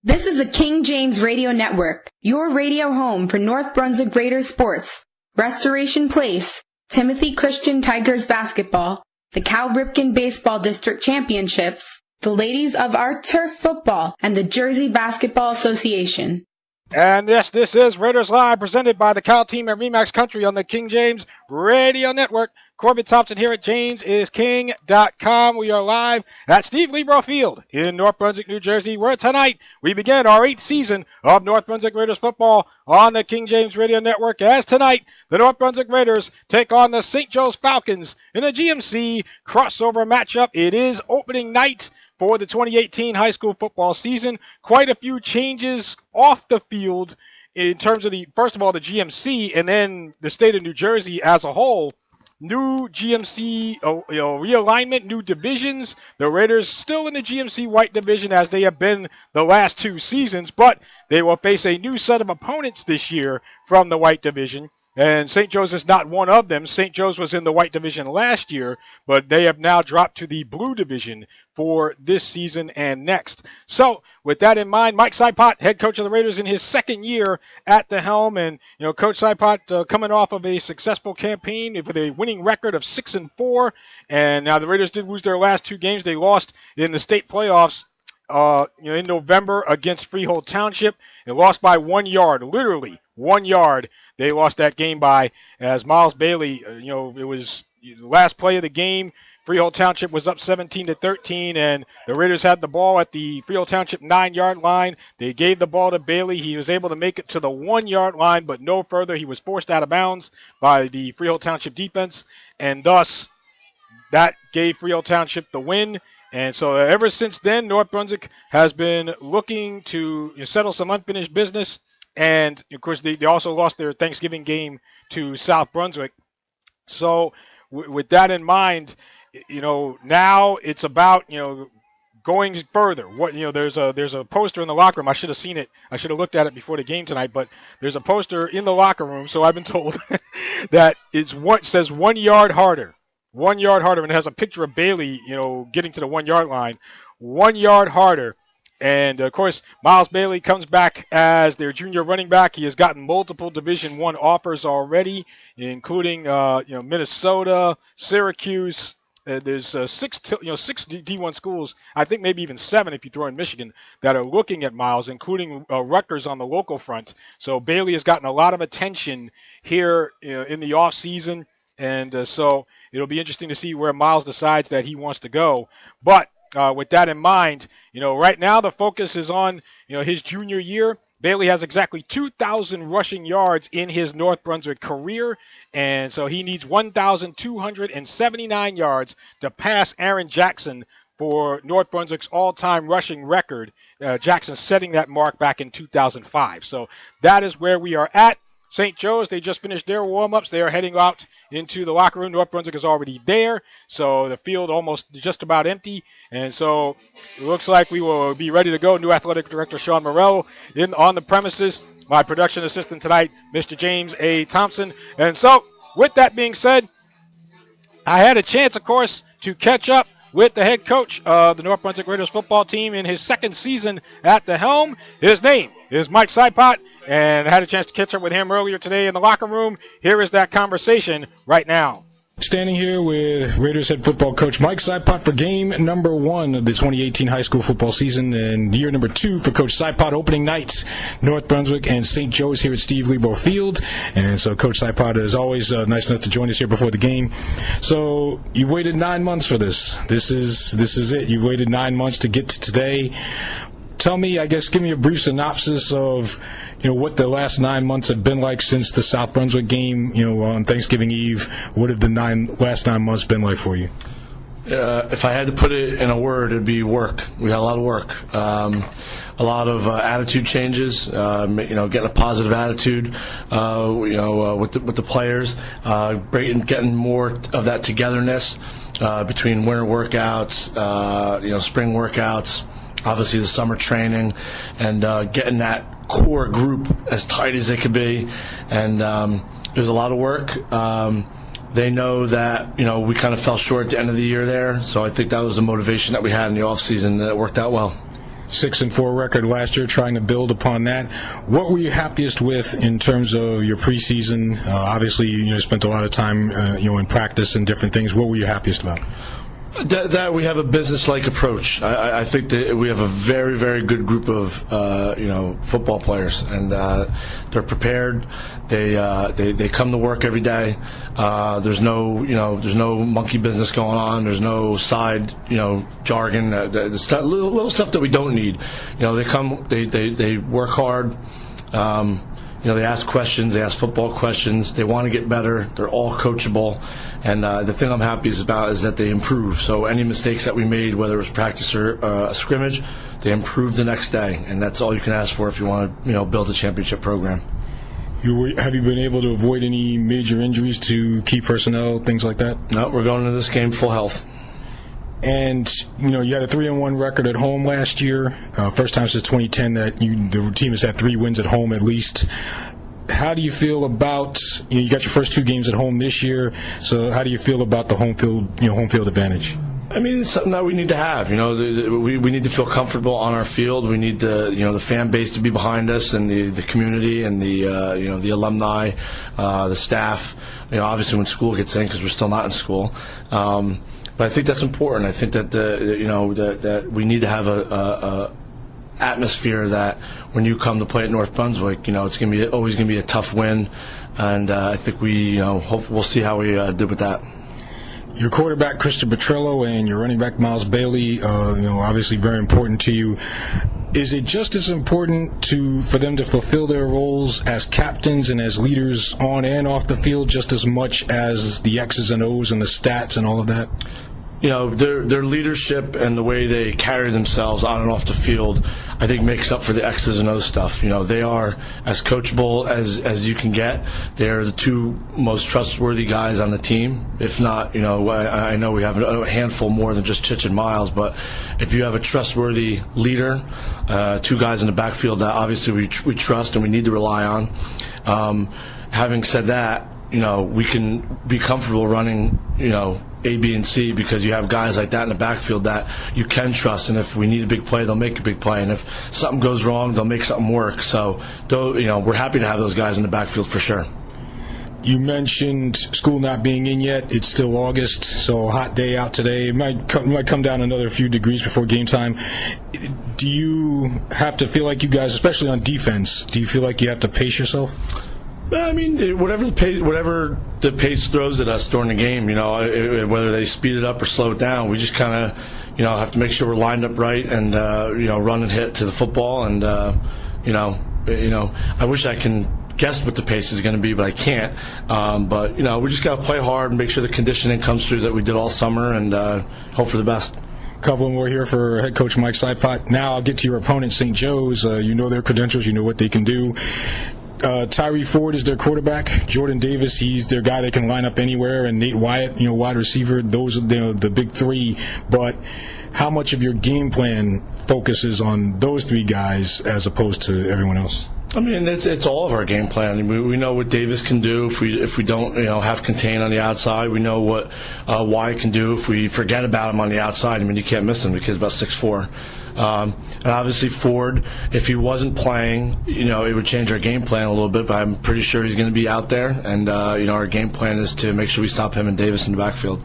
This is the King James Radio Network, your radio home for North Brunswick Raiders sports, Restoration Place, Timothy Christian Tigers basketball, the Cal Ripken Baseball District Championships, the Ladies of Our Turf football, and the Jersey Basketball Association. And yes, this is Raiders Live, presented by the Cal Team and Remax Country on the King James Radio Network. Corbin Thompson here at JamesIsKing.com. We are live at Steve Libro Field in North Brunswick, New Jersey, where tonight we begin our 8th season of North Brunswick Raiders football on the King James Radio Network. As tonight, the North Brunswick Raiders take on the St. Joe's Falcons in a GMC crossover matchup. It is opening night for the 2018 high school football season. Quite a few changes off the field in terms of first of all, the GMC and then the state of New Jersey as a whole. New GMC realignment, new divisions. The Raiders still in the GMC white division as they have been the last 2 seasons, but they will face a new set of opponents this year from the white division. And St. Joe's is not one of them. St. Joe's was in the white division last year, but they have now dropped to the blue division for this season and next. So with that in mind, Mike Sipot, head coach of the Raiders in his 2nd year at the helm. And, Coach Sipot coming off of a successful campaign with a winning record of 6-4. And now the Raiders did lose their last 2 games. They lost in the state playoffs in November against Freehold Township. They lost by 1 yard, literally 1 yard. They lost that game by, as Miles Bailey, it was the last play of the game. Freehold Township was up 17-13, and the Raiders had the ball at the Freehold Township 9-yard line. They gave the ball to Bailey. He was able to make it to the 1-yard line, but no further. He was forced out of bounds by the Freehold Township defense, and thus that gave Freehold Township the win. And so ever since then, North Brunswick has been looking to settle some unfinished business. And, of course, they also lost their Thanksgiving game to South Brunswick. So with that in mind, now it's about, going further. There's a poster in the locker room. I should have seen it. I should have looked at it before the game tonight. But there's a poster in the locker room, so I've been told, that says 1 yard harder. 1 yard harder, and it has a picture of Bailey, getting to the 1 yard line. 1 yard harder. And, of course, Miles Bailey comes back as their junior running back. He has gotten multiple Division I offers already, including, Minnesota, Syracuse. There's 6 D1 schools, I think maybe even 7 if you throw in Michigan, that are looking at Miles, including Rutgers on the local front. So Bailey has gotten a lot of attention here in the offseason. And so it'll be interesting to see where Miles decides that he wants to go. But with that in mind, right now the focus is on, his junior year. Bailey has exactly 2,000 rushing yards in his North Brunswick career, and so he needs 1,279 yards to pass Aaron Jackson for North Brunswick's all-time rushing record. Jackson setting that mark back in 2005. So that is where we are at. St. Joe's, they just finished their warm-ups. They are heading out into the locker room. North Brunswick is already there, so the field almost just about empty. And so it looks like we will be ready to go. New athletic director Sean Morrell on the premises. My production assistant tonight, Mr. James A. Thompson. And so with that being said, I had a chance, of course, to catch up with the head coach of the North Brunswick Raiders football team in his 2nd season at the helm. His name is Mike Sipot, and I had a chance to catch up with him earlier today in the locker room. Here is that conversation right now. Standing here with Raiders head football coach Mike Sipot for game number 1 of the 2018 high school football season, and year number 2 for Coach Sipot, opening night, North Brunswick and St. Joe's here at Steve Libro Field. And so Coach Sipot is always nice enough to join us here before the game. So you've waited 9 months for this. This is it. You've waited 9 months to get to today. Tell me, give me a brief synopsis of, what the last 9 months have been like since the South Brunswick game, on Thanksgiving Eve. What have the last 9 months been like for you? If I had to put it in a word, it'd be work. We got a lot of work. A lot of attitude changes, getting a positive attitude, with the players, getting more of that togetherness between winter workouts, spring workouts, obviously the summer training, and getting that core group as tight as it could be. And there's a lot of work. They know that, we kind of fell short at the end of the year there, so I think that was the motivation that we had in the offseason, and it worked out well. 6-4 record last year, trying to build upon that. What were you happiest with in terms of your preseason? Obviously, spent a lot of time, in practice and different things. What were you happiest about? That we have a business-like approach. I think that we have a very, very good group of football players, and they're prepared. They come to work every day. There's no monkey business going on. There's no side jargon. The little stuff that we don't need. They come. They work hard. They ask questions. They ask football questions. They want to get better. They're all coachable. And the thing I'm happiest about is that they improve. So any mistakes that we made, whether it was practice or a scrimmage, they improve the next day. And that's all you can ask for if you want to build a championship program. Have you been able to avoid any major injuries to key personnel, things like that? No, we're going into this game full health. And, you had a 3-1 record at home last year. First time since 2010 that the team has had 3 wins at home at least. How do you feel about, you got your first 2 games at home this year, so how do you feel about the home field advantage? I mean, it's something that we need to have. We need to feel comfortable on our field. We need the fan base to be behind us, and the community, and the alumni, the staff. Obviously when school gets in, because we're still not in school. But I think that's important. I think that that we need to have a atmosphere that when you come to play at North Brunswick, it's always going to be a tough win, and I think we'll see how we did with that. Your quarterback, Christian Petrello, and your running back, Miles Bailey, obviously very important to you. Is it just as important for them to fulfill their roles as captains and as leaders on and off the field just as much as the X's and O's and the stats and all of that? Their leadership and the way they carry themselves on and off the field, I think, makes up for the X's and O's stuff. They are as coachable as you can get. They are the 2 most trustworthy guys on the team. If not, I know we have a handful more than just Chich and Miles, but if you have a trustworthy leader, 2 guys in the backfield that obviously we trust and we need to rely on. Having said that, we can be comfortable running, A, B, and C, because you have guys like that in the backfield that you can trust, and if we need a big play, they'll make a big play, and if something goes wrong, they'll make something work. So, we're happy to have those guys in the backfield for sure. You mentioned school not being in yet. It's still August, so a hot day out today. It might come down another few degrees before game time. Do you have to feel like you guys, especially on defense, do you feel like you have to pace yourself? I mean, whatever the pace throws at us during the game, whether they speed it up or slow it down, we just kind of, have to make sure we're lined up right and, run and hit to the football. And, I wish I can guess what the pace is going to be, but I can't. But we just got to play hard and make sure the conditioning comes through that we did all summer, and hope for the best. Couple more here for head coach Mike Sipot. Now I'll get to your opponent, St. Joe's. You know their credentials. You know what they can do. Tyree Ford is their quarterback. Jordan Davis, he's their guy that can line up anywhere. And Nate Wyatt, wide receiver. Those are the big 3. But how much of your game plan focuses on those 3 guys as opposed to everyone else? I mean, it's all of our game plan. We know what Davis can do if we don't have contain on the outside. We know what Wyatt can do if we forget about him on the outside. I mean, you can't miss him because he's about 6'4". And obviously Ford, if he wasn't playing, it would change our game plan a little bit, but I'm pretty sure he's going to be out there. And, our game plan is to make sure we stop him and Davis in the backfield.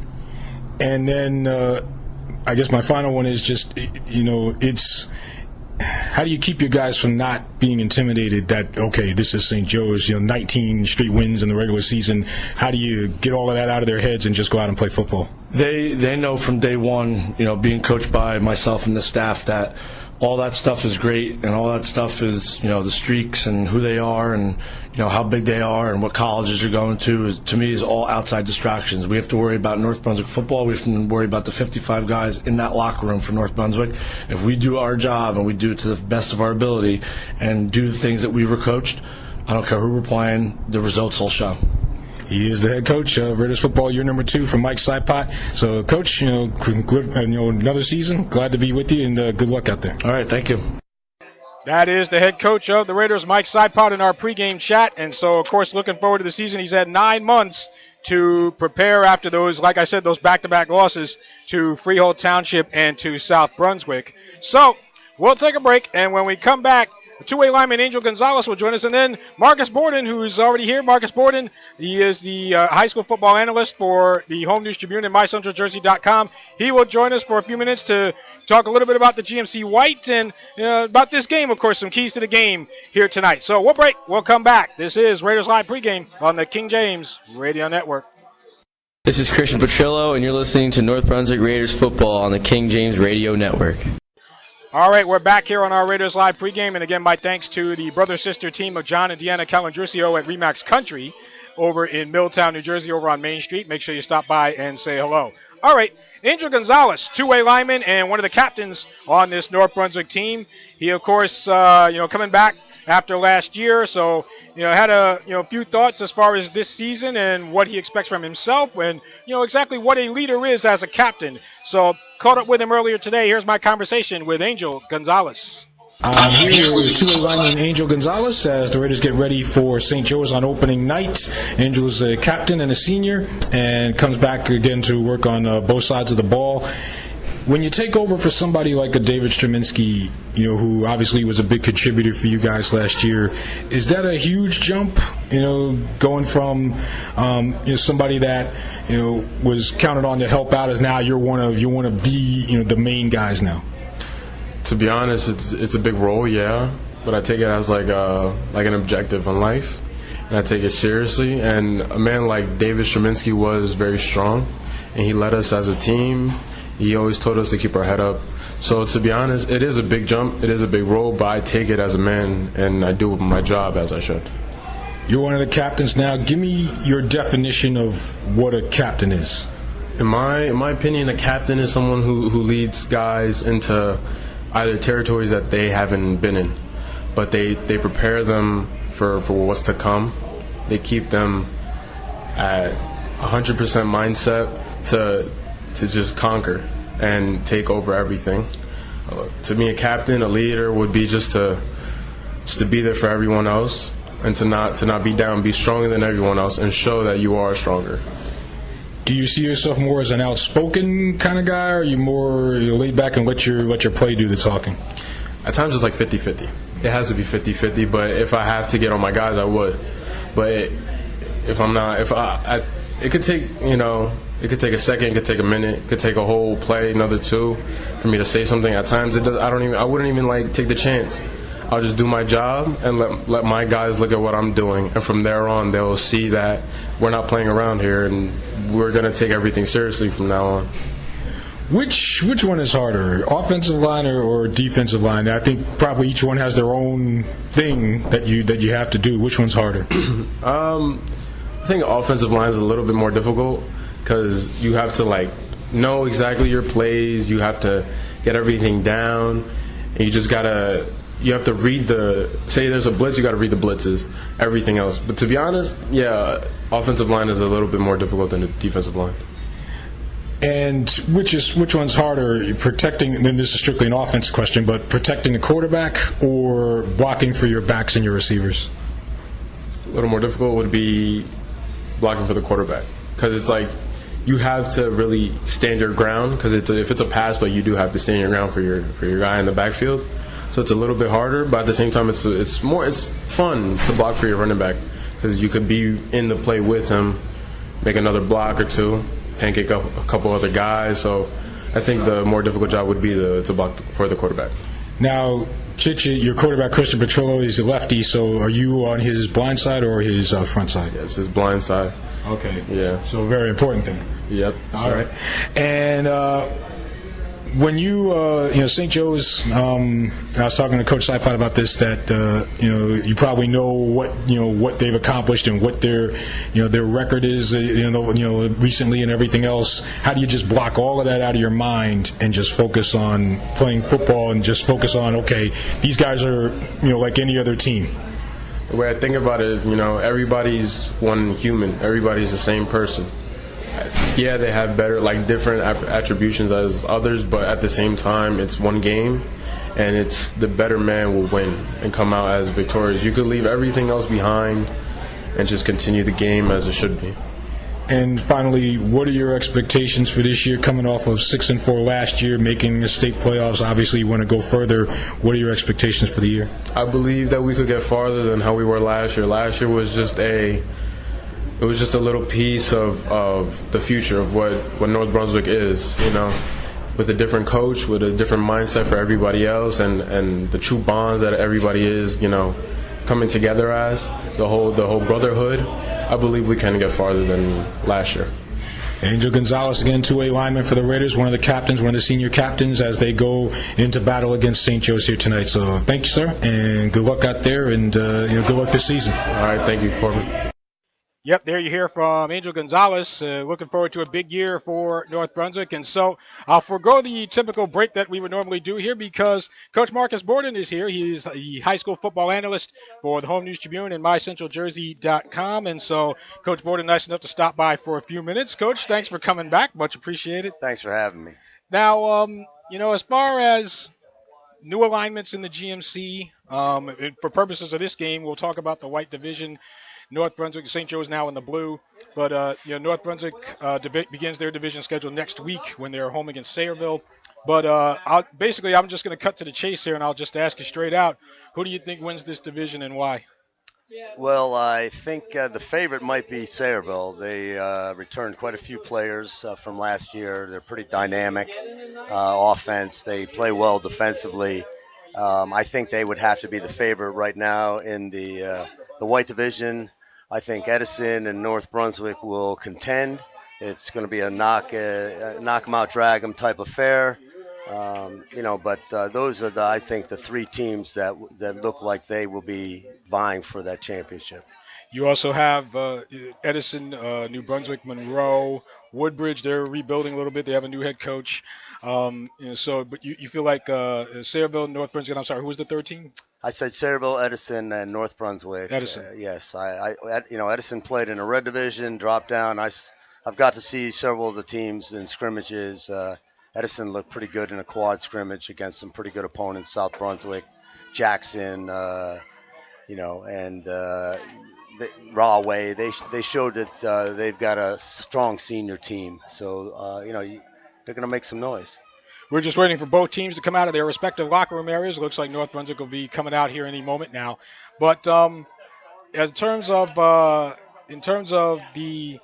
And then I guess my final one is just, it's how do you keep your guys from not being intimidated that, okay, this is St. Joe's, 19 straight wins in the regular season. How do you get all of that out of their heads and just go out and play football? They know from day one, being coached by myself and the staff, that all that stuff is great, and all that stuff is, the streaks and who they are and, how big they are and what colleges they're going to me is all outside distractions. We have to worry about North Brunswick football. We have to worry about the 55 guys in that locker room for North Brunswick. If we do our job and we do it to the best of our ability and do the things that we were coached, I don't care who we're playing, the results will show. He is the head coach of Raiders football, year number 2 from Mike Sipot. So, Coach, another season. Glad to be with you, and good luck out there. All right, thank you. That is the head coach of the Raiders, Mike Sipot, in our pregame chat. And so, of course, looking forward to the season. He's had 9 months to prepare after those, like I said, those back-to-back losses to Freehold Township and to South Brunswick. So, We'll take a break, and when we come back, two-way lineman Angel Gonzalez will join us, and then Marcus Borden, who's already here. Marcus Borden, he is the high school football analyst for the Home News Tribune and MyCentralJersey.com. He will join us for a few minutes to talk a little bit about the GMC White and about this game, of course, some keys to the game here tonight. So we'll break. We'll come back. This is Raiders Live pregame on the King James Radio Network. This is Christian Petrillo, and you're listening to North Brunswick Raiders football on the King James Radio Network. All right, we're back here on our Raiders Live pregame, and again, my thanks to the brother-sister team of John and Deanna Calandrucio at Remax Country over in Milltown, New Jersey, over on Main Street. Make sure you stop by and say hello. All right, Angel Gonzalez, two-way lineman and one of the captains on this North Brunswick team. He, of course, coming back after last year, so had a few thoughts as far as this season and what he expects from himself, and exactly what a leader is as a captain. So caught up with him earlier today. Here's my conversation with Angel Gonzalez. I'm here with two-way lineman Angel Gonzalez as the Raiders get ready for St. Joe's on opening night. Angel's a captain and a senior and comes back again to work on both sides of the ball. When you take over for somebody like a David Straminsky, who obviously was a big contributor for you guys last year, is that a huge jump? Going from somebody that was counted on to help out as now you're one of the main guys now. To be honest, it's a big role, yeah, but I take it as like an objective in life, and I take it seriously. And a man like David Straminsky was very strong, and he led us as a team. He always told us to keep our head up. So to be honest, it is a big jump, it is a big role, but I take it as a man, and I do my job as I should. You're one of the captains now. Give me your definition of what a captain is. In my opinion, a captain is someone who leads guys into either territories that they haven't been in, but they prepare them for what's to come. They keep them at 100% mindset to just conquer and take over everything. To me, a captain, a leader would be just to be there for everyone else and to not be down, be stronger than everyone else and show that you are stronger. Do you see yourself more as an outspoken kind of guy, or are you more laid back and let your play do the talking? At times it's like 50-50. It has to be 50-50, but if I have to get on my guys, I would. But if I'm not, it could take, it could take a second, it could take a minute, it could take a whole play, another two, for me to say something. At times I wouldn't even take the chance. I'll just do my job and let my guys look at what I'm doing, and from there on they'll see that we're not playing around here and we're going to take everything seriously from now on. Which one is harder, offensive line or defensive line? I think probably each one has their own thing that you have to do. Which one's harder? I think offensive line is a little bit more difficult because you have to know exactly your plays. You have to get everything down, and you have to read say there's a blitz, you got to read the blitzes, everything else. But to be honest, yeah, offensive line is a little bit more difficult than the defensive line. And which one's harder, protecting, and this is strictly an offense question, but protecting the quarterback or blocking for your backs and your receivers? A little more difficult would be blocking for the quarterback, because it's you have to really stand your ground, because if it's a pass, but you do have to stand your ground for your guy in the backfield. So it's a little bit harder, but at the same time, it's fun to block for your running back, because you could be in the play with him, make another block or two, pancake up a couple other guys. So I think the more difficult job would be to block for the quarterback. Now, Chichi, your quarterback, Christian Petrillo, is a lefty, so are you on his blind side or his front side? Yes, his blind side. Okay. Yeah. So a very important thing. Yep. All right. And when you, St. Joe's, I was talking to Coach Saipot about this, that, you probably know what they've accomplished and what their record is, recently and everything else. How do you just block all of that out of your mind and just focus on playing football and just focus on, okay, these guys are, like any other team? The way I think about it is, everybody's one human. Everybody's the same person. Yeah, they have different attributions as others, but at the same time, it's one game, and it's the better man will win and come out as victorious. You could leave everything else behind and just continue the game as it should be. And finally, what are your expectations for this year, coming off of 6-4 last year, making the state playoffs? Obviously, you want to go further. What are your expectations for the year? I believe that we could get farther than how we were last year. Last year was just a little piece of the future of what North Brunswick is, with a different coach, with a different mindset for everybody else, and the true bonds that everybody is, coming together as the whole brotherhood. I believe we can get farther than last year. Angel Gonzalez, again, 2A lineman for the Raiders, one of the captains, one of the senior captains as they go into battle against St. Joe's here tonight. So thank you, sir, and good luck out there, and good luck this season. All right, thank you, Corbin. Yep, there you hear from Angel Gonzalez. Looking forward to a big year for North Brunswick. And so I'll forego the typical break that we would normally do here because Coach Marcus Borden is here. He's the high school football analyst for the Home News Tribune and MyCentralJersey.com. And so Coach Borden, nice enough to stop by for a few minutes. Coach, thanks for coming back. Much appreciated. Thanks for having me. Now, as far as new alignments in the GMC, for purposes of this game, we'll talk about the white division. North Brunswick, St. Joe's now in the blue, but North Brunswick begins their division schedule next week when they're home against Sayreville. But I'm just going to cut to the chase here, and I'll just ask you straight out, who do you think wins this division and why? Well, I think the favorite might be Sayreville. They returned quite a few players from last year. They're pretty dynamic offense. They play well defensively. I think they would have to be the favorite right now in the white division. I think Edison and North Brunswick will contend. It's going to be a knock 'em out, drag 'em type affair. But those are I think the three teams that look like they will be vying for that championship. You also have Edison, New Brunswick, Monroe, Woodbridge. They're rebuilding a little bit. They have a new head coach. But you feel like Sayreville, North Brunswick. I'm sorry, who was the third team? I said Sayreville, Edison, and North Brunswick. Edison. Yes, Edison played in a red division, dropped down. I've got to see several of the teams in scrimmages. Edison looked pretty good in a quad scrimmage against some pretty good opponents, South Brunswick, Jackson, and Rahway. They showed that they've got a strong senior team. So, they're going to make some noise. We're just waiting for both teams to come out of their respective locker room areas. It looks like North Brunswick will be coming out here any moment now. But in terms of the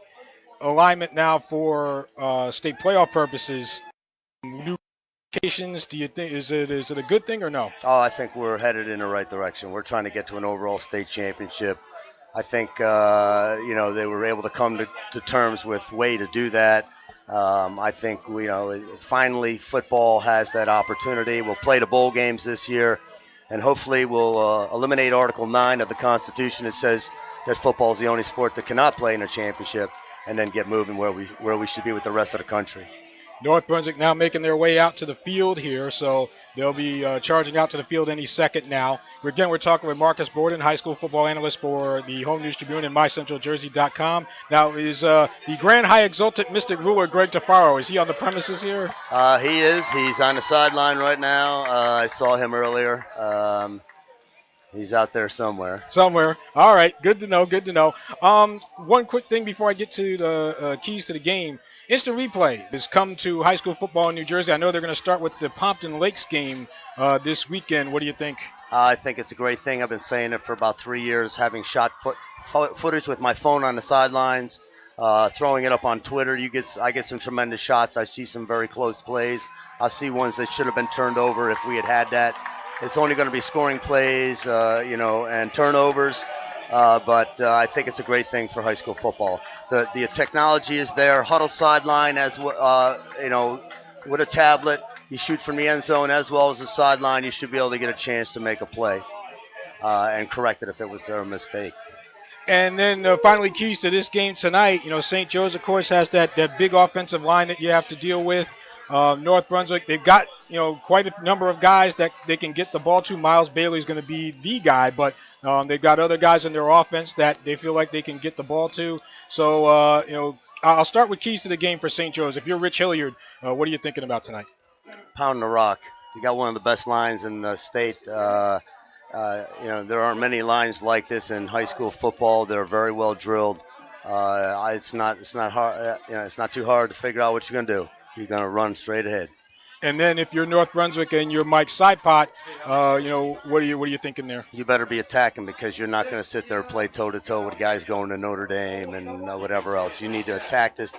alignment now for state playoff purposes, new locations, do you think is it a good thing or no? Oh, I think we're headed in the right direction. We're trying to get to an overall state championship. I think they were able to come to terms with way to do that. I think finally football has that opportunity. We'll play the bowl games this year, and hopefully we'll eliminate Article 9 of the Constitution that says that football is the only sport that cannot play in a championship, and then get moving where we should be with the rest of the country. North Brunswick now making their way out to the field here, so they'll be charging out to the field any second now. Again, we're talking with Marcus Borden, high school football analyst for the Home News Tribune and MyCentralJersey.com. Now, is the Grand High Exultant Mystic Ruler Greg Tafaro, is he on the premises here? He is. He's on the sideline right now. I saw him earlier. He's out there somewhere. All right, good to know. One quick thing before I get to the keys to the game. Instant replay has come to high school football in New Jersey. I know they're going to start with the Pompton Lakes game this weekend. What do you think? I think it's a great thing. I've been saying it for about 3 years, having shot footage with my phone on the sidelines, throwing it up on Twitter. I get some tremendous shots. I see some very close plays. I see ones that should have been turned over if we had that. It's only going to be scoring plays, and turnovers. But I think it's a great thing for high school football. The technology is there. Huddle sideline with a tablet. You shoot from the end zone as well as the sideline. You should be able to get a chance to make a play and correct it if it was their mistake. And then finally, keys to this game tonight. St. Joe's, of course, has that big offensive line that you have to deal with. North Brunswick, they've got quite a number of guys that they can get the ball to. Miles Bailey's going to be the guy, but they've got other guys in their offense that they feel like they can get the ball to. So, I'll start with keys to the game for St. Joe's. If you're Rich Hilliard, what are you thinking about tonight? Pound the rock. You got one of the best lines in the state. There aren't many lines like this in high school football. They're very well drilled. It's not hard. It's not too hard to figure out what you're going to do. You're going to run straight ahead. And then if you're North Brunswick and you're Mike Sipot, what are you thinking there? You better be attacking, because you're not going to sit there and play toe-to-toe with guys going to Notre Dame and whatever else. You need to attack this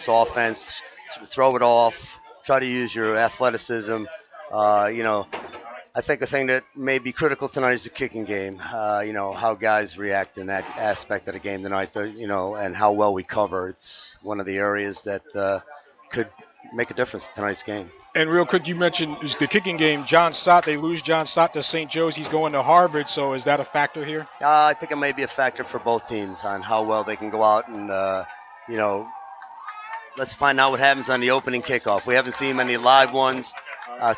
offense, throw it off, try to use your athleticism. I think the thing that may be critical tonight is the kicking game. How guys react in that aspect of the game tonight, and how well we cover. It's one of the areas that could make a difference in tonight's game. And real quick, you mentioned the kicking game. John Stott, they lose John Stott to St. Joe's. He's going to Harvard, so is that a factor here? I think it may be a factor for both teams on how well they can go out and, let's find out what happens on the opening kickoff. We haven't seen many live ones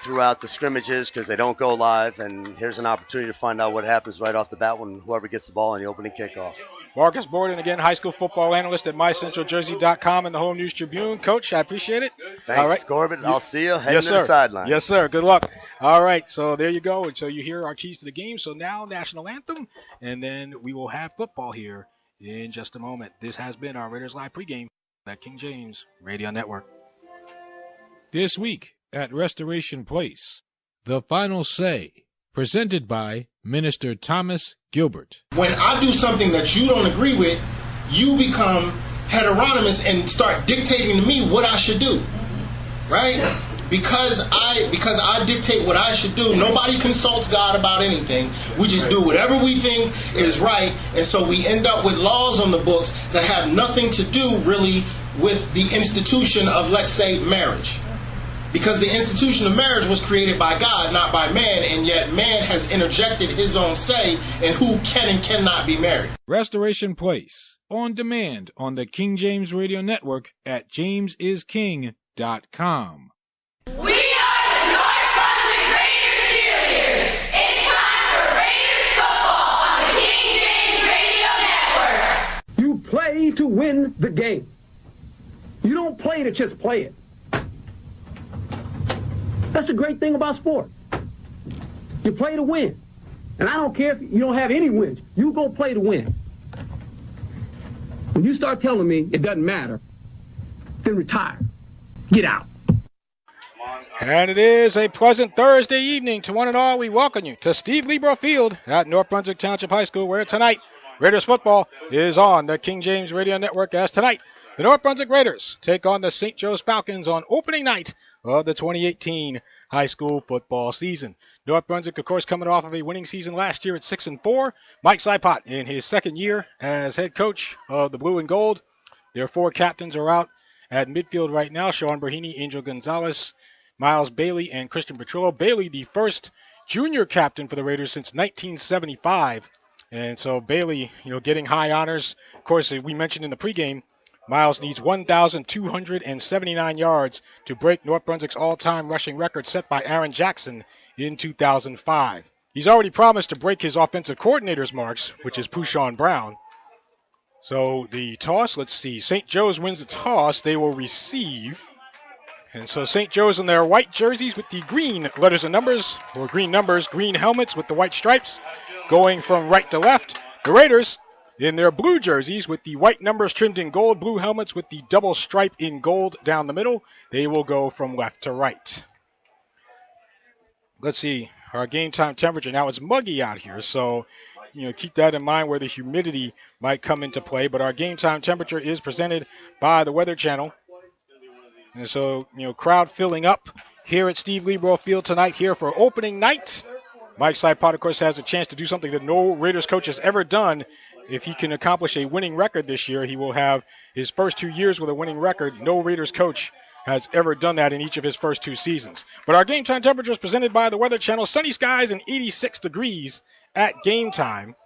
throughout the scrimmages because they don't go live, and here's an opportunity to find out what happens right off the bat when whoever gets the ball on the opening kickoff. Marcus Borden, again, high school football analyst at mycentraljersey.com and the Home News Tribune. Coach, I appreciate it. Thanks, all right. Corbin. I'll see you heading to sir. the sideline. Yes, sir. Good luck. All right, so there you go. And so you hear our keys to the game. So now national anthem, and then we will have football here in just a moment. This has been our Raiders Live pregame at King James Radio Network. This week at Restoration Place, The Final Say, presented by Minister Thomas Gilbert. When I do something that you don't agree with, you become heteronymous and start dictating to me what I should do, right? Because I dictate what I should do. Nobody consults God about anything. We just do whatever we think is right, and so we end up with laws on the books that have nothing to do really with the institution of, let's say, marriage. Because the institution of marriage was created by God, not by man, and yet man has interjected his own say in who can and cannot be married. Restoration Place, on demand on the King James Radio Network at jamesisking.com. We are the North Brunswick Raiders cheerleaders. It's time for Raiders football on the King James Radio Network. You play to win the game. You don't play to just play it. That's the great thing about sports. You play to win. And I don't care if you don't have any wins. You go play to win. When you start telling me it doesn't matter, then retire. Get out. And it is a pleasant Thursday evening. To one and all, we welcome you to Steve Libro Field at North Brunswick Township High School, where tonight Raiders football is on the King James Radio Network. As tonight, the North Brunswick Raiders take on the St. Joe's Falcons on opening night of the 2018 high school football season. North Brunswick, of course, coming off of a winning season last year at 6-4. Mike Sipot in his second year as head coach of the Blue and Gold. Their four captains are out at midfield right now: Sean Berhini, Angel Gonzalez, Miles Bailey, and Christian Petrillo. Bailey, the first junior captain for the Raiders since 1975. And so Bailey, getting high honors. Of course, we mentioned in the pregame, Miles needs 1,279 yards to break North Brunswick's all-time rushing record set by Aaron Jackson in 2005. He's already promised to break his offensive coordinator's marks, which is Pushawn Brown. So the toss, let's see. St. Joe's wins the toss. They will receive. And so St. Joe's in their white jerseys with the green letters and numbers, or green numbers, green helmets with the white stripes, going from right to left. The Raiders in their blue jerseys with the white numbers trimmed in gold, blue helmets with the double stripe in gold down the middle. They will go from left to right. Let's see, our game time temperature. Now it's muggy out here, so keep that in mind where the humidity might come into play. But our game time temperature is presented by the Weather Channel. And so, crowd filling up here at Steve Libro Field tonight here for opening night. Mike Sipot, of course, has a chance to do something that no Raiders coach has ever done. If he can accomplish a winning record this year, he will have his first 2 years with a winning record. No Raiders coach has ever done that in each of his first 2 seasons. But our game time temperature is presented by the Weather Channel. Sunny skies and 86 degrees at game time.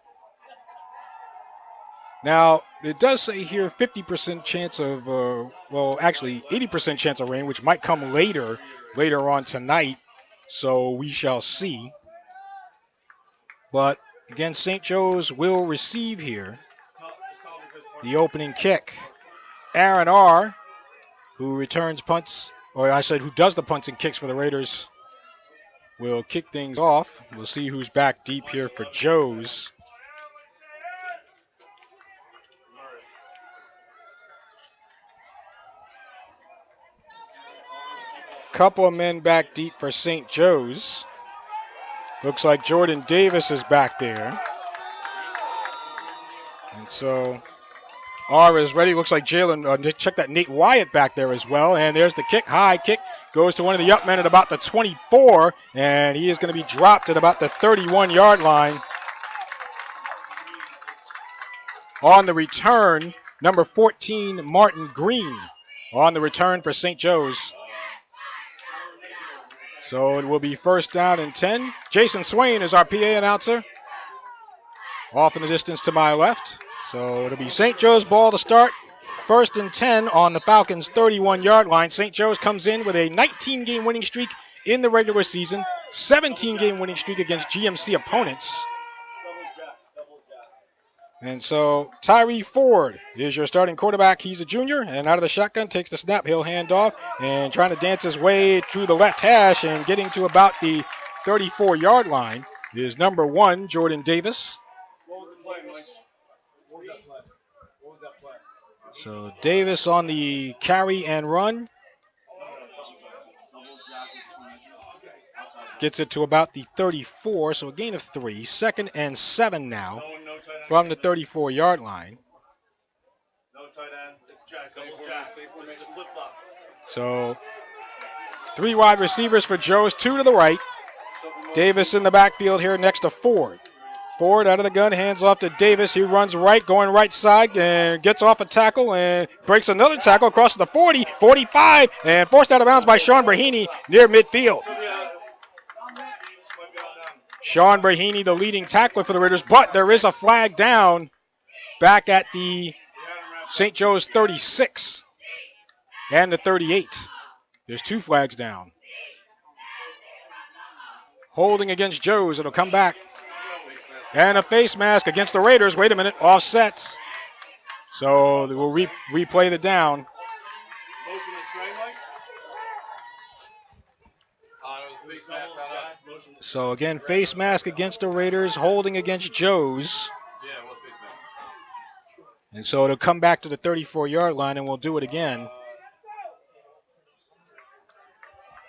Now, it does say here 50% chance of, 80% chance of rain, which might come later on tonight. So we shall see. But again, St. Joe's will receive here the opening kick. Aaron R., who returns punts, or I said who does the punts and kicks for the Raiders, will kick things off. We'll see who's back deep here for Joe's. couple of men back deep for St. Joe's. Looks like Jordan Davis is back there. And so R is ready. Looks like Jalen, check that Nate Wyatt back there as well. And there's the kick. High kick goes to one of the up men at about the 24. And he is going to be dropped at about the 31-yard line. On the return, number 14, Martin Green, on the return for St. Joe's. So it will be first down and 10. Jason Swain is our PA announcer. Off in the distance to my left. So it'll be St. Joe's ball to start. First and 10 on the Falcons' 31-yard line. St. Joe's comes in with a 19-game winning streak in the regular season, 17-game winning streak against GMC opponents. And so Tyree Ford is your starting quarterback. He's a junior, and out of the shotgun, takes the snap. He'll hand off and trying to dance his way through the left hash and getting to about the 34-yard line is number 1, Jordan Davis. What was the play, Mike? What was that play? So Davis on the carry and run. Gets it to about the 34, so a gain of 3. 2nd and 7 now from the 34-yard line. No tight end. It's Jack. Double Jack. Just flip-flop. So 3 wide receivers for Joe's, 2 to the right. Davis in the backfield here next to Ford. Ford out of the gun, hands off to Davis. He runs right, going right side, and gets off a tackle and breaks another tackle across the 40, 45, and forced out of bounds by Sean Brahini near midfield. Sean Brahini, the leading tackler for the Raiders, but there is a flag down back at the St. Joe's 36 and the 38. There's 2 flags down. Holding against Joe's. It'll come back. And a face mask against the Raiders. Wait a minute. Offsets. So we'll replay the down. So again, face mask against the Raiders, holding against Joe's. And so it'll come back to the 34-yard line, and we'll do it again.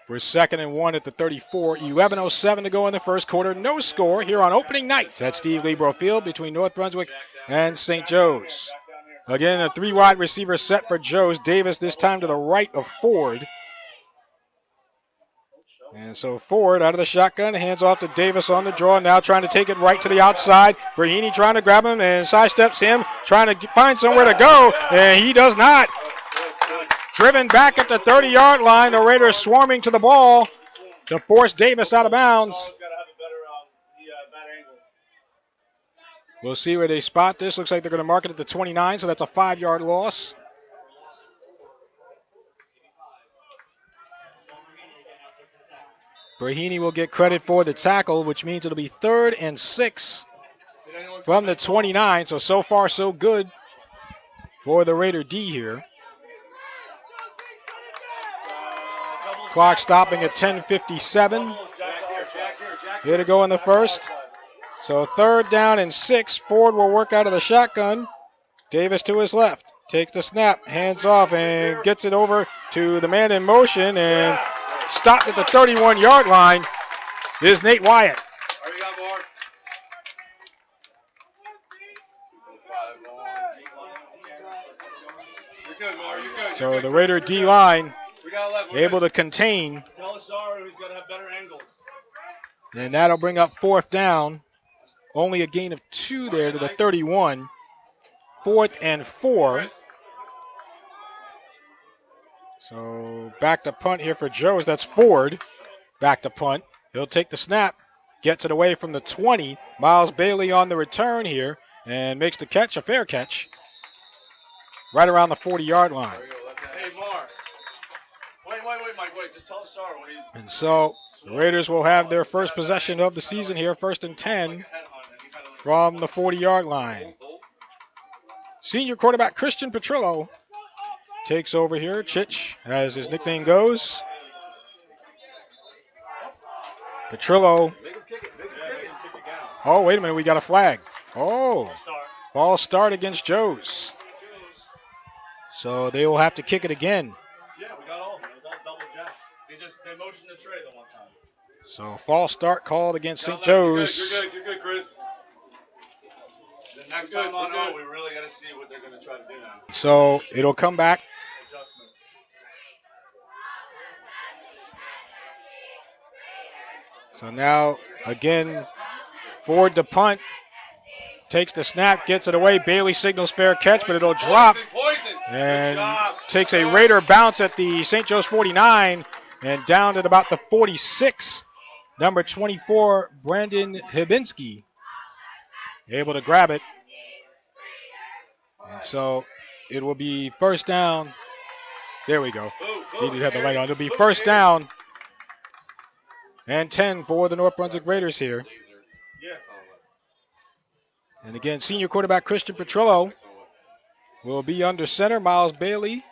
We're 2nd and 1 at the 34. 11:07 to go in the first quarter. No score here on opening night at Steve Libro Field between North Brunswick and St. Joe's. Again, a 3 wide receiver set for Joe's. Davis this time to the right of Ford. And so Ford out of the shotgun, hands off to Davis on the draw, now trying to take it right to the outside. Brahini trying to grab him and sidesteps him, trying to find somewhere to go, and he does not. Driven back at the 30-yard line, the Raiders swarming to the ball to force Davis out of bounds. We'll see where they spot this. Looks like they're going to mark it at the 29, so that's a 5-yard loss. Brahini will get credit for the tackle, which means it'll be 3rd and 6 from the 29. So far, so good for the Raider D here. Clock stopping at 10:57. Here to go in the first. So 3rd down and 6. Ford will work out of the shotgun. Davis to his left. Takes the snap, hands off, and gets it over to the man in motion, and stopped at the 31-yard line is Nate Wyatt. So the Raider D-line able to contain. And that'll bring up 4th down. Only a gain of 2 there to the 31. 4th and 4. So back to punt here for Joe's. That's Ford. Back to punt. He'll take the snap. Gets it away from the 20. Miles Bailey on the return here and makes the catch, a fair catch. Right around the 40-yard line. Hey, Mark. Wait, Mike, wait. Just tell Sarah what he's... And so the Raiders will have their first possession of the season here, 1st and 10 from the 40-yard line. Senior quarterback Christian Petrillo takes over here. Chich, as his nickname goes. Petrillo. Oh, wait a minute. We got a flag. Oh, ball start against Joe's. So they will have to kick it again. Yeah, we got all of them. It was all double jack. They Okay, motion to trade the one time. So false start called against St. You're Joe's. good, Chris. The next time on we really got to see what they're going to try to do now. So it'll come back. Adjustments. So now, again, Ford to punt. Takes the snap, gets it away. Bailey signals fair catch, but it'll drop. And takes a Raider bounce at the St. Joe's 49 and down at about the 46. Number 24, Brandon Hibinski, able to grab it. And so it will be first down. There we go. Needed to have the light on. It'll be first down and 10 for the North Brunswick Raiders here. And again, senior quarterback Christian Petrillo will be under center. Miles Bailey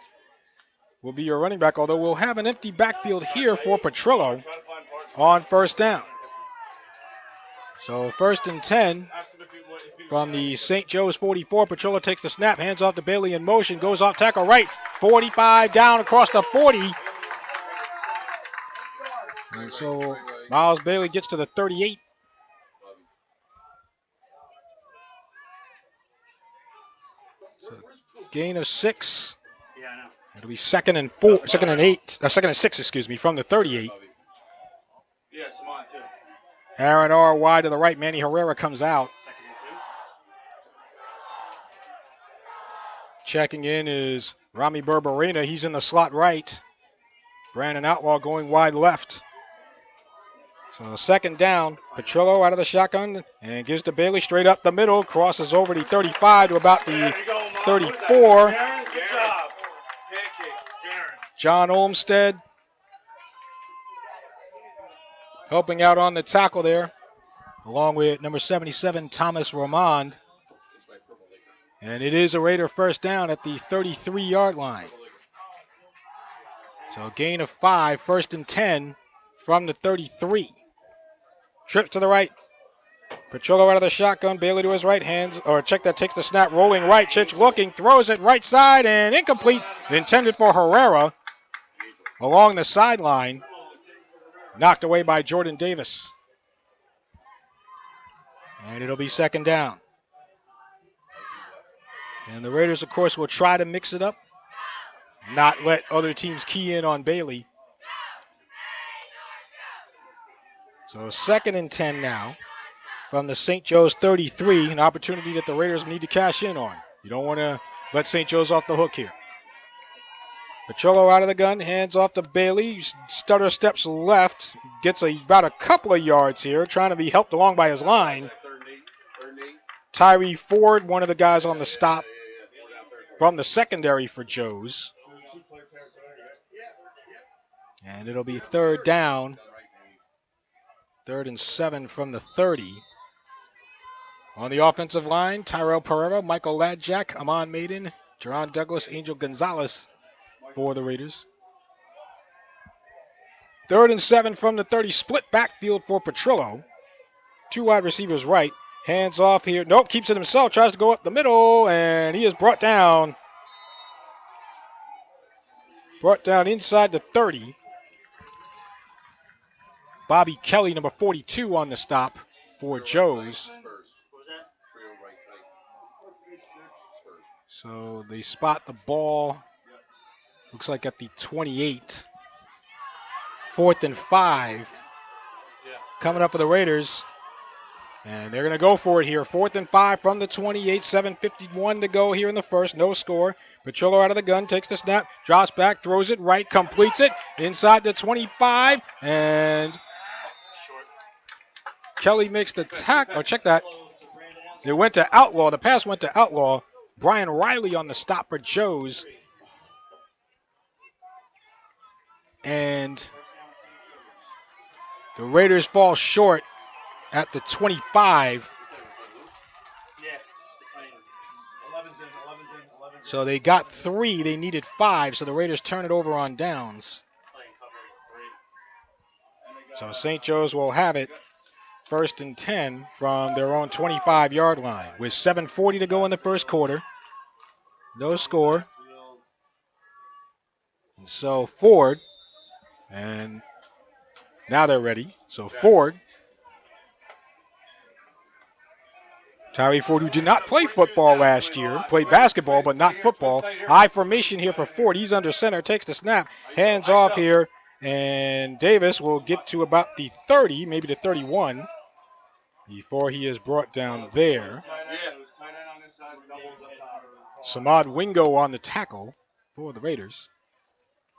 will be your running back, although we'll have an empty backfield here for Petrillo on first down. So first and 10 from the St. Joe's 44. Petrillo takes the snap, hands off to Bailey in motion, goes off tackle right, 45 down across the 40. And so Miles Bailey gets to the 38. Gain of 6. It'll be second and 6, from the 38. Aaron R. wide to the right. Manny Herrera comes out. Checking in is Rami Berberina. He's in the slot right. Brandon Outlaw going wide left. So second down. Petrillo out of the shotgun and gives to Bailey straight up the middle. Crosses over the 35 to about the 34. John Olmstead helping out on the tackle there, along with number 77, Thomas Romand. And it is a Raider first down at the 33-yard line. So a gain of 5, first and 10 from the 33. Trip to the right. Petrillo out of the shotgun. Bailey to his right hands. Or check that, takes the snap. Rolling right. Chich looking. Throws it right side and incomplete. Intended for Herrera. Along the sideline. Knocked away by Jordan Davis. And it'll be second down. And the Raiders, of course, will try to mix it up. Not let other teams key in on Bailey. So second and 10 now from the St. Joe's 33, an opportunity that the Raiders need to cash in on. You don't want to let St. Joe's off the hook here. Petrillo out of the gun, hands off to Bailey, stutter steps left, gets about a couple of yards here, trying to be helped along by his line. Tyree Ford, one of the guys on the stop from the secondary for Joe's. And it'll be third down. 3rd and 7 from the 30. On the offensive line, Tyrell Pereira, Michael Ladjack, Amon Maiden, Jerron Douglas, Angel Gonzalez for the Raiders. 3rd and 7 from the 30. Split backfield for Petrillo. 2 wide receivers right. Hands off here. Nope, keeps it himself. Tries to go up the middle, and he is brought down. Brought down inside the 30. Bobby Kelly, number 42, on the stop for Joe's. So they spot the ball, looks like at the 28. 4th and 5. Coming up for the Raiders. And they're going to go for it here. 4th and 5 from the 28. 7:51 to go here in the first. No score. Petrillo out of the gun, takes the snap, drops back, throws it right, completes it inside the 25. And Kelly makes the tackle. Oh, check that. It went to Outlaw. The pass went to Outlaw. Brian Riley on the stop for Joe's. And the Raiders fall short at the 25. So they got 3. They needed 5. So the Raiders turn it over on downs. So St. Joe's will have it. 1st and 10 from their own 25-yard line. With 7:40 to go in the first quarter. No score. And so Ford, and Now they're ready. So Ford. Tyree Ford, who did not play football last year, played basketball but not football. I formation here for Ford. He's under center, takes the snap, hands off here, and Davis will get to about the 30, maybe the 31, before he is brought down there. Samad Wingo on the tackle for the Raiders.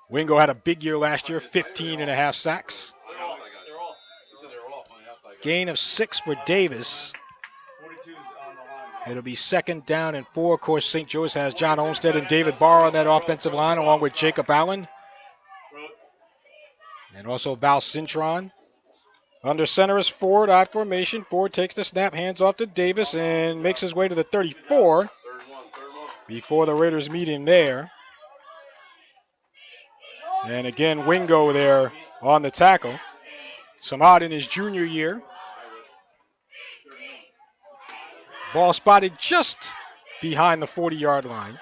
Wingo had a big year last year, 15 and a half sacks. Gain of 6 for Davis. It'll be 2nd down and 4. Of course, St. Joe's has John Olmsted and David Barr on that offensive line, along with Jacob Allen. And also Val Cintron. Under center is Ford, I formation. Ford takes the snap, hands off to Davis, and makes his way to the 34 before the Raiders meet him there. And again, Wingo there on the tackle. Samad in his junior year. Ball spotted just behind the 40-yard line.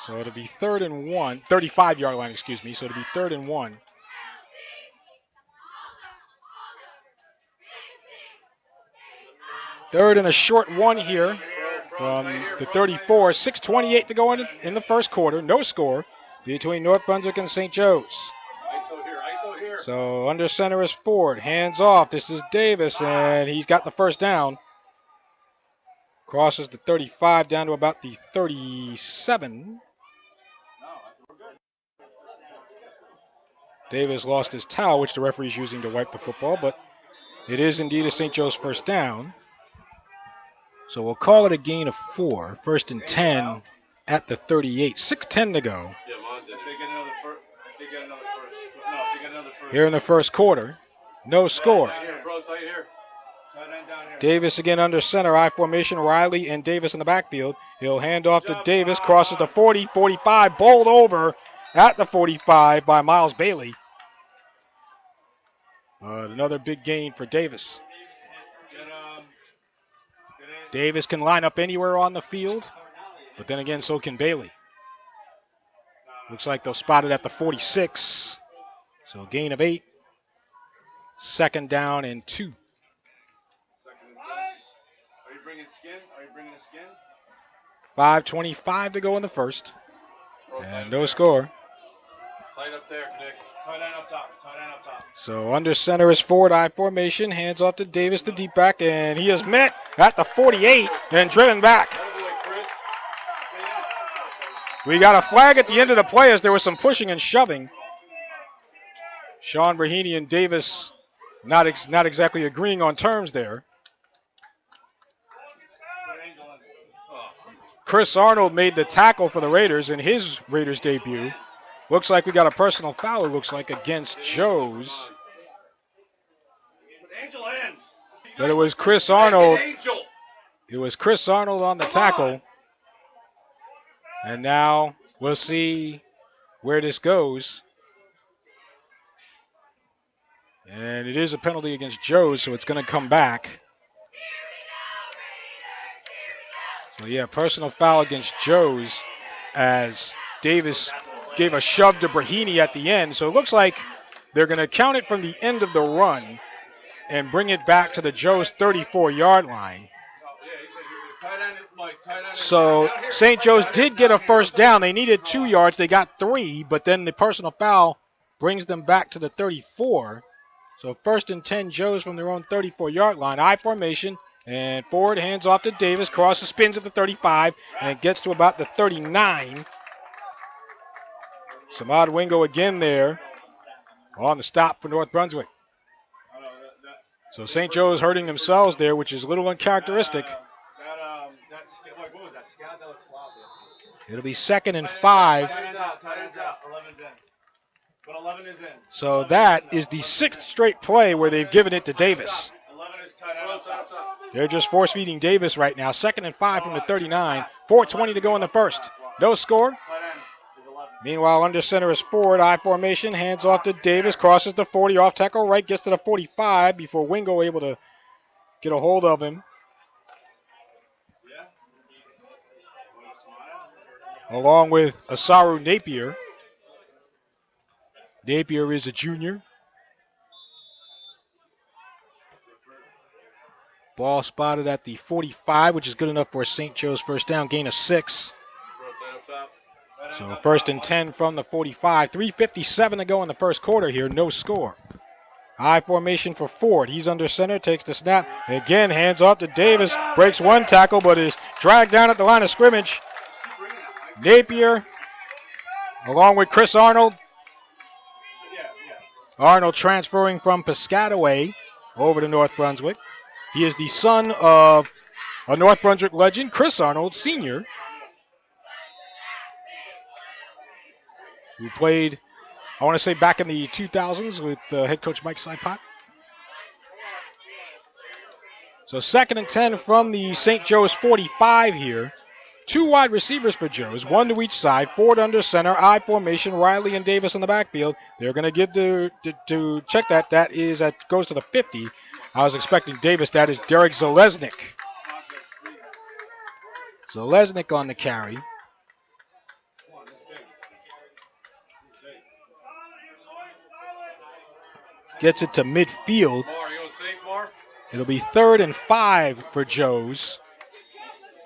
So it'll be 3rd and 1, 35-yard line, excuse me. So it'll be 3rd and 1. Third and a short one here from the 34. 6:28 to go in the first quarter. No score between North Brunswick and St. Joe's. So under center is Ford. Hands off. This is Davis, and he's got the first down. Crosses the 35 down to about the 37. Davis lost his towel, which the referee's using to wipe the football, but it is indeed a St. Joe's first down. So we'll call it a gain of 4. 1st and 10 at the 38. 6:10 to go. Here in the first quarter. No score. Davis again under center. I formation. Riley and Davis in the backfield. He'll hand off to Davis. Crosses the 40, 45. Bowled over at the 45 by Miles Bailey. Another big gain for Davis. Davis can line up anywhere on the field, but then again, so can Bailey. Looks like they'll spot it at the 46. So gain of 8. 2nd down and 2. Are you bringing a skin? 5:25 to go in the first. And no score. Tight up there, Nick. Tight end up top. So under center is Ford, I formation. Hands off to Davis, the deep back, and he is met at the 48 and driven back. We got a flag at the end of the play as there was some pushing and shoving. Sean Brahini and Davis not exactly agreeing on terms there. Chris Arnold made the tackle for the Raiders in his Raiders debut. Looks like we got a personal foul, it looks like, against Joe's. But it was Chris Arnold. It was Chris Arnold on the tackle. And now we'll see where this goes. And it is a penalty against Joe's, so it's going to come back. So, yeah, personal foul against Joe's as Davis gave a shove to Brahini at the end. So it looks like they're going to count it from the end of the run and bring it back to the Joe's 34-yard line. So St. Joe's did get a first down. They needed 2 yards. They got 3, but then the personal foul brings them back to the 34. So 1st and 10 Joe's from their own 34-yard line. I formation, and Ford hands off to Davis, crosses, spins at the 35, and gets to about the 39. Samad Wingo again there on the stop for North Brunswick. So St. Joe's hurting themselves there, which is a little uncharacteristic. It'll be 2nd and 5. Tight ends out. 11's in. But 11 is in. So that is the 6th straight play where they've given it to Davis. 11 is tight end up top. They're just force-feeding Davis right now. 2nd and 5 from the 39. 4:20 to go in the first. No score. Meanwhile, under center is Ford. I formation. Hands off to Davis. Crosses the 40. Off tackle right. Gets to the 45 before Wingo able to get a hold of him. Along with Asaru Napier. Napier is a junior. Ball spotted at the 45, which is good enough for a St. Joe's first down, gain of 6. So first and 10 from the 45. 3:57 to go in the first quarter here, no score. I formation for Ford. He's under center, takes the snap. Again, hands off to Davis. Breaks one tackle, but is dragged down at the line of scrimmage. Napier, along with Chris Arnold. Arnold transferring from Piscataway over to North Brunswick. He is the son of a North Brunswick legend, Chris Arnold, Sr., who played, I want to say, back in the 2000s with head coach Mike Sipot. So second and 10 from the St. Joe's 45 here. 2 wide receivers for Joe's, 1 to each side. Ford under center, I formation, Riley and Davis in the backfield. They're going to give to check that. That goes to the 50. I was expecting Davis. That is Derek Zalesnik. Zalesnik on the carry. Gets it to midfield. It'll be 3rd and 5 for Joe's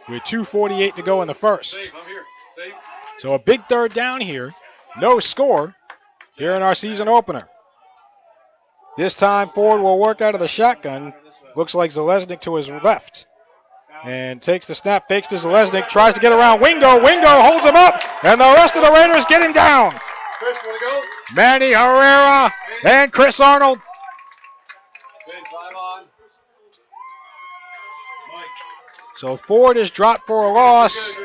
with 2:48 to go in the first. So a big third down here. No score here in our season opener. This time Ford will work out of the shotgun. Looks like Zalesnik to his left. And takes the snap, fakes to Zalesnik, tries to get around Wingo. Wingo holds him up, and the rest of the Raiders get him down. Manny Herrera and Chris Arnold. So Ford is dropped for a loss.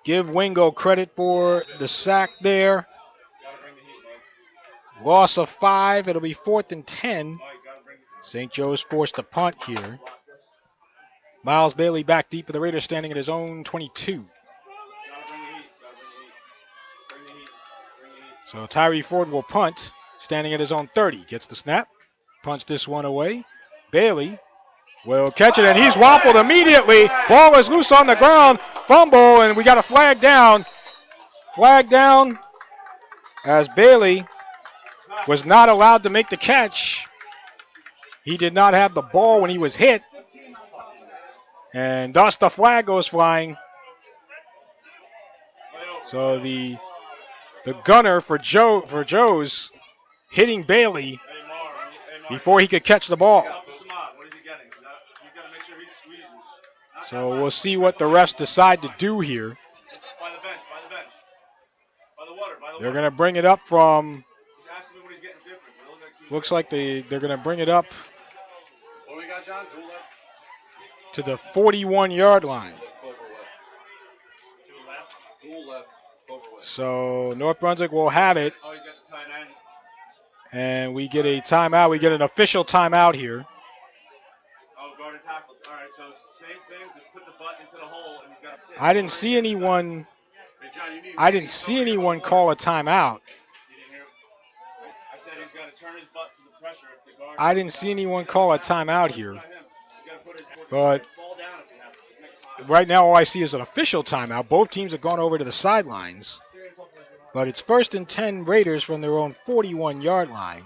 Give Wingo credit for the sack there. Loss of 5. It'll be 4th and 10. St. Joe's forced to punt here. Miles Bailey back deep for the Raiders, standing at his own 22. So Tyree Ford will punt, standing at his own 30. Gets the snap. Punts this one away. Bailey will catch it, and he's waffled immediately. Ball is loose on the ground. Fumble, and we got a flag down. Flag down as Bailey was not allowed to make the catch. He did not have the ball when he was hit. And thus the flag goes flying. So the gunner for Joe's hitting Bailey before he could catch the ball. So we'll see what the refs decide to do here. They're going to bring it up from, looks like they're going to bring it up to the 41-yard line. So North Brunswick will have it. And we get a timeout. We get an official timeout here. I didn't see anyone call a timeout. I didn't see anyone call a timeout here. But right now all I see is an official timeout. Both teams have gone over to the sidelines. But it's 1st and 10 Raiders from their own 41-yard line.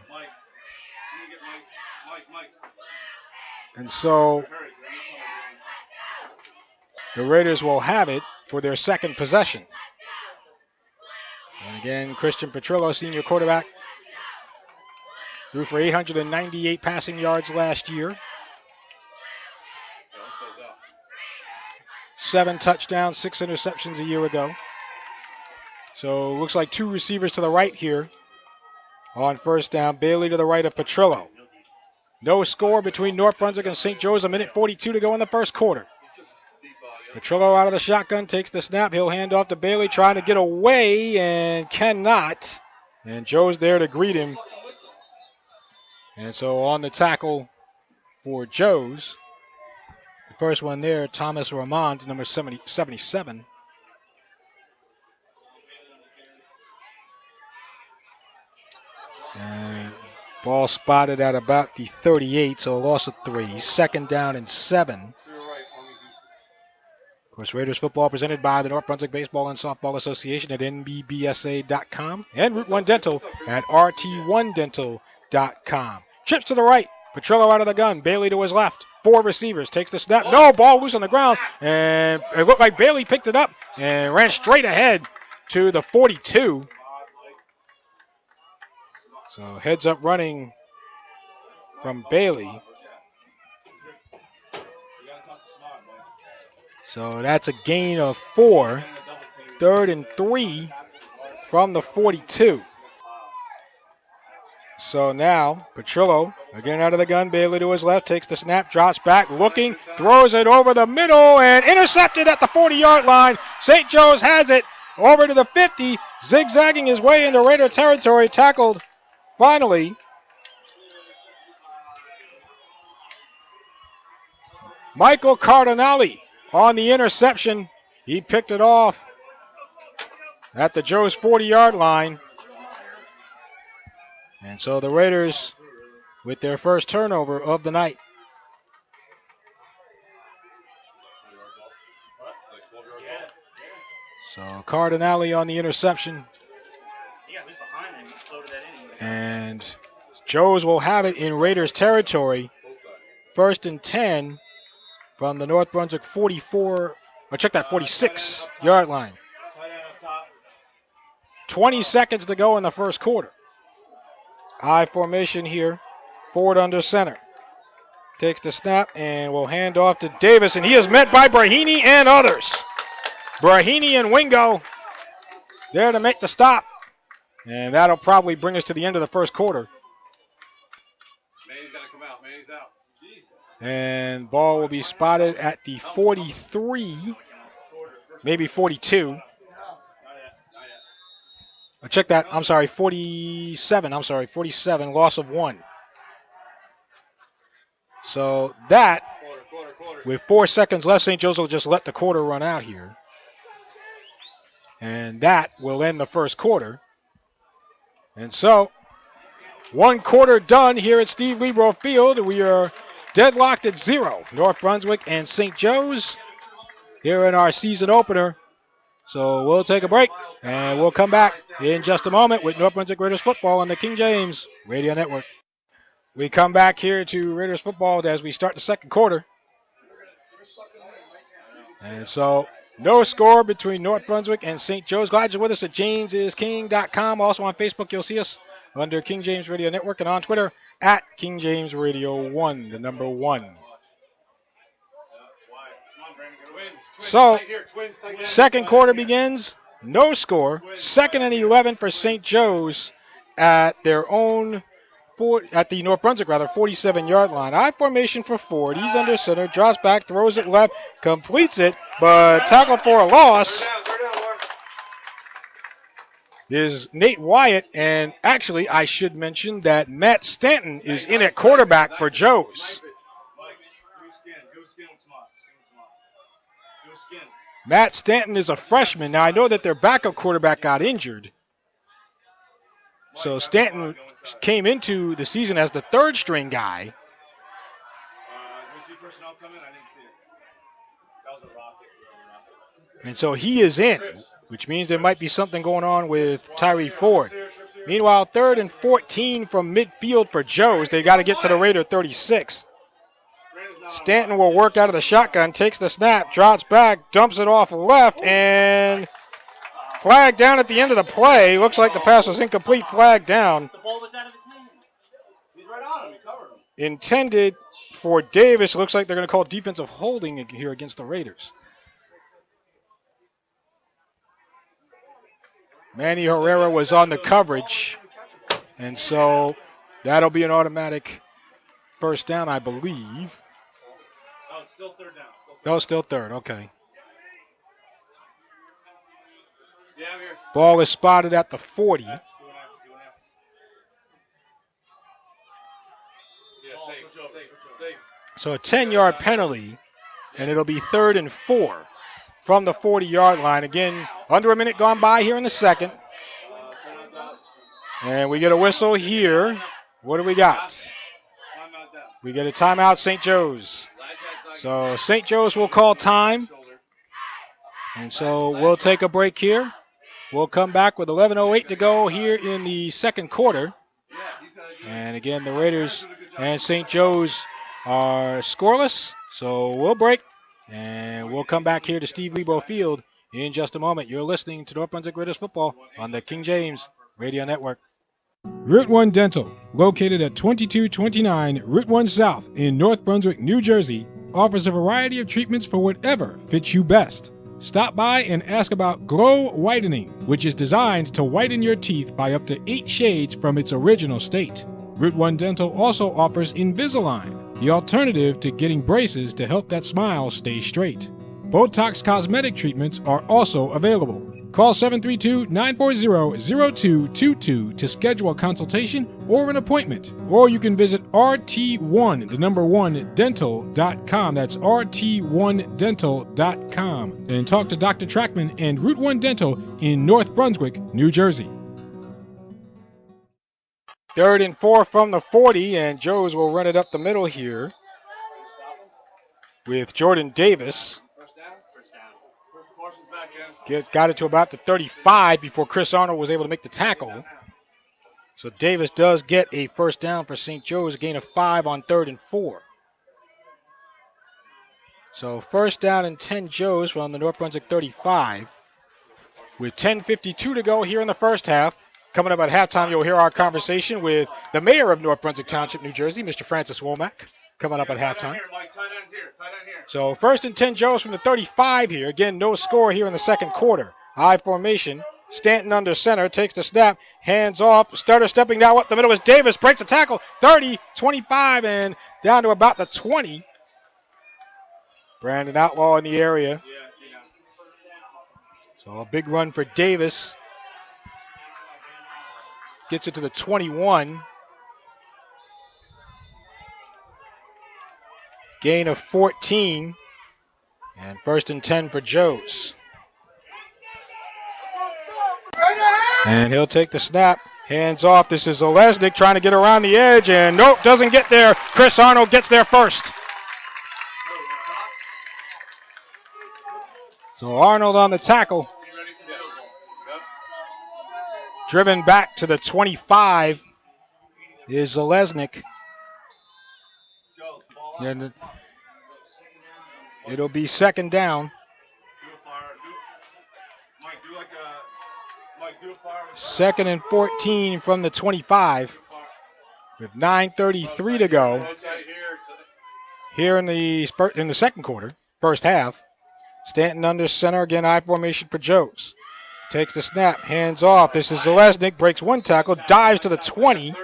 And so the Raiders will have it for their second possession. And again, Christian Petrillo, senior quarterback, threw for 898 passing yards last year. 7 touchdowns, 6 interceptions a year ago. So looks like 2 receivers to the right here on first down. Bailey to the right of Petrillo. No score between North Brunswick and St. Joe's. 1:42 to go in the first quarter. Petrillo out of the shotgun, takes the snap. He'll hand off to Bailey, trying to get away and cannot. And Joe's there to greet him. And so on the tackle for Joe's, the first one there, Thomas Ramond, number 77. And ball spotted at about the 38, so a loss of 3. 2nd down and 7. Of course, Raiders football presented by the North Brunswick Baseball and Softball Association at nbbsa.com and Route 1 Dental at rt1dental.com. Trips to the right. Petrillo out of the gun. Bailey to his left. 4 receivers. Takes the snap. No, ball loose on the ground. And it looked like Bailey picked it up and ran straight ahead to the 42. So heads up running from Bailey. So that's a gain of 4. 3rd and 3 from the 42. So now Petrillo again out of the gun. Bailey to his left, takes the snap, drops back, looking, throws it over the middle, and intercepted at the 40-yard line. St. Joe's has it over to the 50, zigzagging his way into Raider territory, tackled finally Michael Cardinale on the interception. He picked it off at the Joe's 40-yard line. And so the Raiders with their first turnover of the night. So Cardinale on the interception. And Joe's will have it in Raiders territory. 1st and 10 from the North Brunswick 44, or check that, 46-yard line. 20 seconds to go in the first quarter. I formation here. Forward under center. Takes the snap and will hand off to Davis, and he is met by Brahini and others. Brahini and Wingo there to make the stop. And that'll probably bring us to the end of the first quarter. Manny's got to come out. Manny's out. Jesus. And ball will be spotted at the 43, maybe 42. Check that. I'm sorry, 47. 47, loss of 1. So that, with 4 seconds left, St. Joe's will just let the quarter run out here. And that will end the first quarter. And so, 1 quarter done here at Steve Libro Field. We are deadlocked at 0. North Brunswick and St. Joe's here in our season opener. So we'll take a break, and we'll come back in just a moment with North Brunswick Raiders football on the King James Radio Network. We come back here to Raiders football as we start the second quarter. And so no score between North Brunswick and St. Joe's. Glad you're with us at jamesisking.com. Also on Facebook, you'll see us under King James Radio Network, and on Twitter at King James Radio 1, the number 1. So, second quarter begins. No score. 2nd and 11 for St. Joe's at their own, at the North Brunswick 47-yard line. I formation for Ford. He's under center, drops back, throws it left, completes it, but tackled for a loss is Nate Wyatt. And actually, I should mention that Matt Stanton is in at quarterback for Joe's. Matt Stanton is a freshman. Now, I know that their backup quarterback got injured. So Stanton came into the season as the 3rd-string guy. And so he is in, which means there might be something going on with Tyree Ford. Meanwhile, 3rd and 14 from midfield for Joe's. They got to get to the Raider 36. Stanton will work out of the shotgun, takes the snap, drops back, dumps it off left, and flag down at the end of the play. Looks like the pass was incomplete, flag down. The ball was out of his hand. He's right on him. He covered him. Intended for Davis. Looks like they're going to call defensive holding here against the Raiders. Manny Herrera was on the coverage, and so that'll be an automatic first down, I believe. Still 3rd down. No, still 3rd. Okay. Yeah, I'm here. Ball is spotted at the 40. Yeah, safe. So a 10-yard penalty, and it'll be 3rd and 4 from the 40-yard line. Again, under a minute gone by here in the second. And we get a whistle here. What do we got? We get a timeout, St. Joe's. So St. Joe's will call time. And so we'll take a break here. We'll come back with 11:08 to go here in the second quarter. And again, the Raiders and St. Joe's are scoreless. So we'll break, and we'll come back here to Steve Libro Field in just a moment. You're listening to North Brunswick Raiders football on the King James Radio Network. Route 1 Dental, located at 2229 Route 1 South in North Brunswick, New Jersey, offers a variety of treatments for whatever fits you best. Stop by and ask about Glow Whitening, which is designed to whiten your teeth by up to 8 shades from its original state. Route 1 Dental also offers Invisalign, the alternative to getting braces to help that smile stay straight. Botox cosmetic treatments are also available. Call 732-940-0222 to schedule a consultation or an appointment. Or you can visit rt1dental.com. That's rt1dental.com. And talk to Dr. Trackman and Route 1 Dental in North Brunswick, New Jersey. 3rd and 4 from the 40, and Joes will run it up the middle here with Jordan Davis. Got it to about the 35 before Chris Arnold was able to make the tackle. So Davis does get a first down for St. Joe's, a gain of 5 on 3rd and 4. So first down and 10 Joes from the North Brunswick 35. With 10:52 to go here in the first half. Coming up at halftime, you'll hear our conversation with the mayor of North Brunswick Township, New Jersey, Mr. Francis Womack, coming up at halftime. So 1st and 10 Joes from the 35 here. Again, no score here in the second quarter. I formation. Stanton under center, takes the snap, hands off. Starter stepping down up the middle is Davis, breaks a tackle, 30, 25, and down to about the 20. Brandon Outlaw in the area. So a big run for Davis. Gets it to the 21. Gain of 14. And 1st and 10 for Joes. And he'll take the snap. Hands off. This is Olesnik trying to get around the edge. And nope, doesn't get there. Chris Arnold gets there first. So Arnold on the tackle. Driven back to the 25 is Zalesnik. And it'll be 2nd down. 2nd and 14 from the 25 with 9:33 to go here in the second quarter, first half. Stanton under center, again, I formation for Joes. Takes the snap, hands off. This is Zalesnik, breaks one tackle, dives to the 20.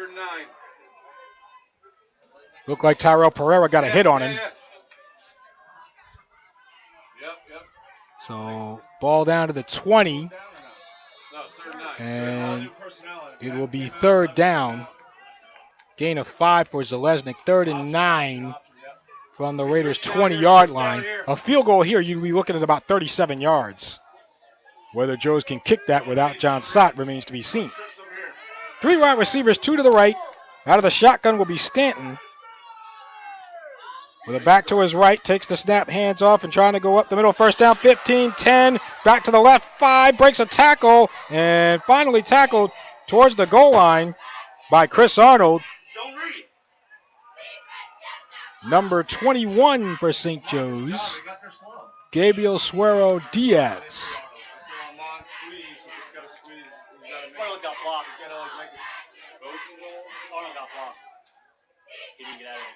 Looked like Tyrell Pereira got a hit on him. So ball down to the 20. And it will be 3rd down. Gain of 5 for Zalesnik. 3rd and 9 from the Raiders' 20-yard line. A field goal here, you'd be looking at about 37 yards. Whether Joes can kick that without John Sott remains to be seen. 3 wide receivers, 2 to the right. Out of the shotgun will be Stanton. With a back to his right, takes the snap, hands off, and trying to go up the middle. First down, 15, 10, back to the left, 5, breaks a tackle, and finally tackled towards the goal line by Chris Arnold. Number 21 for St. Joe's, Gabriel Suero Diaz. Arnold got blocked. He's got to make it. Arnold got blocked. He didn't get out of it.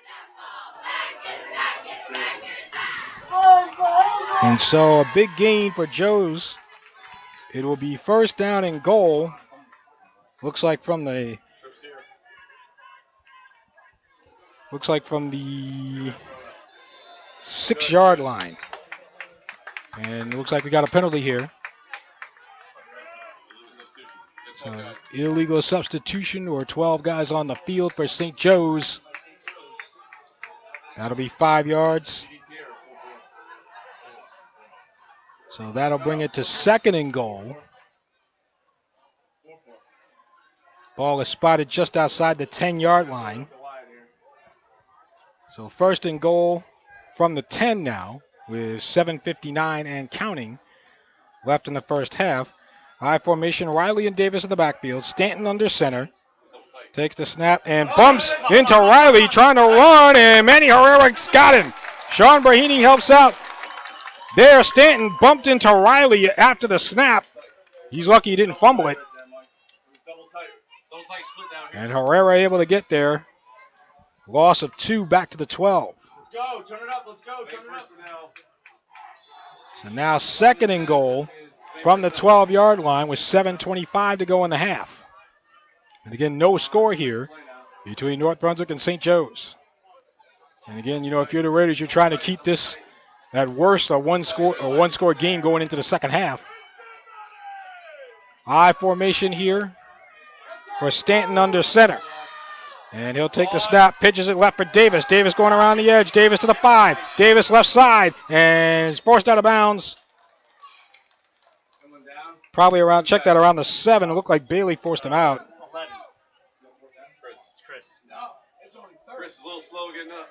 And so a big gain for Joes. It will be 1st down and goal. Looks like from the 6-yard line. And it looks like we got a penalty here. So illegal substitution, or 12 guys on the field for St. Joe's. That'll be 5 yards. So that'll bring it to 2nd and goal. Ball is spotted just outside the 10-yard line. So 1st and goal from the 10 now, with 7:59 and counting left in the first half. I formation, Riley and Davis in the backfield. Stanton under center. takes the snap and bumps into Riley, trying to run, and Manny Herrera's got him. Sean Brahini helps out. There, Stanton bumped into Riley after the snap. He's lucky he didn't fumble it. And Herrera able to get there. Loss of 2 back to the 12. Let's go. Turn it up. Let's go. Turn it up. So now 2nd and goal from the 12-yard line with 7:25 to go in the half. And again, no score here between North Brunswick and St. Joe's. And again, if you're the Raiders, you're trying to keep this at worst a one-score game going into the second half. I formation here for Stanton under center. And he'll take the snap, pitches it left for Davis. Davis going around the edge. Davis to the 5. Davis left side, and is forced out of bounds. Probably around the 7. It looked like Bailey forced him out. Chris. No, it's only 3rd. Chris is a little slow getting up.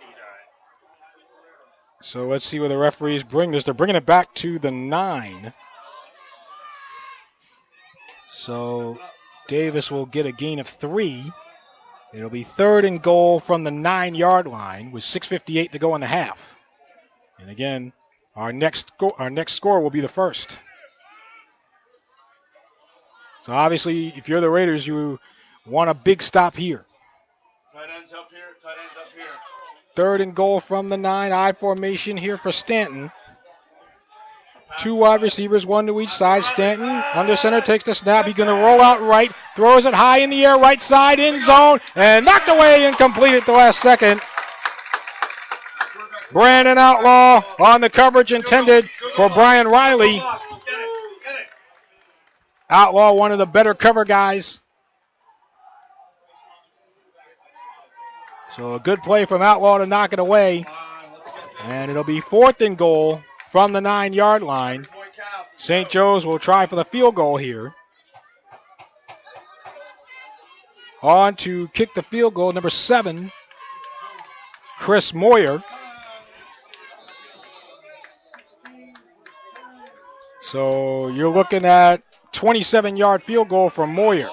He's all right. So let's see where the referees bring this. They're bringing it back to the 9. So Davis will get a gain of 3. It'll be 3rd and goal from the 9-yard line with 6:58 to go in the half. And again, our next score will be the 1st. So obviously, if you're the Raiders, you want a big stop here. Tight ends up here. 3rd and goal from the 9. I formation here for Stanton. 2 wide receivers, 1 to each side. Stanton under center takes the snap. He's going to roll out right, throws it high in the air, right side, end zone, and knocked away incomplete at the last second. Brandon Outlaw on the coverage intended for Brian Riley. Outlaw, one of the better cover guys. So a good play from Outlaw to knock it away. And it'll be 4th and goal from the 9-yard line. St. Joe's will try for the field goal here. On to kick the field goal, number 7, Chris Moyer. So you're looking at 27-yard field goal from Moyer.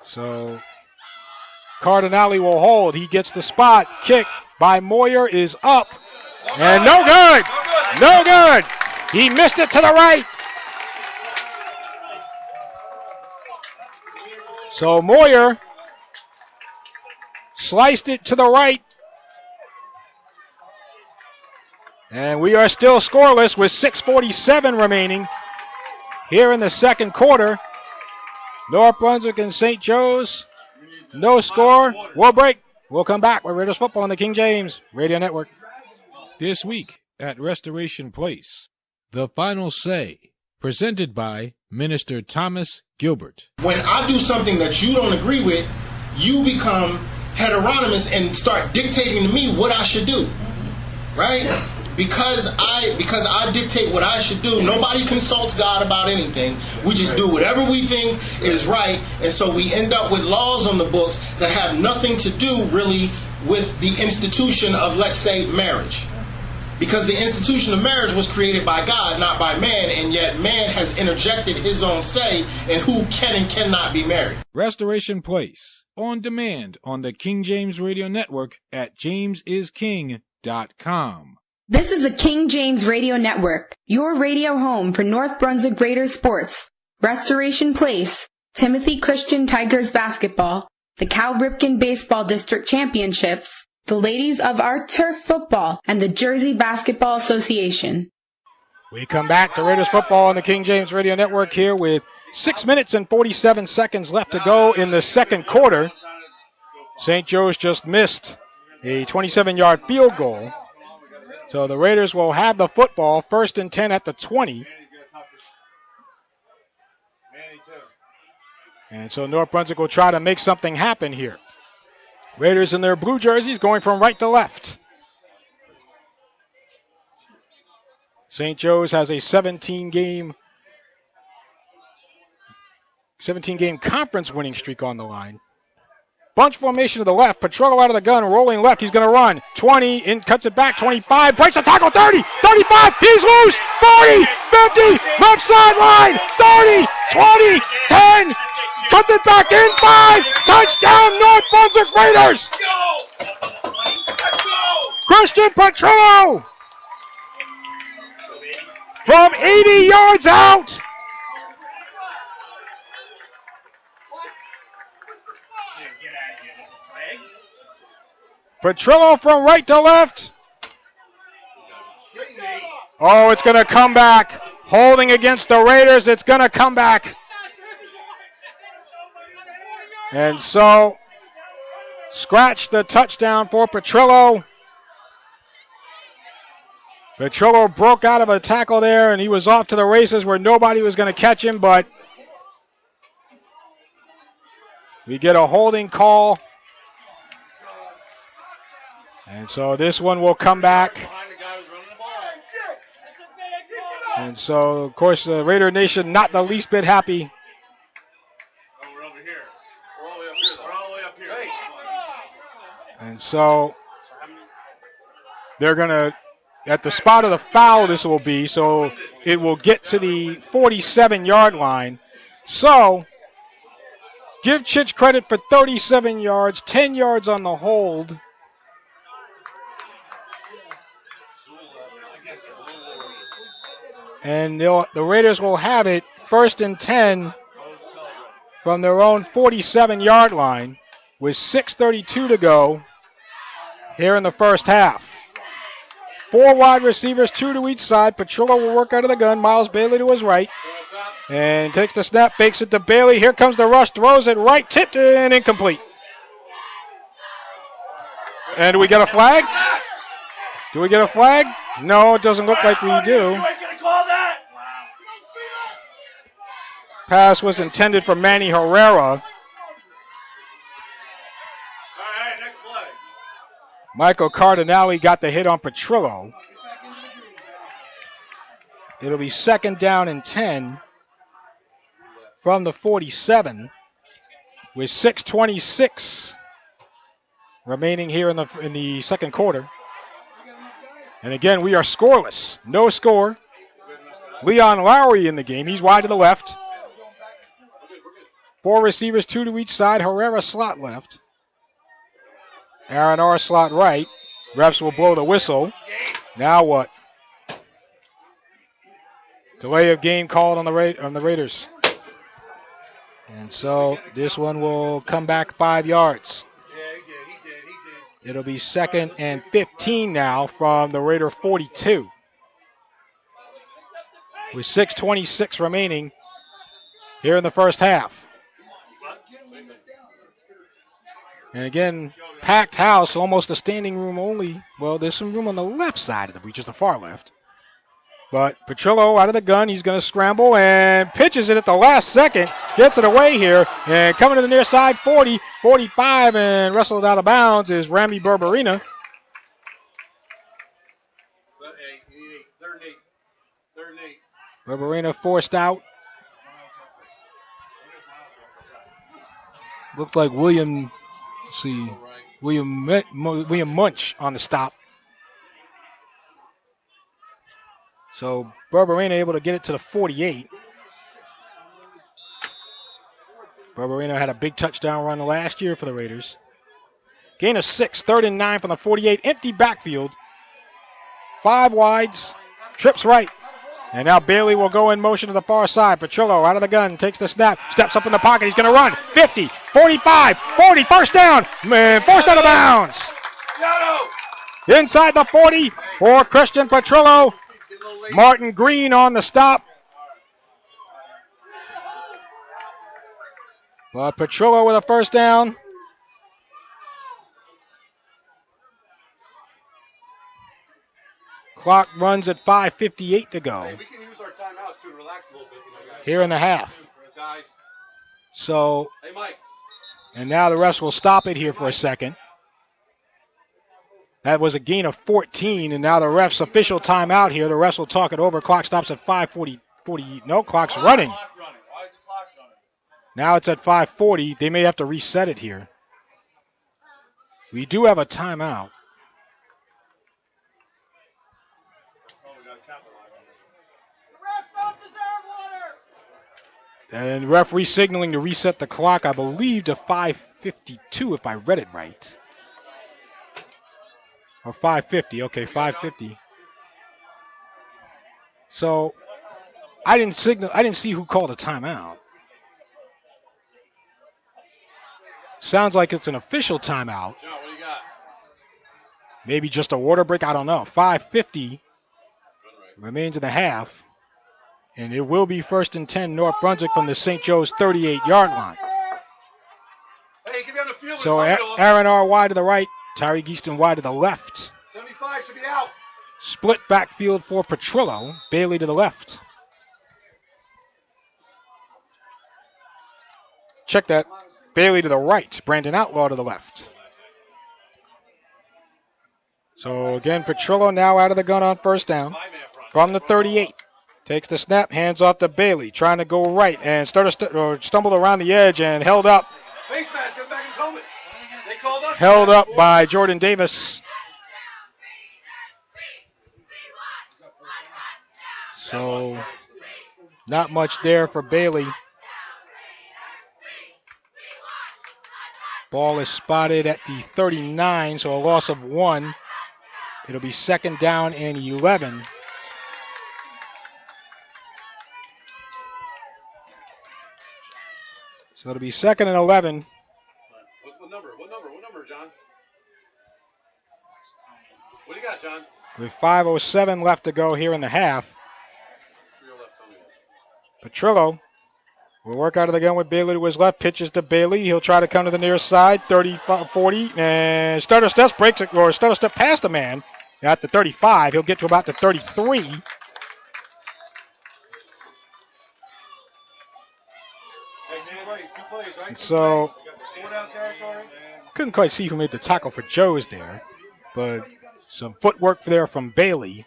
So Cardinale will hold. He gets the spot. Kick by Moyer is up. And no good. No good. He missed it to the right. So Moyer sliced it to the right. And we are still scoreless with 6:47 remaining here in the second quarter. North Brunswick and St. Joe's, no score. We'll break. We'll come back with Raiders football on the King James Radio Network. This week at Restoration Place, The Final Say, presented by Minister Thomas Gilbert. When I do something that you don't agree with, you become heteronymous and start dictating to me what I should do, right? Because I dictate what I should do, nobody consults God about anything. We just do whatever we think is right, and so we end up with laws on the books that have nothing to do really with the institution of, let's say, marriage. Because the institution of marriage was created by God, not by man, and yet man has interjected his own say in who can and cannot be married. Restoration Place, on demand on the King James Radio Network at jamesisking.com. This is the King James Radio Network, your radio home for North Brunswick Raiders sports, Restoration Place, Timothy Christian Tigers basketball, the Cal Ripken Baseball District Championships, the Ladies of Our Turf football, and the Jersey Basketball Association. We come back to Raiders football on the King James Radio Network here with 6 minutes and 47 seconds left to go in the second quarter. St. Joe's just missed a 27-yard field goal. So the Raiders will have the football, 1st and 10 at the 20. And so North Brunswick will try to make something happen here. Raiders in their blue jerseys going from right to left. St. Joe's has a 17-game conference winning streak on the line. Bunch formation to the left. Petrillo out of the gun, rolling left. He's going to run. 20, in, cuts it back. 25, breaks the tackle. 30, 35. He's loose. 40, 50, left sideline. 30, 20, 10. Cuts it back in. 5. Touchdown, North Brunswick Raiders. Christian Petrillo from 80 yards out. Petrillo from right to left. Oh, it's going to come back. Holding against the Raiders. It's going to come back. And so, scratch the touchdown for Petrillo. Petrillo broke out of a tackle there, and he was off to the races where nobody was going to catch him, but we get a holding call. And so this one will come back. And so, of course, the Raider Nation not the least bit happy. And so they're going to, at the spot of the foul this will be, so it will get to the 47-yard line. So give Chich credit for 37 yards, 10 yards on the hold. And the Raiders will have it 1st and 10 from their own 47-yard line with 6:32 to go here in the first half. 4 wide receivers, 2 to each side. Petrillo will work out of the gun. Miles Bailey to his right. And takes the snap, fakes it to Bailey. Here comes the rush, throws it right, tipped and incomplete. And do we get a flag? Do we get a flag? No, it doesn't look like we do. Pass was intended for Manny Herrera. Michael Cardinale got the hit on Petrillo. It'll be 2nd down and 10 from the 47 with 6:26 remaining here in the second quarter. And again, we are scoreless. No score. Leon Lowry in the game. He's wide to the left. 4 receivers, 2 to each side. Herrera slot left. Aaron R. slot right. Refs will blow the whistle. Now what? Delay of game called on the Raiders. And so this one will come back 5 yards. It'll be 2nd and 15 now from the Raider 42. With 6:26 remaining here in the first half. And again, packed house, almost a standing room only. Well, there's some room on the left side of the bleachers, the far left. But Petrillo out of the gun. He's going to scramble and pitches it at the last second. Gets it away here. And coming to the near side, 40, 45, and wrestled out of bounds is Rami Berberina. Berberina forced out. Looked like William Munch on the stop. So Berberina able to get it to the 48. Berberina had a big touchdown run last year for the Raiders. Gain of 6, 3rd and 9 from the 48. Empty backfield. 5 wides. Trips right. And now Bailey will go in motion to the far side. Petrillo out of the gun, takes the snap, steps up in the pocket. He's going to run. 50, 45, 40, first down. Man, forced out of bounds. Inside the 40 for Christian Petrillo. Martin Green on the stop. But Petrillo with a first down. Clock runs at 5:58 to go. We can use our timeouts to relax a little bit, guys. Here in the half. So, hey, Mike. And now the refs will stop it here for a second. That was a gain of 14, and now the refs' official timeout here. The refs will talk it over. Clock stops at 5:40. No, clock's running. Why is the clock running? Now it's at 5:40. They may have to reset it here. We do have a timeout. And referee signaling to reset the clock, I believe, to 5:52 if I read it right. Or 5:50. Okay, 5:50. So I didn't see who called a timeout. Sounds like it's an official timeout. John, what do you got? Maybe just a water break. I don't know. 5:50 remains in the half. And it will be 1st and 10 North Brunswick from the St. Joe's 38-yard line. Hey, give me on the field. So Aaron R. wide to the right. Tyreek Easton wide to the left. 75 should be out. Split backfield for Petrillo. Bailey to the left. Check that. Bailey to the right. Brandon Outlaw to the left. So again, Petrillo now out of the gun on first down from the 38. Takes the snap, hands off to Bailey, trying to go right and stumbled around the edge and held up. Face mask, get back in his helmet. They called us. Held up by Jordan Davis. So not much there for Bailey. Ball is spotted at the 39, so a loss of 1. It'll be 2nd down and 11. So it'll be 2nd and 11. What number? What number, John? What do you got, John? With 5:07 left to go here in the half. Petrillo will work out of the gun with Bailey to his left. Pitches to Bailey. He'll try to come to the near side. 35, 40. And Stutter Steps breaks it, or Stutter Step past the man at the 35. He'll get to about the 33. Two plays, right? So, Four down territory. couldn't quite see who made the tackle for Joe's there, but some footwork there from Bailey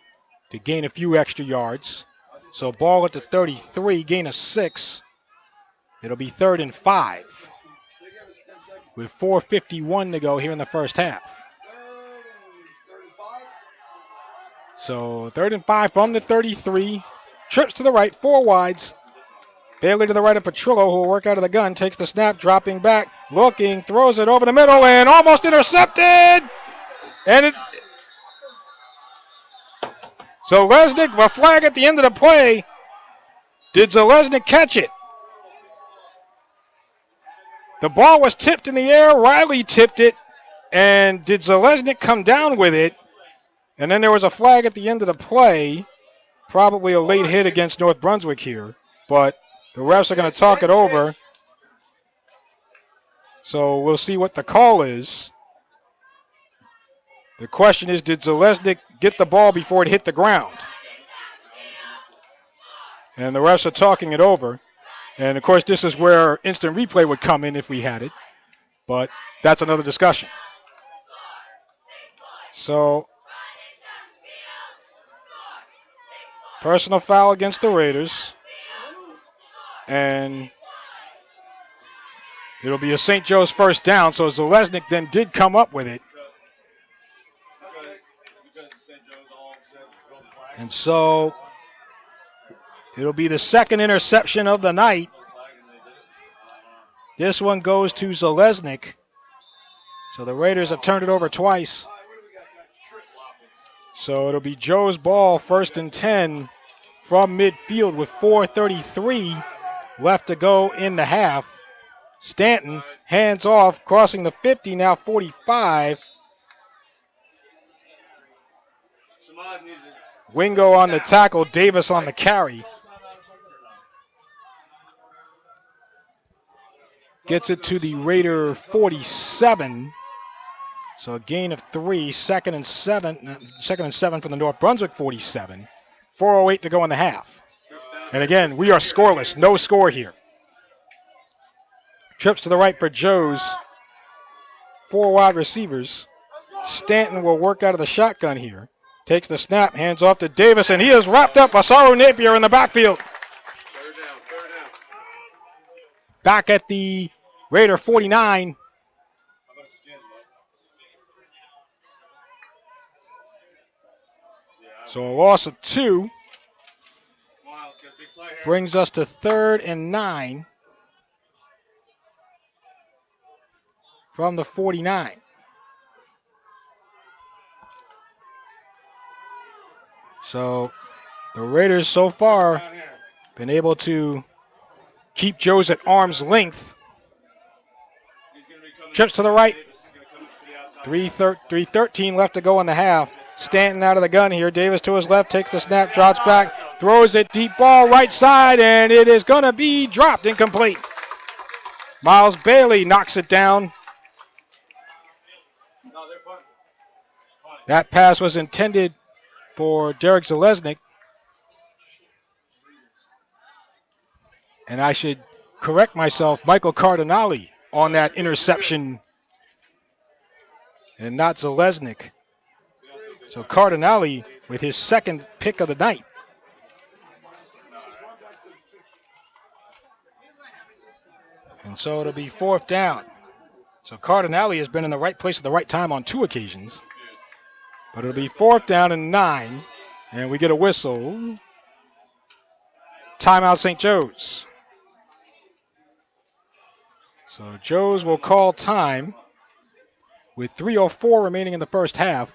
to gain a few extra yards. So ball at the 33, gain of 6. It'll be 3rd and 5 with 4:51 to go here in the first half. So 3rd and 5 from the 33. Trips to the right, 4 wides. Bailey to the right of Petrillo, who will work out of the gun, takes the snap, dropping back, looking, throws it over the middle, and almost intercepted. And so Lesnick, a flag at the end of the play. Did Zalesnik catch it? The ball was tipped in the air. Riley tipped it. And did Zalesnik come down with it? And then there was a flag at the end of the play. Probably a late hit against North Brunswick here. But the refs are going to talk it over. So we'll see what the call is. The question is, did Zalesnik get the ball before it hit the ground? And the refs are talking it over. And, of course, this is where instant replay would come in if we had it. But that's another discussion. So, personal foul against the Raiders. And it'll be a St. Joe's first down. So Zalesnik then did come up with it. And so it'll be the second interception of the night. This one goes to Zalesnik. So the Raiders have turned it over twice. So it'll be Joe's ball, 1st and 10 from midfield with 4:33 left to go in the half. Stanton, hands off, crossing the 50, now 45. Wingo on the tackle, Davis on the carry. Gets it to the Raider 47. So a gain of 3, 2nd and 7 from the North Brunswick 47. 4:08 to go in the half. And again, we are scoreless, no score here. Trips to the right for Joe's. 4 wide receivers. Stanton will work out of the shotgun here. Takes the snap, hands off to Davis, and he is wrapped up. Asaru Napier in the backfield. Third down. Back at the Raider 49. So a loss of 2 brings us to 3rd and 9 from the 49. So the Raiders so far been able to keep Joes at arm's length. Trips to the right. 3:13 left to go in the half. Stanton out of the gun here. Davis to his left, takes the snap, drops back, throws it deep ball right side, and it is going to be dropped incomplete. Miles Bailey knocks it down. That pass was intended for Derek Zalesnik. And I should correct myself, Michael Cardinale on that interception and not Zalesnik. So Cardinale with his second pick of the night. And so it'll be 4th down. So Cardinale has been in the right place at the right time on 2 occasions. But it'll be 4th down and 9. And we get a whistle. Timeout St. Joe's. So Joe's will call time with 3:04 remaining in the first half.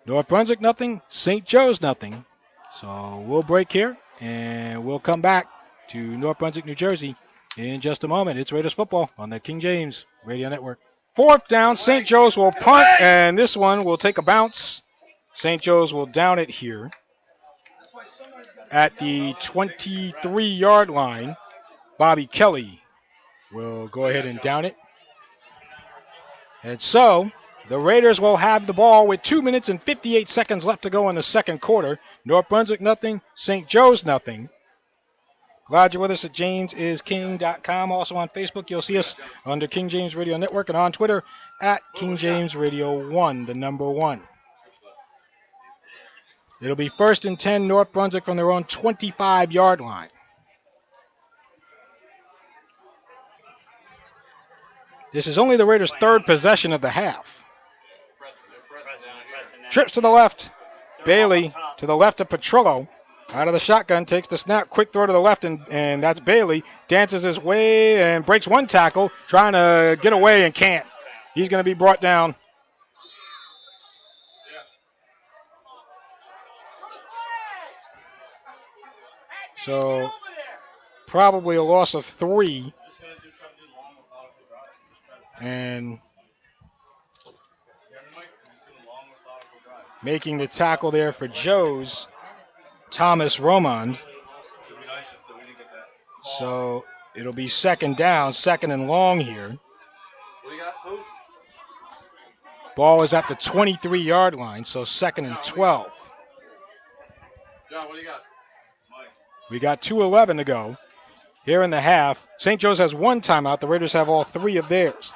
North Brunswick nothing, St. Joe's nothing. So we'll break here and we'll come back to North Brunswick, New Jersey in just a moment. It's Raiders football on the King James Radio Network. 4th down, St. Joe's will punt, and this one will take a bounce. St. Joe's will down it here at the 23-yard line. Bobby Kelly will go ahead and down it. And so the Raiders will have the ball with 2 minutes and 58 seconds left to go in the second quarter. North Brunswick nothing, St. Joe's nothing. Glad you're with us at jamesisking.com. Also on Facebook, you'll see us under King James Radio Network and on Twitter at King James Radio 1, the number 1. It'll be 1st and 10, North Brunswick from their own 25-yard line. This is only the Raiders' 3rd possession of the half. Trips to the left. Bailey to the left of Petrillo. Out of the shotgun, takes the snap, quick throw to the left, and that's Bailey. Dances his way and breaks one tackle, trying to get away and can't. He's going to be brought down. So probably a loss of 3. And making the tackle there for Joe's, Thomas Romand. So it'll be 2nd down, 2nd and long here. Ball is at the 23-yard line, so 2nd and 12. John, what do you got? We got 2:11 to go here in the half. St. Joe's has 1 timeout. The Raiders have all 3 of theirs.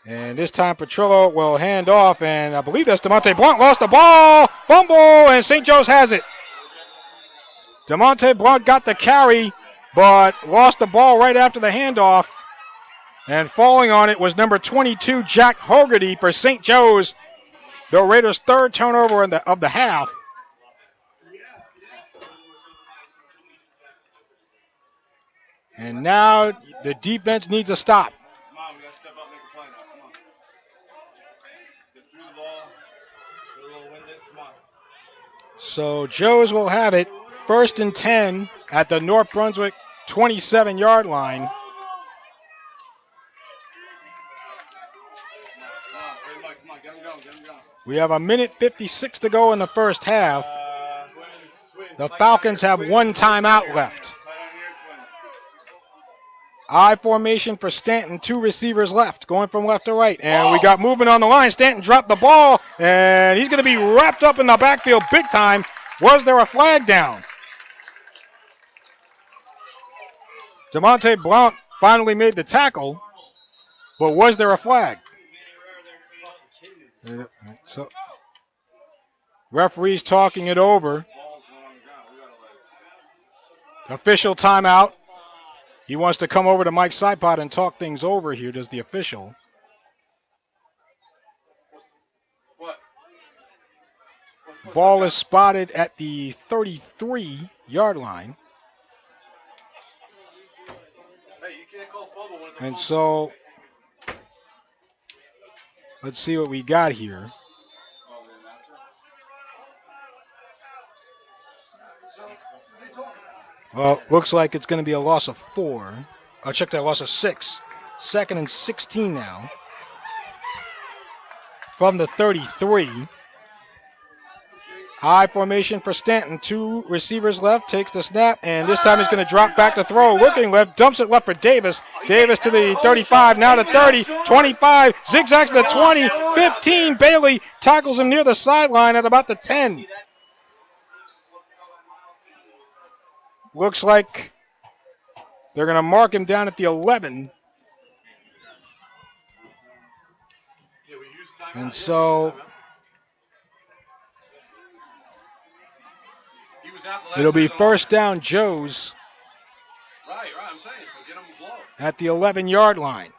And this time Petrillo will hand off, and I believe that's DeMonte Blount lost the ball, fumble, and St. Joe's has it. DeMonte Blount got the carry, but lost the ball right after the handoff. And falling on it was number 22, Jack Hogarty for St. Joe's. The Raiders' 3rd turnover of the half. And now the defense needs a stop. Come on, we got to step up and make a play now. Come on. Get through the ball. Get a little winded. Come on. So Joe's will have it 1st and 10 at the North Brunswick 27-yard line. Come on, get him going, get him going. We have 1:56 to go in the first half. The Falcons have 1 timeout left. I formation for Stanton, 2 receivers left, going from left to right. And we got movement on the line. Stanton dropped the ball, and he's going to be wrapped up in the backfield big time. Was there a flag down? DeMonte Blount finally made the tackle, but was there a flag? So, referee's talking it over. Official timeout. He wants to come over to Mike Sipot and talk things over here, does the official. What? Ball is spotted at the 33-yard line. And so, let's see what we got here. Well, looks like it's going to be a loss of 4. I'll check that, loss of 6. 2nd and 16 now. From the 33. High formation for Stanton. 2 receivers left. Takes the snap. And this time he's going to drop back to throw. Looking left. Dumps it left for Davis. Davis to the 35. Now to 30. 25. Zigzags to the 20. 15. Bailey tackles him near the sideline at about the 10. Looks like they're going to mark him down at the 11. And so it'll be first down Joe's at the 11-yard line.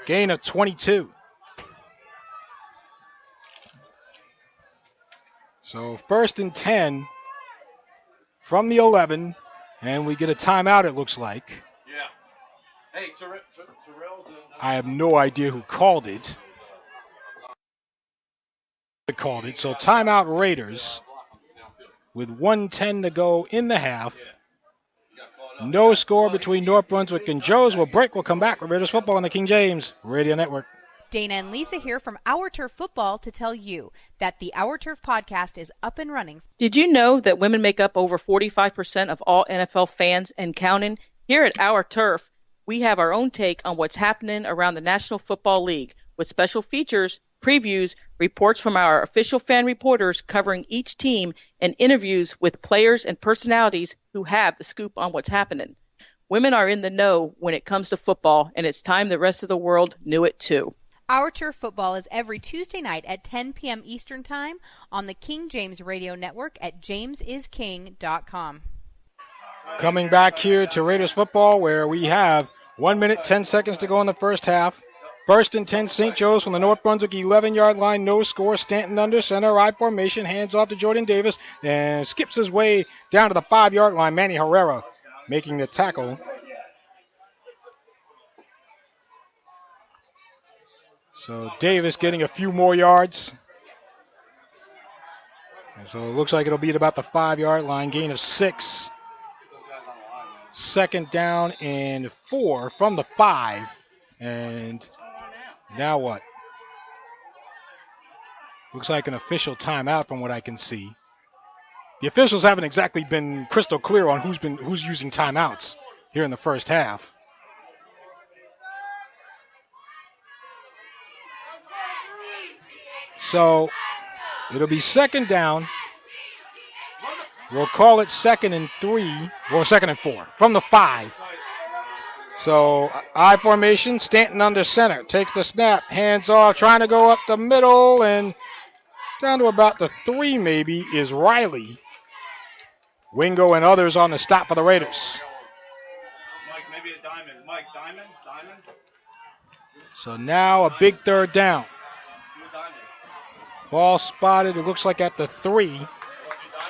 Gain of 22. So first and 10 from the 11. And we get a timeout, it looks like. Yeah. Hey, Terrell's I have no idea who called it. So timeout Raiders with 1:10 to go in the half. No score between North Brunswick and Joe's. We'll break. We'll come back with Raiders football on the King James Radio Network. Dana and Lisa here from Our Turf Football to tell you that the Our Turf podcast is up and running. Did you know that women make up over 45% of all NFL fans and counting? Here at Our Turf, we have our own take on what's happening around the National Football League with special features, previews, reports from our official fan reporters covering each team, and interviews with players and personalities who have the scoop on what's happening. Women are in the know when it comes to football, and it's time the rest of the world knew it too. Our Turf Football is every Tuesday night at 10 p.m. Eastern Time on the King James Radio Network at jamesisking.com. Coming back here to Raiders football, where we have 1 minute, 10 seconds to go in the first half. First and 10, St. Joe's from the North Brunswick 11-yard line. No score. Stanton under center. I formation. Hands off to Jordan Davis. And skips his way down to the 5-yard line. Manny Herrera making the tackle. So Davis getting a few more yards. And so it looks like it'll be at about the 5-yard line. Gain of 6. Second down and 4 from the 5. And now what? Looks like an official timeout from what I can see. The officials haven't exactly been crystal clear on who's using timeouts here in the first half. So it'll be second down. We'll call it 2nd and 3, or 2nd and 4 from the 5. So I formation, Stanton under center, takes the snap, hands off, trying to go up the middle, and down to about the 3 maybe is Riley. Wingo and others on the stop for the Raiders. Mike, maybe a diamond. Mike, diamond. So now a big third down. Ball spotted, it looks like at the 3.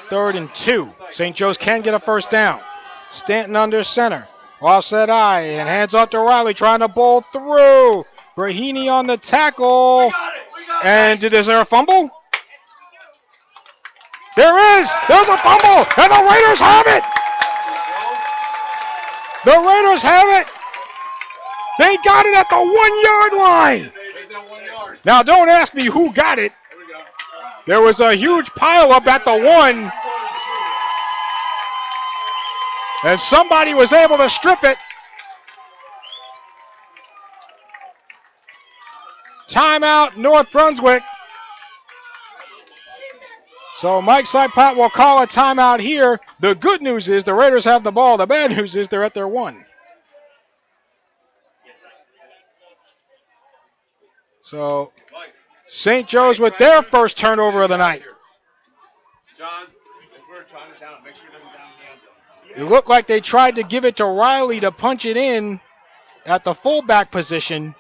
3rd and 2. St. Joe's can get a first down. Stanton under center. Offset eye and hands off to Riley trying to bowl through. Brahini on the tackle. And is there a fumble? There is. There's a fumble. And the Raiders have it. The Raiders have it. They got it at the 1-yard line. Now don't ask me who got it. There was a huge pileup at the 1. And somebody was able to strip it. Timeout, North Brunswick. So Mike Sipot will call a timeout here. The good news is the Raiders have the ball. The bad news is they're at their 1. So St. Joe's with their first turnover of the night. John, if we're trying to down, make sure it doesn't down the end zone. It looked like they tried to give it to Riley to punch it in at the fullback position.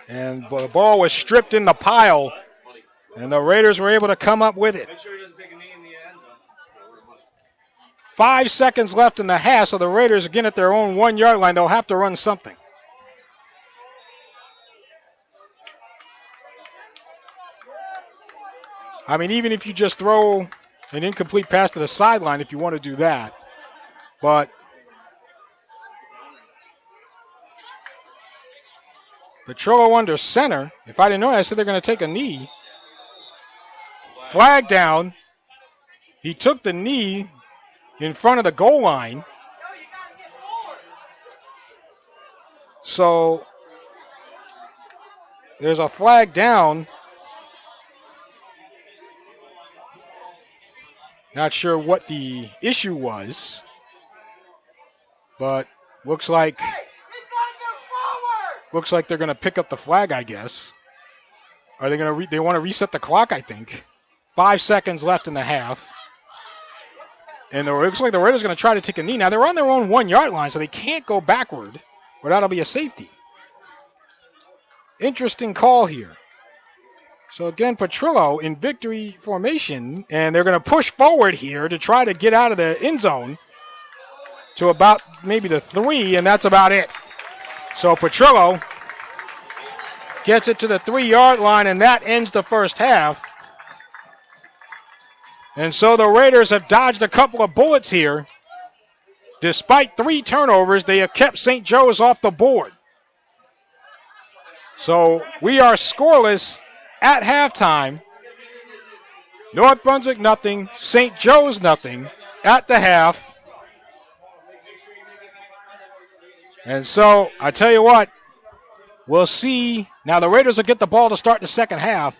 And the ball was stripped in the pile, and the Raiders were able to come up with it. Make sure he doesn't take a knee in the end zone. 5 seconds left in the half, so the Raiders again at their own 1 yard line. They'll have to run something. I mean, even if you just throw an incomplete pass to the sideline, if you want to do that. But Petrillo under center. If I didn't know that, I said they're going to take a knee. Flag down. He took the knee in front of the goal line. So there's a flag down. Not sure what the issue was, but looks like they're going to pick up the flag, I guess. Are they going to? They want to reset the clock, I think. 5 seconds left in the half. And it looks like the Raiders are going to try to take a knee. Now, they're on their own 1 yard line, so they can't go backward, or that'll be a safety. Interesting call here. So, again, Petrillo in victory formation, and they're going to push forward here to try to get out of the end zone to about maybe the 3, and that's about it. So, Petrillo gets it to the 3 yard line, and that ends the first half. And so the Raiders have dodged a couple of bullets here. Despite 3 turnovers, they have kept St. Joe's off the board. So we are scoreless at halftime. North Brunswick nothing, St. Joe's nothing at the half. And so I tell you what, we'll see. Now the Raiders will get the ball to start the second half.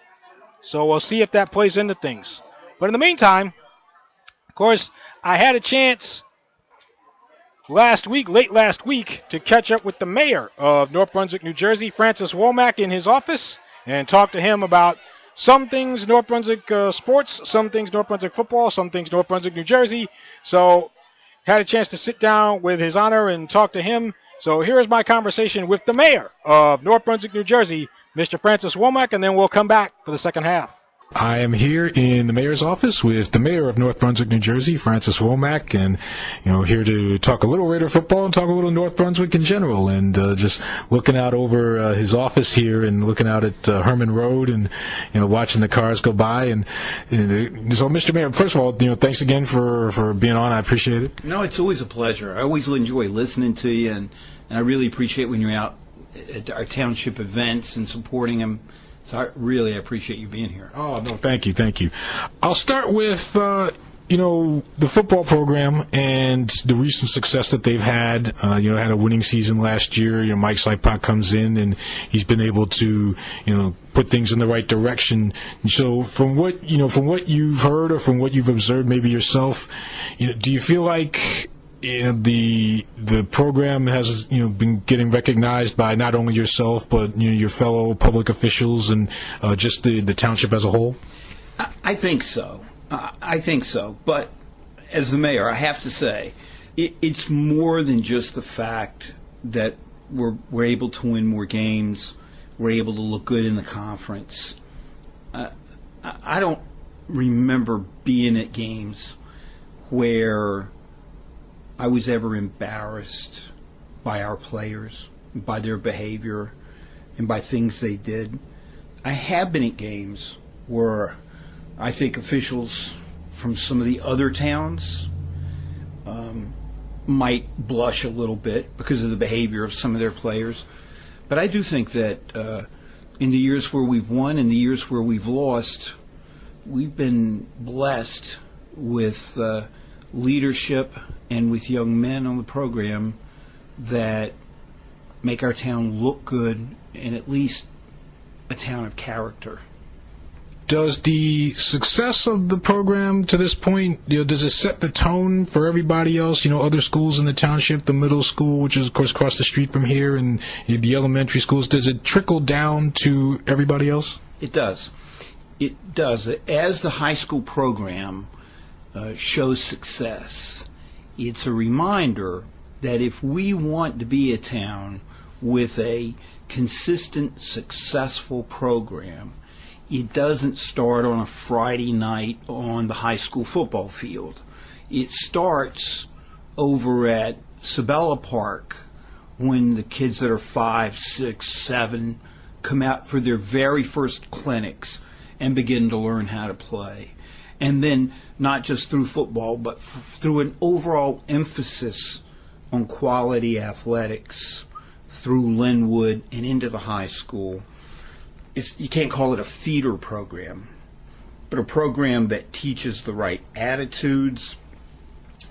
So we'll see if that plays into things. But in the meantime, of course, I had a chance late last week, to catch up with the mayor of North Brunswick, New Jersey, Francis Womack, in his office, and talk to him about some things North Brunswick sports, some things North Brunswick football, some things North Brunswick, New Jersey. So had a chance to sit down with His Honor and talk to him. So here's my conversation with the mayor of North Brunswick, New Jersey, Mr. Francis Womack, and then we'll come back for the second half. I am here in the mayor's office with the mayor of North Brunswick, New Jersey, Francis Womack, and here to talk a little Raider football and talk a little North Brunswick in general, and just looking out over his office here and looking out at Herman Road and watching the cars go by, and so Mr. Mayor, first of all, thanks again for being on. I appreciate it. No, it's always a pleasure. I always enjoy listening to you, and I really appreciate when you're out at our township events and supporting them. So I really appreciate you being here. Oh, no, thank you. I'll start with, the football program and the recent success that they've had. Had a winning season last year. Mike Sipot comes in, and he's been able to, put things in the right direction. And so from what you've heard or from what you've observed maybe yourself, do you feel like the program has been getting recognized by not only yourself but your fellow public officials and just the township as a whole? I think so. But as the mayor, I have to say it's more than just the fact that we're able to win more games, we're able to look good in the conference. I don't remember being at games where I was ever embarrassed by our players, by their behavior, and by things they did. I have been at games where I think officials from some of the other towns might blush a little bit because of the behavior of some of their players. But I do think that in the years where we've won and the years where we've lost, we've been blessed with leadership and with young men on the program that make our town look good and at least a town of character. Does the success of the program to this point, does it set the tone for everybody else? Other schools in the township, the middle school, which is of course across the street from here, and the elementary schools. Does it trickle down to everybody else? It does. It does. As the high school program shows success, it's a reminder that if we want to be a town with a consistent, successful program, it doesn't start on a Friday night on the high school football field. It starts over at Sabella Park when the kids that are 5, 6, 7 come out for their very first clinics and begin to learn how to play. And then not just through football, but through an overall emphasis on quality athletics through Linwood and into the high school. You can't call it a feeder program, but a program that teaches the right attitudes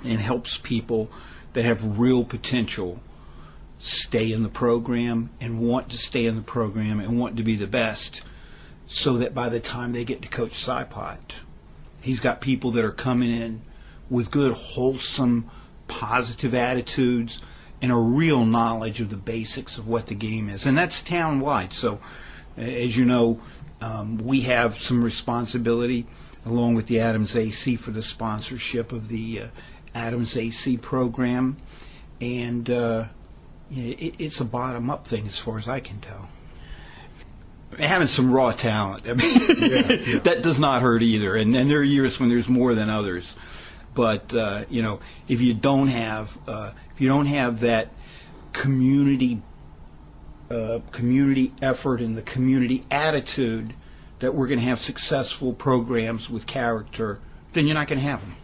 and helps people that have real potential stay in the program and want to stay in the program and want to be the best, so that by the time they get to Coach Saipot, he's got people that are coming in with good, wholesome, positive attitudes and a real knowledge of the basics of what the game is. And that's town-wide. So, as you know, we have some responsibility, along with the Adams AC, for the sponsorship of the Adams AC program. And it's a bottom-up thing as far as I can tell. Having some raw talent, I mean, that does not hurt either. And there are years when there's more than others. But if you don't have that community effort and the community attitude that we're going to have successful programs with character, then you're not going to have them.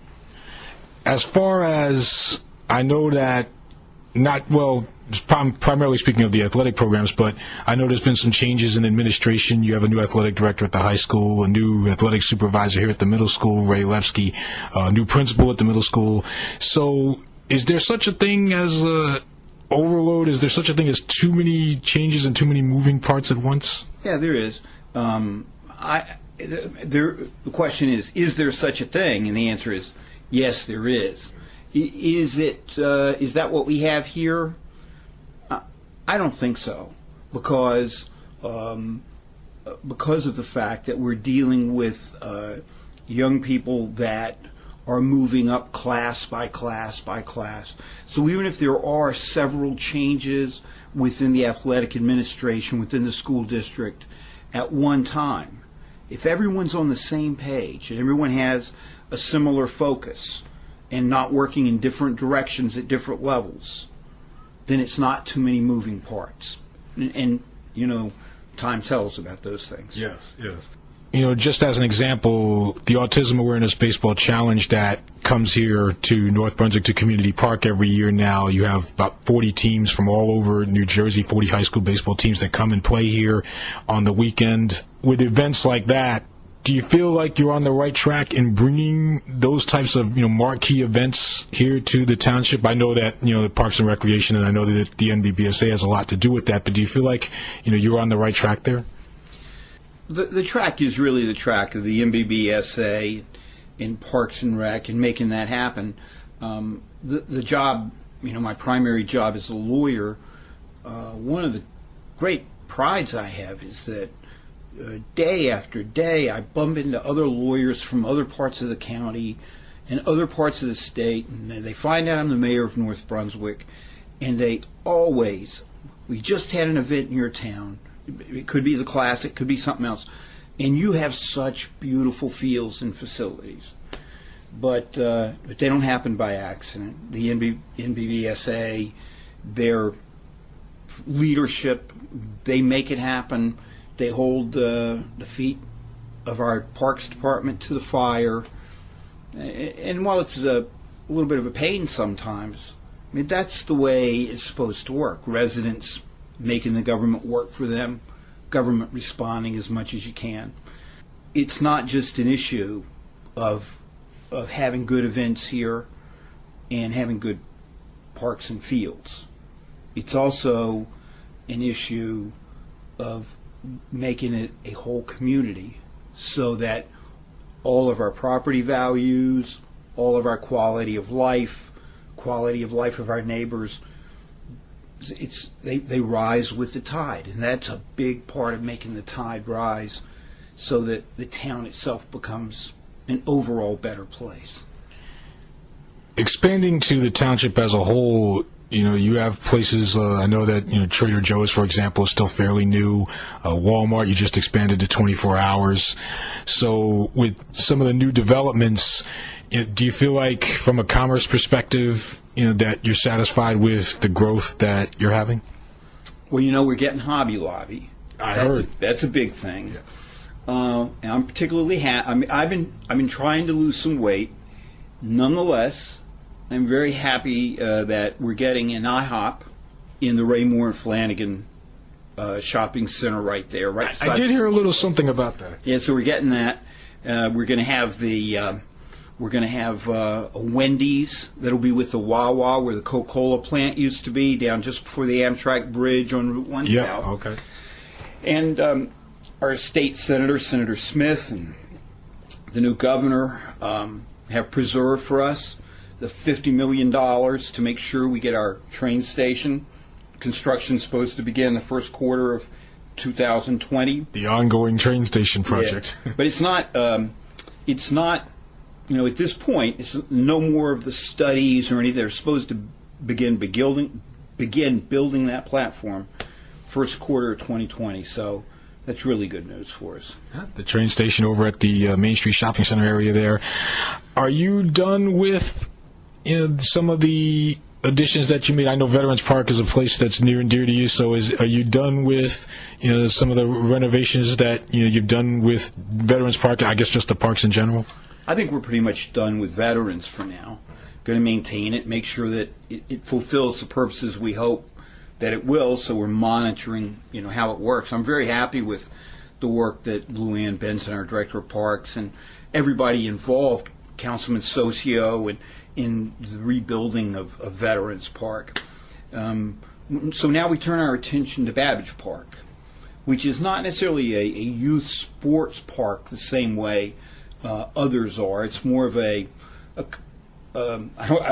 As far as I know that, primarily speaking of the athletic programs, but I know there's been some changes in administration. You have a new athletic director at the high school, a new athletic supervisor here at the middle school, Ray Levsky, a new principal at the middle school. So is there such a thing as overload? Is there such a thing as too many changes and too many moving parts at once? Yeah, there is. The question is there such a thing? And the answer is yes, there is. Is that what we have here? I don't think so, because of the fact that we're dealing with young people that are moving up class by class by class. So even if there are several changes within the athletic administration, within the school district at one time, if everyone's on the same page and everyone has a similar focus and not working in different directions at different levels, then it's not too many moving parts. And time tells about those things. Yes. Just as an example, the Autism Awareness Baseball Challenge that comes here to North Brunswick, to Community Park every year now, you have about 40 teams from all over New Jersey, 40 high school baseball teams that come and play here on the weekend. With events like that, do you feel like you're on the right track in bringing those types of, marquee events here to the township? I know that, the Parks and Recreation, and I know that the NBBSA has a lot to do with that, but do you feel like, you're on the right track there? The track is really the track of the NBBSA in Parks and Rec and making that happen. The job, my primary job as a lawyer, one of the great prides I have is that day after day, I bump into other lawyers from other parts of the county and other parts of the state, and they find out I'm the mayor of North Brunswick, and they always, we just had an event in your town. It could be the Classic, it could be something else, and you have such beautiful fields and facilities. But they don't happen by accident. The NBBSA, their leadership, they make it happen. They hold the feet of our Parks Department to the fire. And while it's a little bit of a pain sometimes, that's the way it's supposed to work. Residents making the government work for them, government responding as much as you can. It's not just an issue of having good events here and having good parks and fields. It's also an issue of making it a whole community so that all of our property values, all of our quality of life of our neighbors, they rise with the tide. And that's a big part of making the tide rise so that the town itself becomes an overall better place. Expanding to the township as a whole, You have places, I know that, Trader Joe's, for example, is still fairly new. Walmart, you just expanded to 24 hours. So with some of the new developments, do you feel like from a commerce perspective, that you're satisfied with the growth that you're having? Well, we're getting Hobby Lobby. I heard. That's a big thing. And I'm particularly happy. I've been trying to lose some weight. Nonetheless, I'm very happy that we're getting an IHOP in the Raymore and Flanagan shopping center right there. Right. I did hear a little something about that. Yeah, so we're getting that. We're going to have a Wendy's that'll be with the Wawa where the Coca-Cola plant used to be, down just before the Amtrak Bridge on Route 1 South. Okay. And our state senator, Senator Smith, and the new governor have preserved for us the $50 million to make sure we get our train station. Construction's supposed to begin the first quarter of 2020. The ongoing train station project. Yeah. But it's not, at this point, it's no more of the studies or anything. They're supposed to begin building that platform first quarter of 2020. So that's really good news for us. Yeah, the train station over at the Main Street Shopping Center area there. Are you done with some of the additions that you made? I know Veterans Park is a place that's near and dear to you. So are you done with some of the renovations that you've done with Veterans Park? I guess just the parks in general. I think we're pretty much done with veterans for now. Going to maintain it, make sure that it fulfills the purposes we hope that it will. So we're monitoring, how it works. I'm very happy with the work that Lou Ann Benson, our director of parks, and everybody involved, Councilman Socio, and in the rebuilding of Veterans Park. So now we turn our attention to Babbage Park, which is not necessarily a youth sports park the same way others are. It's more of I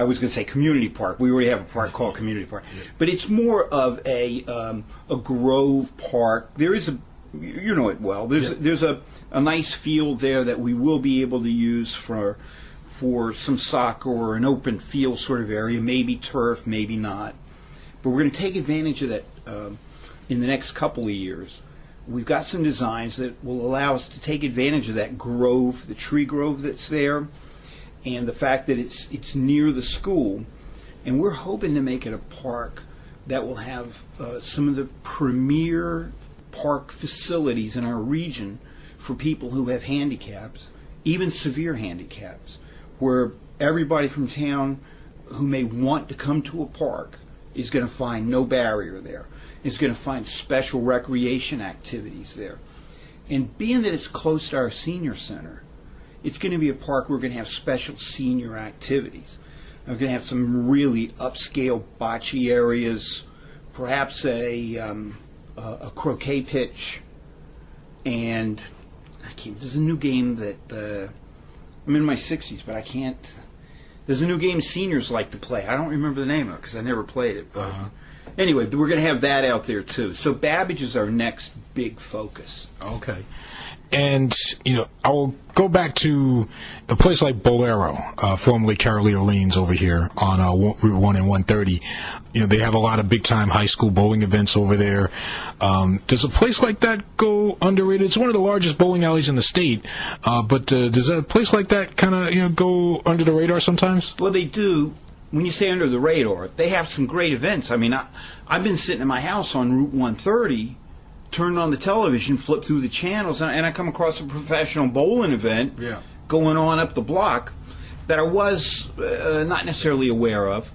was going to say community park. We already have a park called Community Park. But it's more of a grove park. There is you know it well. There's a nice field there that we will be able to use for some soccer or an open field sort of area, maybe turf, maybe not. But we're going to take advantage of that in the next couple of years. We've got some designs that will allow us to take advantage of that grove, the tree grove that's there, and the fact that it's near the school. And we're hoping to make it a park that will have some of the premier park facilities in our region for people who have handicaps, even severe handicaps, where everybody from town who may want to come to a park is going to find no barrier there. Is going to find special recreation activities there. And being that it's close to our senior center, it's going to be a park where we're going to have special senior activities. We're going to have some really upscale bocce areas, perhaps a croquet pitch, and there's a new game that I'm in my 60s, but I can't. There's a new game seniors like to play. I don't remember the name of it because I never played it. But anyway, we're going to have that out there too. So Babbage is our next big focus. Okay. And, I will go back to a place like Bolero, formerly Carolina Lanes over here on Route 1 and 130. They have a lot of big-time high school bowling events over there. Does a place like that go underrated? It's one of the largest bowling alleys in the state, but does a place like that kind of, go under the radar sometimes? Well, they do. When you say under the radar, they have some great events. I mean, I've been sitting in my house on Route 130, turned on the television, flipped through the channels, and I come across a professional bowling event going on up the block that I was not necessarily aware of.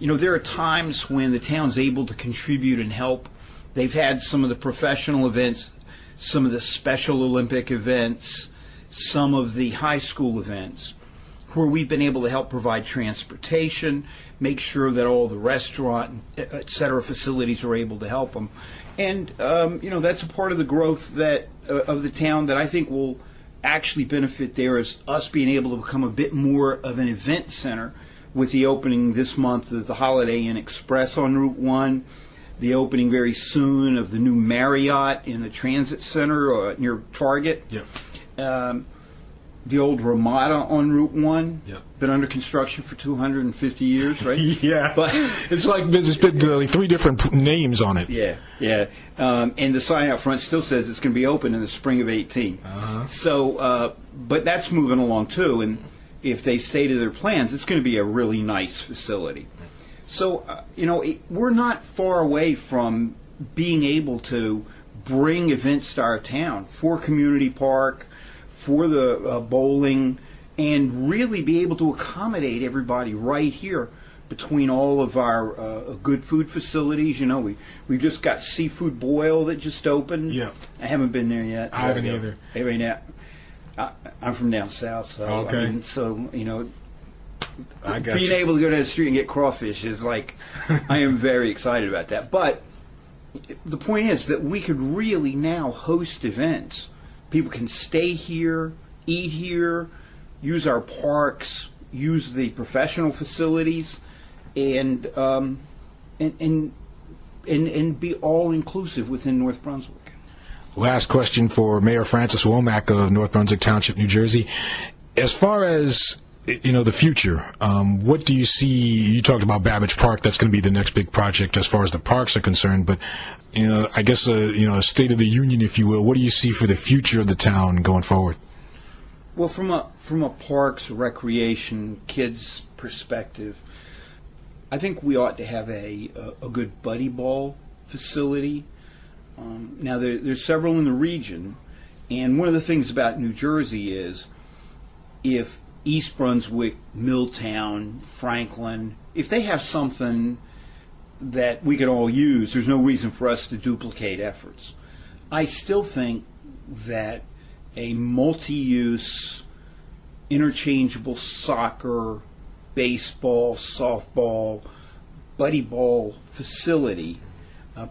There are times when the town's able to contribute and help. They've had some of the professional events, some of the Special Olympic events, some of the high school events, where we've been able to help provide transportation, make sure that all the restaurant, et cetera, facilities are able to help them. And, that's a part of the growth of the town that I think will actually benefit there, is us being able to become a bit more of an event center with the opening this month of the Holiday Inn Express on Route 1, the opening very soon of the new Marriott in the Transit Center near Target. the old Ramada on Route 1. Yep. Been under construction for 250 years, right? Yeah. But it's like there's been like 3 different names on it. Yeah. And the sign out front still says it's going to be open in the spring of 18. Uh-huh. So, but that's moving along too. And if they stay to their plans, it's going to be a really nice facility. So, we're not far away from being able to bring events to our town for community park, for the bowling, and really be able to accommodate everybody right here between all of our good food facilities. We've just got Seafood Boil that just opened. Yeah. I haven't been there yet. I haven't either. I'm from down south, so okay. Being able to go down the street and get crawfish is like, I am very excited about that. But the point is that we could really now host events. People can stay here, eat here, use our parks, use the professional facilities, and be all inclusive within North Brunswick. Last question for Mayor Francis Womack of North Brunswick Township, New Jersey. As far as the future, what do you see? You talked about Babbage Park. That's going to be the next big project as far as the parks are concerned. But I guess a state of the union, if you will. What do you see for the future of the town going forward? Well, from a parks, recreation, kids perspective, I think we ought to have a good buddy ball facility. Now there's several in the region, and one of the things about New Jersey is if East Brunswick, Milltown, Franklin, if they have something that we could all use, there's no reason for us to duplicate efforts. I still think that a multi-use, interchangeable soccer, baseball, softball, buddy ball facility,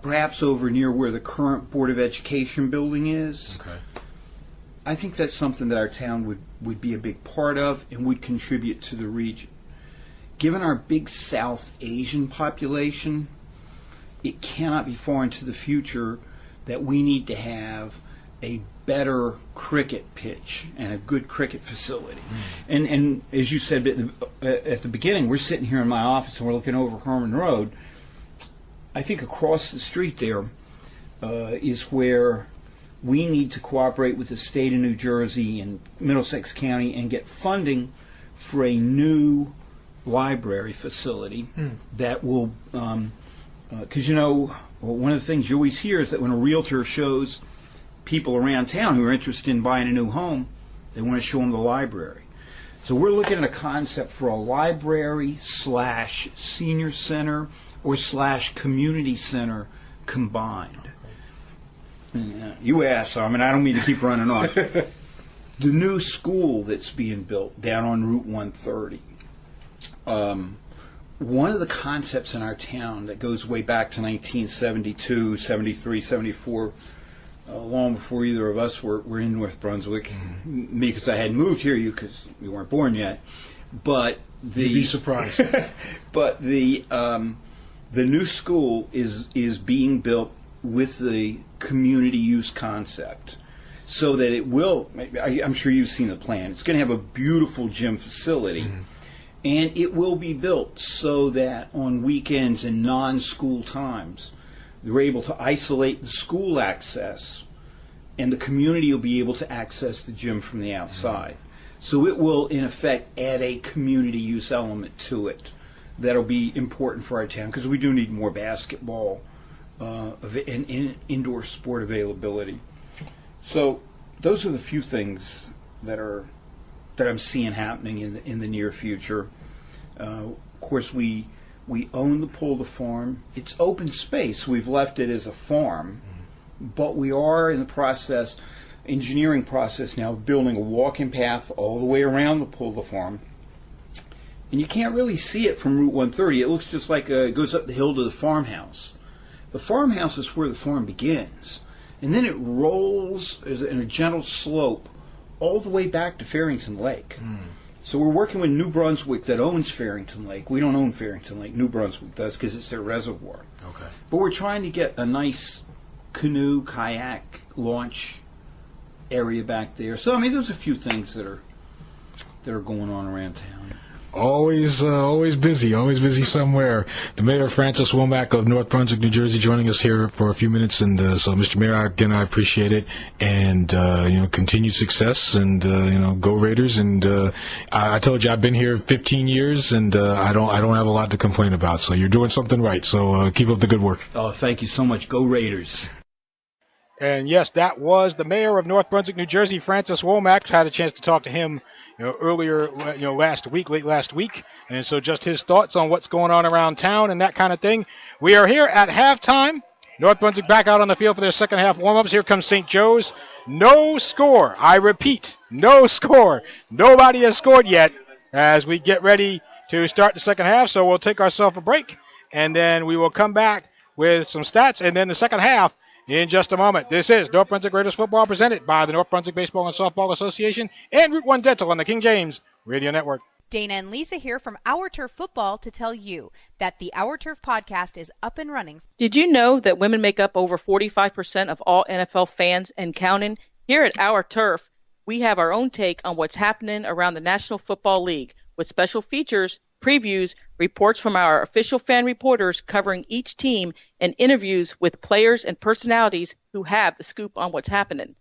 perhaps over near where the current Board of Education building is. Okay. I think that's something that our town would be a big part of and would contribute to the region. Given our big South Asian population, it cannot be far into the future that we need to have a better cricket pitch and a good cricket facility. And as you said at the beginning, we're sitting here in my office and we're looking over Herman Road. I think across the street there is where we need to cooperate with the state of New Jersey and Middlesex County and get funding for a new library facility that will, because one of the things you always hear is that when a realtor shows people around town who are interested in buying a new home, they want to show them the library. So we're looking at a concept for a library / senior center or / community center combined. You asked, so I don't mean to keep running on. The new school that's being built down on Route 130, one of the concepts in our town that goes way back to 1972, 73, 74, long before either of us were in North Brunswick, me because I hadn't moved here, you because you weren't born yet, but you'd be surprised. But the new school is being built with the community use concept, so that it will, I'm sure you've seen the plan, it's going to have a beautiful gym facility, and it will be built so that on weekends and non-school times, they're able to isolate the school access, and the community will be able to access the gym from the outside. So it will, in effect, add a community use element to it that'll be important for our town, because we do need more basketball and indoor sport availability. So those are the few things that I'm seeing happening in the near future. Of course, we own the Polder Farm. It's open space. We've left it as a farm, but we are in the engineering process now of building a walking path all the way around the Polder Farm. And you can't really see it from Route 130. It looks just like it goes up the hill to the farmhouse. The farmhouse is where the farm begins, and then it rolls in a gentle slope all the way back to Farrington Lake. So we're working with New Brunswick that owns Farrington Lake. We don't own Farrington Lake. New Brunswick does because it's their reservoir. Okay. But we're trying to get a nice canoe, kayak launch area back there. So, there's a few things that are that are going on around town? Always busy somewhere. The Mayor, Francis Womack of North Brunswick, New Jersey, joining us here for a few minutes. And so, Mr. Mayor, again, I appreciate it. And, continued success and, go Raiders. And I told you I've been here 15 years and I don't have a lot to complain about. So you're doing something right. So keep up the good work. Oh, thank you so much. Go Raiders. And yes, that was the mayor of North Brunswick, New Jersey, Francis Womack. Had a chance to talk to him, earlier, late last week. And so just his thoughts on what's going on around town and that kind of thing. We are here at halftime. North Brunswick back out on the field for their second half warm-ups. Here comes St. Joe's. No score. I repeat, no score. Nobody has scored yet as we get ready to start the second half. So we'll take ourselves a break, and then we will come back with some stats, and then the second half in just a moment. This is North Brunswick Raiders football presented by the North Brunswick Baseball and Softball Association and Route 1 Dental on the King James Radio Network. Dana and Lisa here from Our Turf Football to tell you that the Our Turf podcast is up and running. Did you know that women make up over 45% of all NFL fans and counting? Here at Our Turf, we have our own take on what's happening around the National Football League with special features, previews, reports from our official fan reporters covering each team, and interviews with players and personalities who have the scoop on what's happening.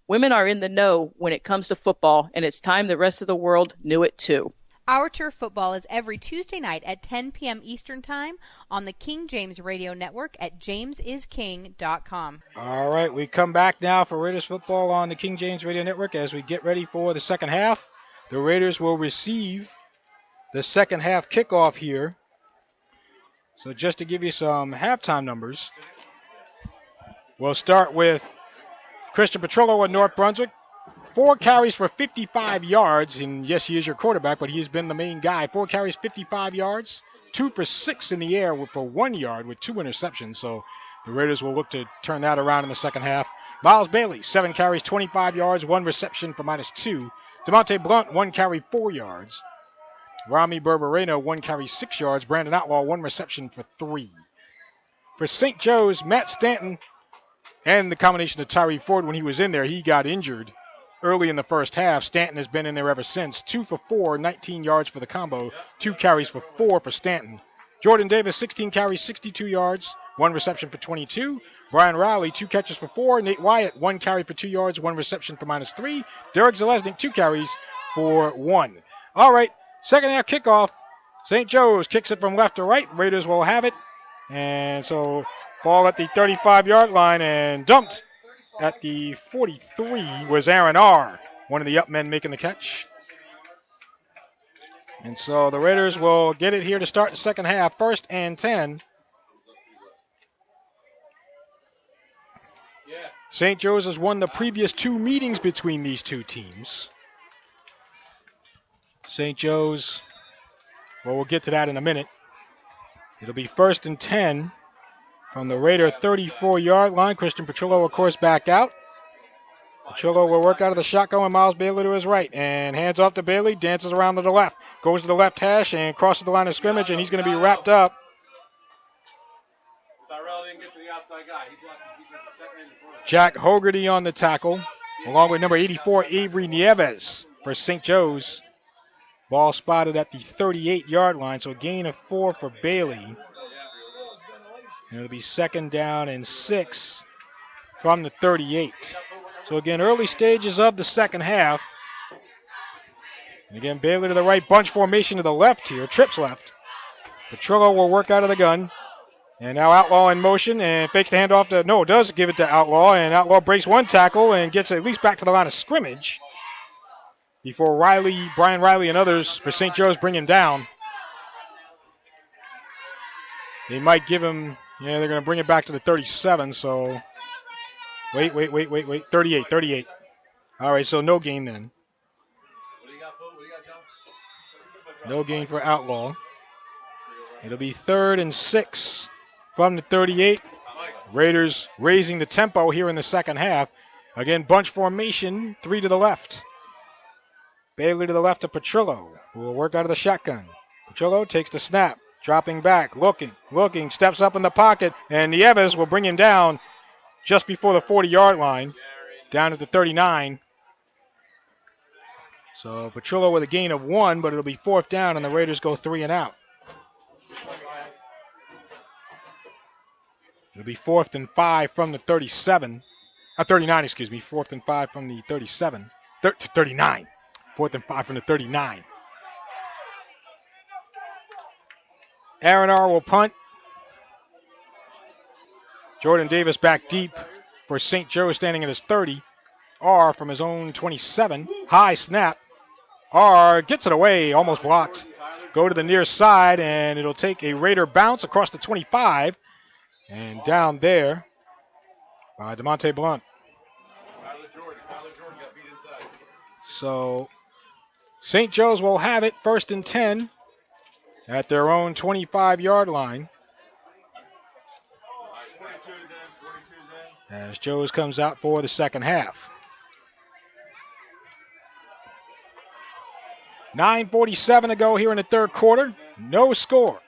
Women are in the know when it comes to football, and it's time the rest of the world knew it too. Our Turf Football is every Tuesday night at 10 p.m. Eastern Time on the King James Radio Network at jamesisking.com. All right, we come back now for Raiders football on the King James Radio Network as we get ready for the second half. The Raiders will receive the second half kickoff here. So just to give you some halftime numbers, we'll start with Christian Petrillo of North Brunswick. 4 carries for 55 yards, and yes, he is your quarterback, but he has been the main guy. 4 carries, 55 yards, 2 for 6 in the air for 1 yard with 2 interceptions. So the Raiders will look to turn that around in the second half. Miles Bailey, 7 carries, 25 yards, 1 reception for -2. DeMonte Blunt, 1 carry, 4 yards. Rami Berbereno, 1 carry, 6 yards. Brandon Outlaw, 1 reception for 3. For St. Joe's, Matt Stanton and the combination of Tyree Ford, when he was in there, he got injured early in the first half. Stanton has been in there ever since. 2 for 4, 19 yards for the combo. 2 carries for 4 for Stanton. Jordan Davis, 16 carries, 62 yards. 1 reception for 22. Brian Riley, 2 catches for 4. Nate Wyatt, 1 carry for 2 yards, 1 reception for -3. Derek Zalesnik, 2 carries for 1. All right, second half kickoff. St. Joe's kicks it from left to right. Raiders will have it. And so ball at the 35-yard line and dumped at the 43 was Aaron R., one of the up men making the catch. And so the Raiders will get it here to start the second half. 1st and 10. St. Joe's has won the previous 2 meetings between these two teams. St. Joe's, well, we'll get to that in a minute. It'll be 1st and 10 from the Raider 34-yard line. Christian Petrillo, of course, back out. Petrillo will work out of the shotgun with Miles Bailey to his right. And hands off to Bailey, dances around to the left. Goes to the left hash and crosses the line of scrimmage, and he's going to be wrapped up. Jack Hogarty on the tackle, along with number 84, Avery Nieves for St. Joe's. Ball spotted at the 38-yard line, so a gain of 4 for Bailey. And it'll be 2nd down and 6 from the 38. So again, early stages of the second half. And again, Bailey to the right, bunch formation to the left here, trips left. Petrillo will work out of the gun. And now Outlaw in motion and fakes the handoff to, does give it to Outlaw. And Outlaw breaks 1 tackle and gets at least back to the line of scrimmage before Brian Riley and others for St. Joe's bring him down. They might give him, they're going to bring it back to the 37, so wait, 38. All right, so no gain then. No gain for Outlaw. It'll be 3rd and 6 from the 38. Raiders raising the tempo here in the second half. Again, bunch formation, 3 to the left. Bailey to the left of Petrillo, who will work out of the shotgun. Petrillo takes the snap, dropping back, looking, steps up in the pocket, and Nieves will bring him down just before the 40-yard line, down at the 39. So Petrillo with a gain of 1, but it'll be 4th down, and the Raiders go 3 and out. It'll be 4th and 5 from the 39, 4th and 5 from the 39. 4th and 5 from the 39. Aaron R. will punt. Jordan Davis back deep for St. Joe, standing at his 30. R from his own 27. High snap. R gets it away, almost blocked. Go to the near side, and it'll take a Raider bounce across the 25. And down there by DeMonte Blunt. So St. Joe's will have it 1st and 10 at their own 25-yard line. As Joe's comes out for the second half. 9:47 to go here in the third quarter. No score.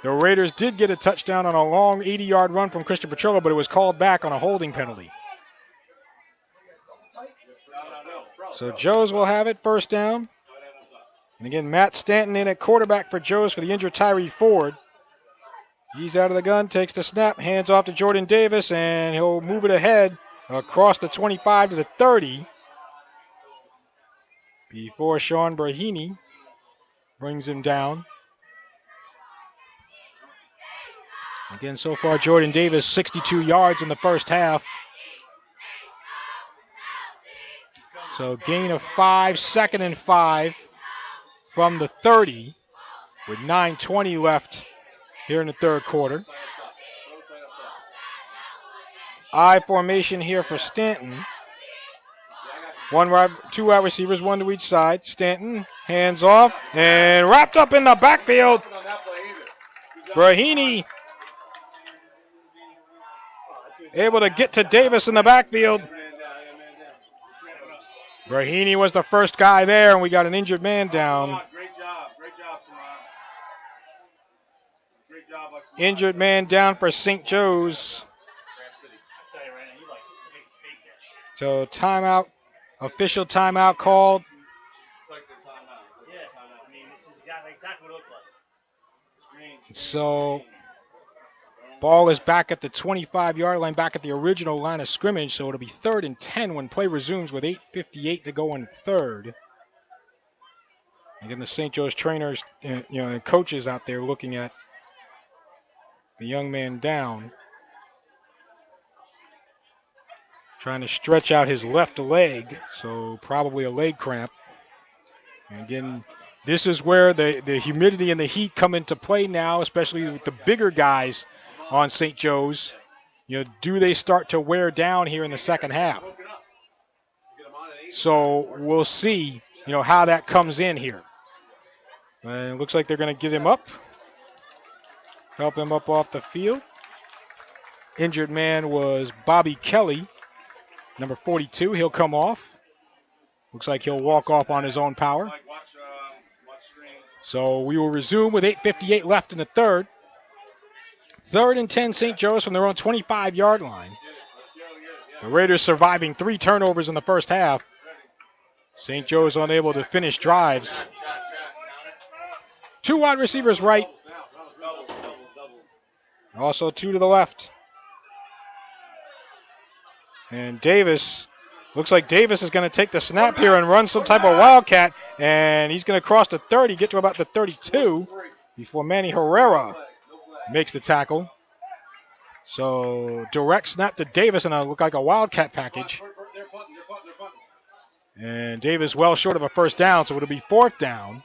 The Raiders did get a touchdown on a long 80-yard run from Christian Petrillo, but it was called back on a holding penalty. So Joe's will have it 1st down. And again, Matt Stanton in at quarterback for Joe's for the injured Tyree Ford. He's out of the gun, takes the snap, hands off to Jordan Davis, and he'll move it ahead across the 25 to the 30 before Sean Brahini brings him down. Again, so far, Jordan Davis, 62 yards in the first half. So gain of 5, 2nd and 5 from the 30 with 9:20 left here in the third quarter. I formation here for Stanton. Two wide receivers, one to each side. Stanton, hands off, and wrapped up in the backfield. Brahini able to get to Davis in the backfield. Brahini was the first guy there, and we got an injured man down. Injured man down for St. Joe's. So timeout, official timeout called. So ball is back at the 25-yard line, back at the original line of scrimmage, so it'll be 3rd and 10 when play resumes with 8:58 to go in third. Again, the St. Joe's trainers and coaches out there looking at the young man down, trying to stretch out his left leg, so probably a leg cramp. And again, this is where the humidity and the heat come into play now, especially with the bigger guys on St. Joe's. Do they start to wear down here in the second half? So we'll see, how that comes in here. And it looks like they're going to get him up. Help him up off the field. Injured man was Bobby Kelly, number 42. He'll come off. Looks like he'll walk off on his own power. So we will resume with 8:58 left in the third. 3rd and 10 St. Joe's from their own 25-yard line. The Raiders surviving 3 turnovers in the first half. St. Joe's unable to finish drives. 2 wide receivers right. Also 2 to the left. And Davis, looks like Davis is going to take the snap here and run some type of wildcat. And he's going to cross the 30, get to about the 32 before Manny Herrera makes the tackle. So direct snap to Davis, and it'll look like a wildcat package. And Davis well short of a first down, so it'll be 4th down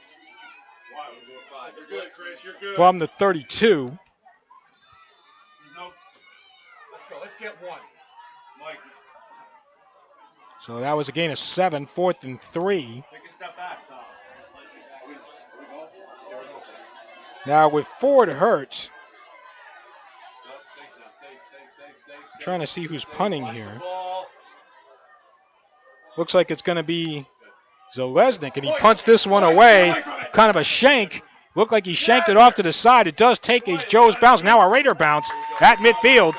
from the 32. Let's get one. So that was a gain of 7, 4th and 3. Take a step back, Tom. Now with Ford hurt, trying to see who's punting here. Looks like it's going to be Zalesnik, and he punts this one away. Kind of a shank. Looked like he shanked it off to the side. It does take a Joe's bounce, now a Raider bounce at midfield.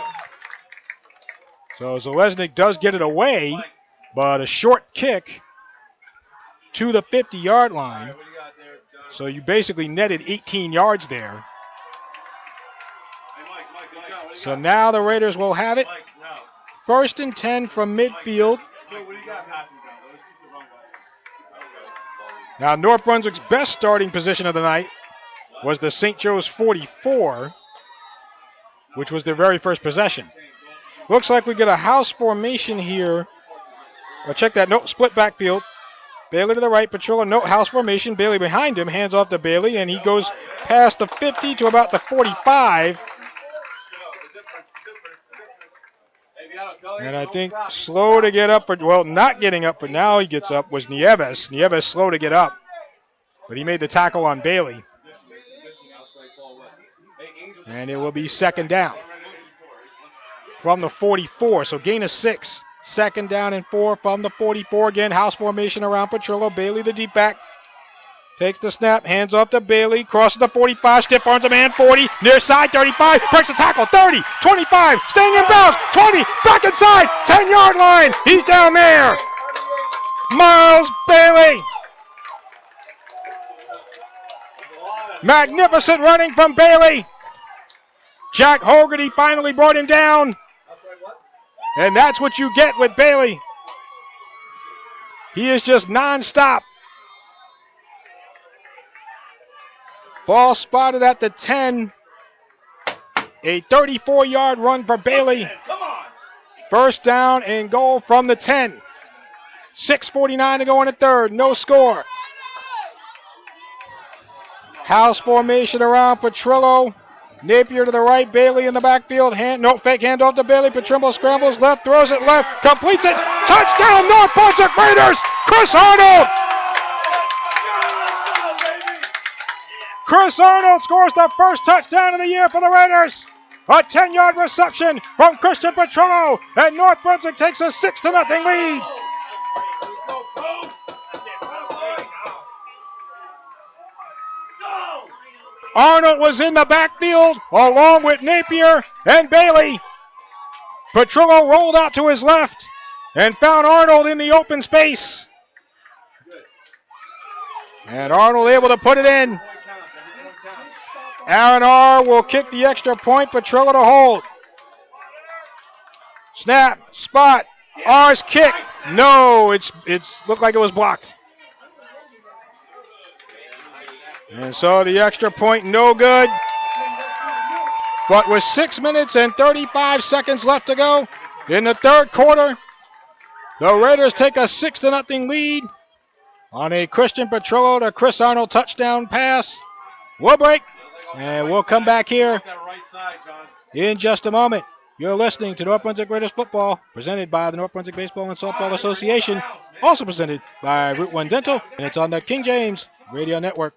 So Zalesnik does get it away, but a short kick to the 50-yard line. So you basically netted 18 yards there. So now the Raiders will have it. First and 10 from midfield. Now North Brunswick's best starting position of the night was the St. Joe's 44, which was their very first possession. Looks like we get a house formation here. Well, check that. Nope, split backfield. Bailey to the right, Petrillo, note house formation. Bailey behind him, hands off to Bailey, and he goes past the 50 to about the 45. And I think slow to get up, not getting up, but now he gets up, was Nieves. Nieves slow to get up, but he made the tackle on Bailey. And it will be second down from the 44, so gain of 6. Second down and 4 from the 44. Again, house formation around Petrillo. Bailey, the deep back, takes the snap, hands off to Bailey, crosses the 45, stiff arms a man, 40, near side, 35, breaks the tackle, 30, 25, staying in bounds, 20, back inside, 10-yard line. He's down there. Miles Bailey. Magnificent running from Bailey. Jack Hogarty finally brought him down. And that's what you get with Bailey. He is just nonstop. Ball spotted at the 10. A 34-yard run for Bailey. First down and goal from the 10. 6:49 to go in the third. No score. House formation around Petrillo. Napier to the right, Bailey in the backfield. Fake handoff to Bailey. Petrillo scrambles left, throws it left, completes it. Touchdown, North Brunswick Raiders! Chris Arnold! Chris Arnold scores the first touchdown of the year for the Raiders. A 10-yard reception from Christian Petrillo, and North Brunswick takes a 6-0 lead. Arnold was in the backfield along with Napier and Bailey. Petrillo rolled out to his left and found Arnold in the open space. And Arnold able to put it in. Aaron R. will kick the extra point. Petrillo to hold. Snap, spot, R's kick. No, it's looked like it was blocked. And so the extra point, no good. But with 6 minutes and 35 seconds left to go in the third quarter, the Raiders take a 6-0 lead on a Christian Petrillo to Chris Arnold touchdown pass. We'll break, and we'll come back here in just a moment. You're listening to North Brunswick Raiders football, presented by the North Brunswick Baseball and Softball Association, also presented by Route 1 Dental, and it's on the King James Radio Network.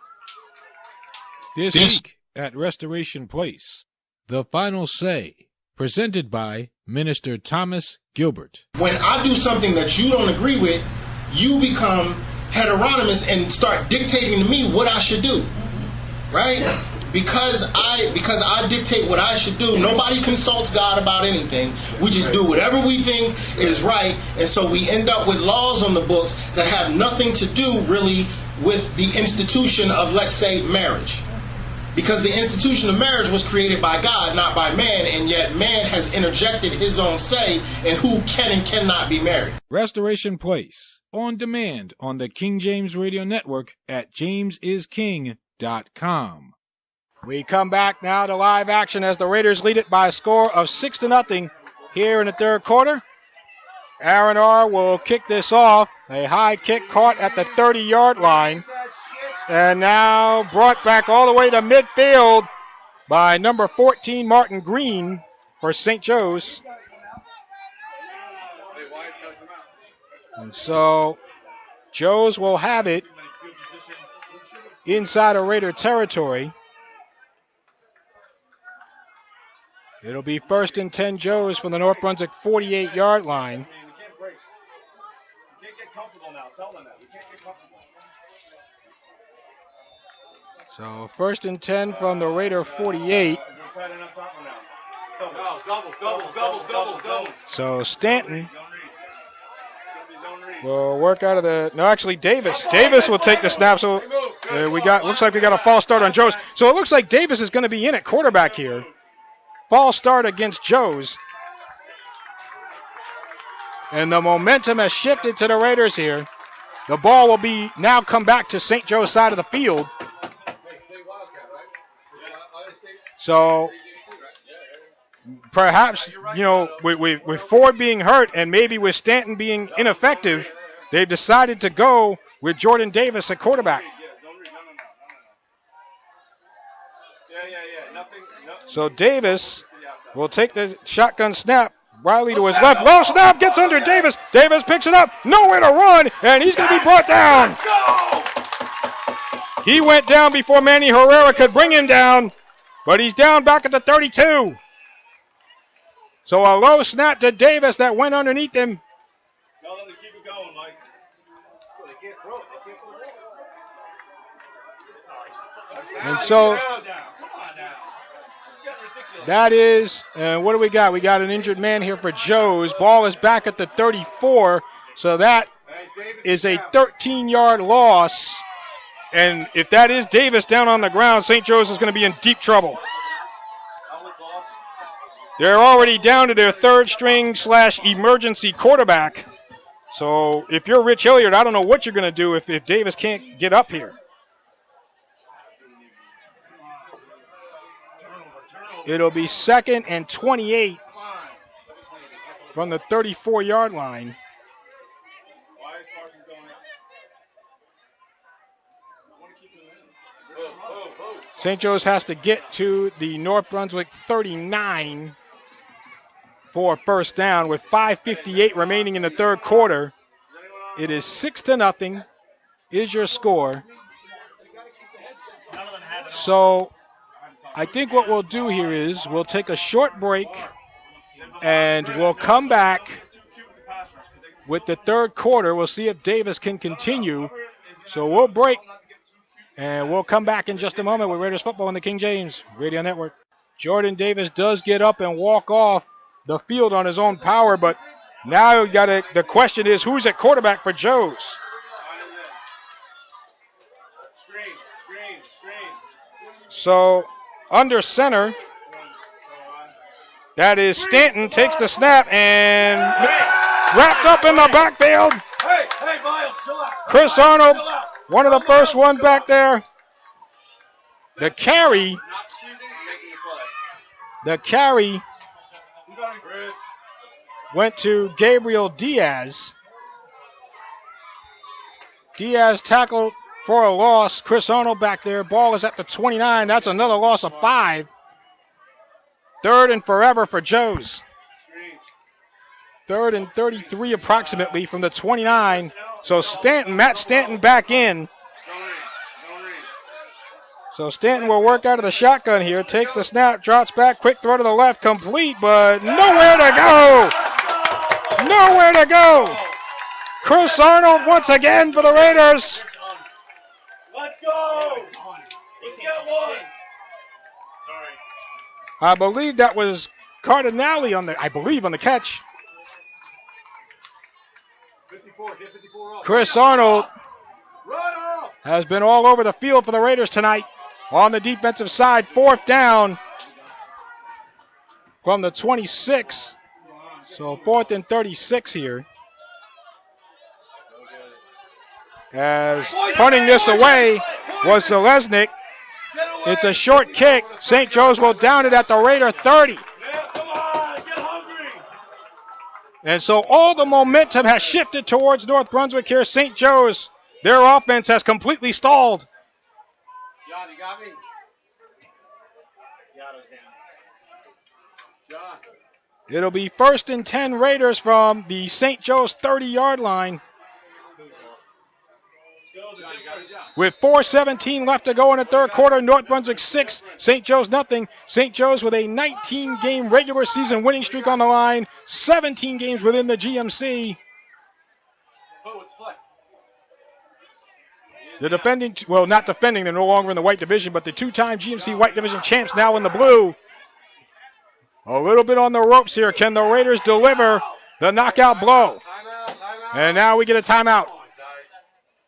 This week at Restoration Place, The Final Say, presented by Minister Thomas Gilbert. When I do something that you don't agree with, you become heteronymous and start dictating to me what I should do, right? Because I dictate what I should do. Nobody consults God about anything. We just do whatever we think is right, and so we end up with laws on the books that have nothing to do really with the institution of, let's say, marriage. Because the institution of marriage was created by God, not by man, and yet man has interjected his own say in who can and cannot be married. Restoration Place, on demand on the King James Radio Network at jamesisking.com. We come back now to live action as the Raiders lead it by a score of 6-0 here in the third quarter. Aaron R. will kick this off. A high kick caught at the 30-yard line. And now brought back all the way to midfield by number 14, Martin Green, for St. Joe's. And so Joe's will have it inside of Raider territory. It'll be first and 10 Joe's from the North Brunswick 48-yard line. So first and 10 from the Raider 48. So Stanton will work out of the. No, actually, Davis. Davis will take the snap. So looks like we got a false start on Joe's. So it looks like Davis is going to be in at quarterback here. False start against Joe's. And the momentum has shifted to the Raiders here. The ball will be now come back to St. Joe's side of the field. So perhaps, with Ford being hurt and maybe with Stanton being ineffective, they've decided to go with Jordan Davis at quarterback. So Davis will take the shotgun snap. Riley to his left. Low snap gets under Davis. Davis picks it up. Nowhere to run, and he's going to be brought down. He went down before Manny Herrera could bring him down, but he's down back at the 32. So a low snap to Davis that went underneath him. Tell them to keep it going, Mike. They can't throw it. And so that is, what do we got? We got an injured man here for Joe's. Ball is back at the 34, so that is a 13-yard loss. And if that is Davis down on the ground, St. Joe's is going to be in deep trouble. They're already down to their third-string / emergency quarterback. So if you're Rich Hilliard, I don't know what you're going to do if Davis can't get up here. It'll be 2nd and 28 from the 34-yard line. St. Joe's has to get to the North Brunswick 39 for a first down with 5:58 remaining in the third quarter. It is 6-0 is your score. So I think what we'll do here is we'll take a short break and we'll come back with the third quarter. We'll see if Davis can continue. So we'll break and we'll come back in just a moment with Raiders football on the King James Radio Network. Jordan Davis does get up and walk off the field on his own power, but now the question is who's at quarterback for Joe's? So under center, that is Stanton, takes the snap and wrapped up in the backfield. Chris Arnold, one of the first one back there. The carry went to Gabriel Diaz. Diaz tackled for a loss. Chris Arnold back there. Ball is at the 29. That's another loss of 5. 3rd and forever for Joe's. 3rd and 33 approximately from the 29. So Matt Stanton back in. So Stanton will work out of the shotgun here. Takes the snap, drops back, quick throw to the left, complete, but nowhere to go. Nowhere to go. Chris Arnold once again for the Raiders. Let's go. Let's get one. Sorry. I believe that was Cardinale on the catch. 54, get 54 off. Chris Arnold has been all over the field for the Raiders tonight on the defensive side. 4th down from the 26. So 4th and 36 here. As punting this away was Zeleznik. It's a short kick. St. Joe's will down it at the Raider 30. And so all the momentum has shifted towards North Brunswick here. St. Joe's, their offense has completely stalled. John, you got me? John. It'll be 1st and 10 Raiders from the St. Joe's 30-yard line. With 4:17 left to go in the third quarter, North Brunswick 6, St. Joe's nothing. St. Joe's with a 19-game regular season winning streak on the line, 17 games within the GMC. The defending, well, not defending, they're no longer in the white division, but the 2-time GMC white division champs now in the blue. A little bit on the ropes here. Can the Raiders deliver the knockout blow? And now we get a timeout.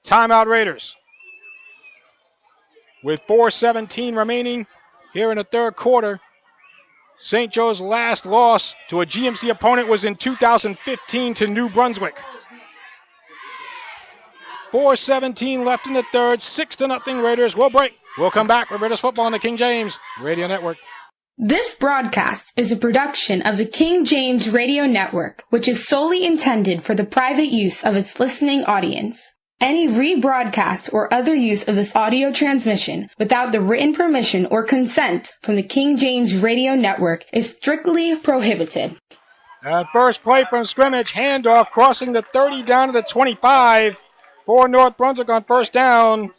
Timeout Raiders. With 4:17 remaining here in the third quarter. St. Joe's last loss to a GMC opponent was in 2015 to New Brunswick. 4:17 left in the third, 6-0 Raiders. We'll break. We'll come back with Raiders football on the King James Radio Network. This broadcast is a production of the King James Radio Network, which is solely intended for the private use of its listening audience. Any rebroadcast or other use of this audio transmission without the written permission or consent from the King James Radio Network is strictly prohibited. At first play from scrimmage, handoff crossing the 30 down to the 25 for North Brunswick on first down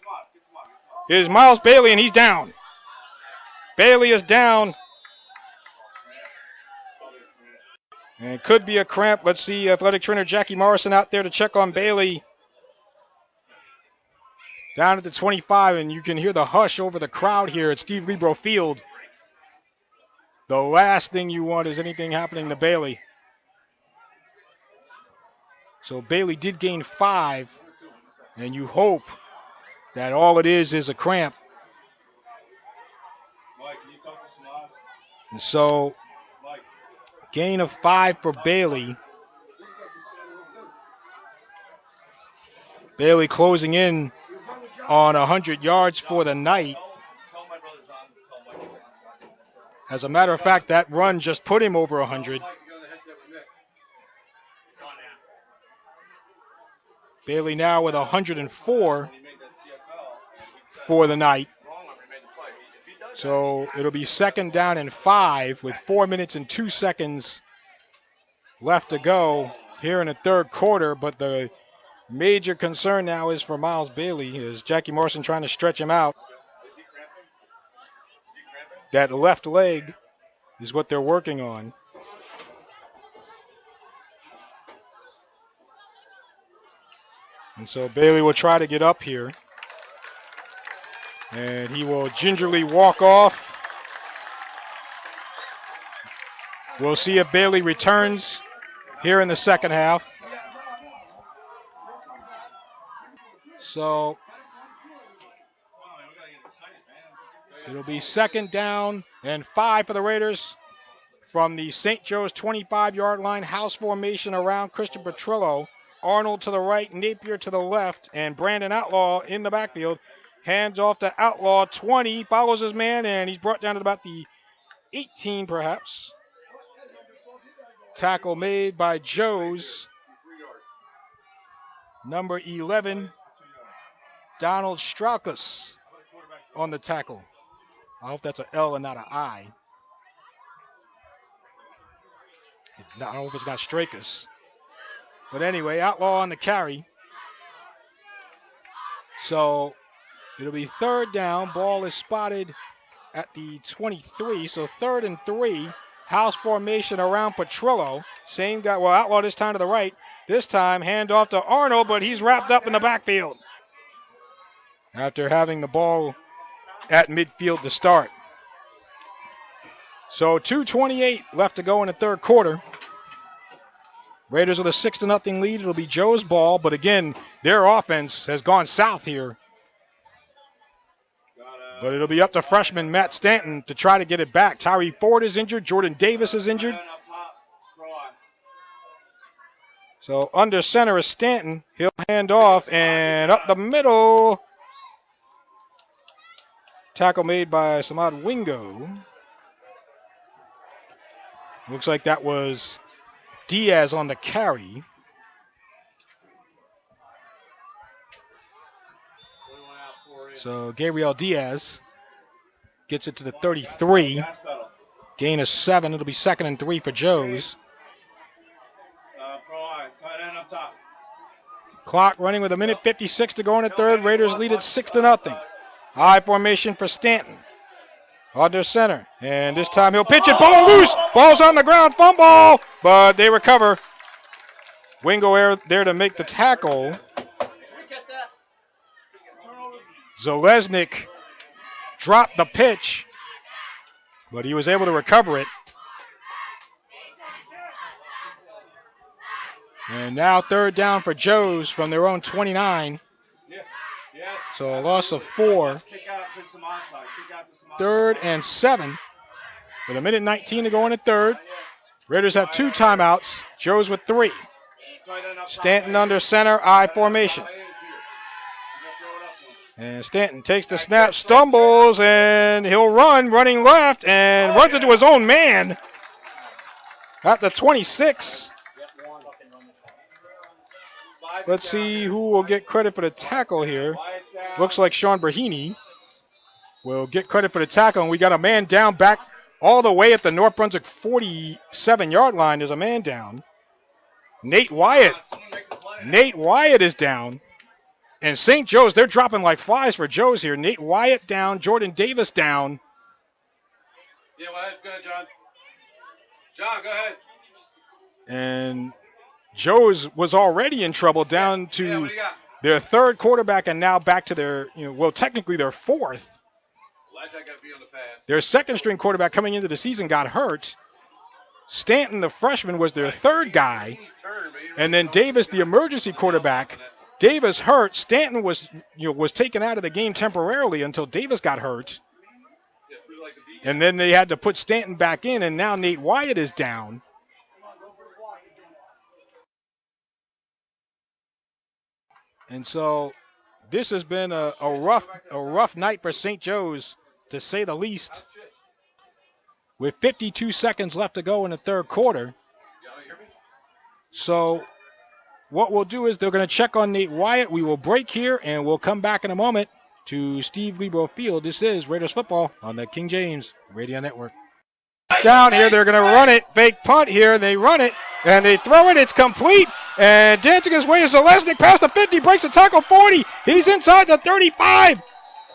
is Miles Bailey, and he's down. Bailey is down. And it could be a cramp. Let's see athletic trainer Jackie Morrison out there to check on Bailey. Down at the 25, and you can hear the hush over the crowd here at Steve Libro Field. The last thing you want is anything happening to Bailey. So Bailey did gain 5, and you hope that all it is a cramp. And so, gain of 5 for Bailey. Bailey closing in on 100 yards for the night. As a matter of fact, that run just put him over 100. Bailey now with 104 for the night. So it'll be 2nd down and 5 with 4 minutes and 2 seconds left to go here in the third quarter. But the major concern now is for Miles Bailey. Is Jackie Morrison trying to stretch him out. That left leg is what they're working on. And so Bailey will try to get up here. And he will gingerly walk off. We'll see if Bailey returns here in the second half. So it'll be 2nd down and 5 for the Raiders from the St. Joe's 25-yard line. House formation around Christian Petrillo. Arnold to the right, Napier to the left, and Brandon Outlaw in the backfield. Hands off to Outlaw, 20, follows his man, and he's brought down to about the 18 perhaps. Tackle made by Joe's number 11, Donald Straukas on the tackle. I hope that's an L and not an I. I hope it's not Straukas. But anyway, Outlaw on the carry. So it'll be 3rd down. Ball is spotted at the 23. So 3rd and 3. House formation around Petrillo. Same guy. Well, Outlaw this time to the right. This time hand off to Arnold, but he's wrapped up in the backfield after having the ball at midfield to start. So 2:28 left to go in the third quarter. Raiders with a 6-0 lead. It'll be Joe's ball, but again, their offense has gone south here. But it'll be up to freshman Matt Stanton to try to get it back. Tyree Ford is injured. Jordan Davis is injured. So under center is Stanton. He'll hand off, and up the middle. Tackle made by Samad Wingo. Looks like that was Diaz on the carry. So Gabriel Diaz gets it to the 33. Gain of 7. It'll be 2nd and 3 for Joe's. Clock running with 1:56 to go in the third. Raiders lead it 6-0. High formation for Stanton. Under center. And this time he'll pitch it. Ball loose. Ball's on the ground. Fumble. But they recover. Wingo there to make the tackle. Zalesnik dropped the pitch, but he was able to recover it. And now third down for Joes from their own 29. So a loss of 4. Third and 7. With a minute 19 to go in the third. Raiders have 2 timeouts. Joes with 3. Stanton under center, I formation. And Stanton takes the snap, stumbles, and he'll running left, and runs into his own man at the 26. Let's see who will get credit for the tackle here. Looks like Sean Brahini will get credit for the tackle, and we got a man down back all the way at the North Brunswick 47-yard line. There's a man down. Nate Wyatt is down. And St. Joe's, they're dropping like flies for Joe's here. Nate Wyatt down, Jordan Davis down. Yeah, go ahead, John. John, go ahead. And Joe's was already in trouble down to their third quarterback and now back to their, technically their fourth. Their second string quarterback coming into the season got hurt. Stanton, the freshman, was their third guy. And then Davis, the emergency quarterback. Davis hurt. Stanton was taken out of the game temporarily until Davis got hurt. And then they had to put Stanton back in, and now Nate Wyatt is down. And so this has been a rough night for St. Joe's, to say the least. With 52 seconds left to go in the third quarter. So what we'll do is they're going to check on Nate Wyatt. We will break here, and we'll come back in a moment to Steve Libro Field. This is Raiders football on the King James Radio Network. Down here, they're going to run it. Fake punt here. They run it, and they throw it. It's complete. And dancing his way is Zalesnik past the 50, breaks the tackle 40. He's inside the 35.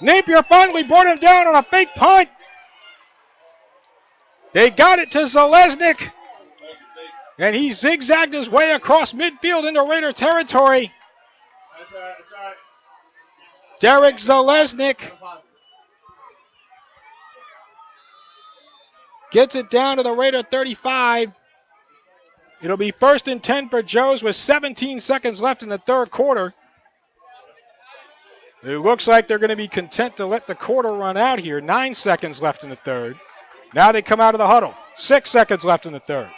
Napier finally brought him down on a fake punt. They got it to Zalesnik. And he zigzagged his way across midfield into Raider territory. Derek Zalesnik gets it down to the Raider 35. It'll be 1st and 10 for Joe's with 17 seconds left in the third quarter. It looks like they're going to be content to let the quarter run out here. 9 seconds left in the third. Now they come out of the huddle. 6 seconds left in the third.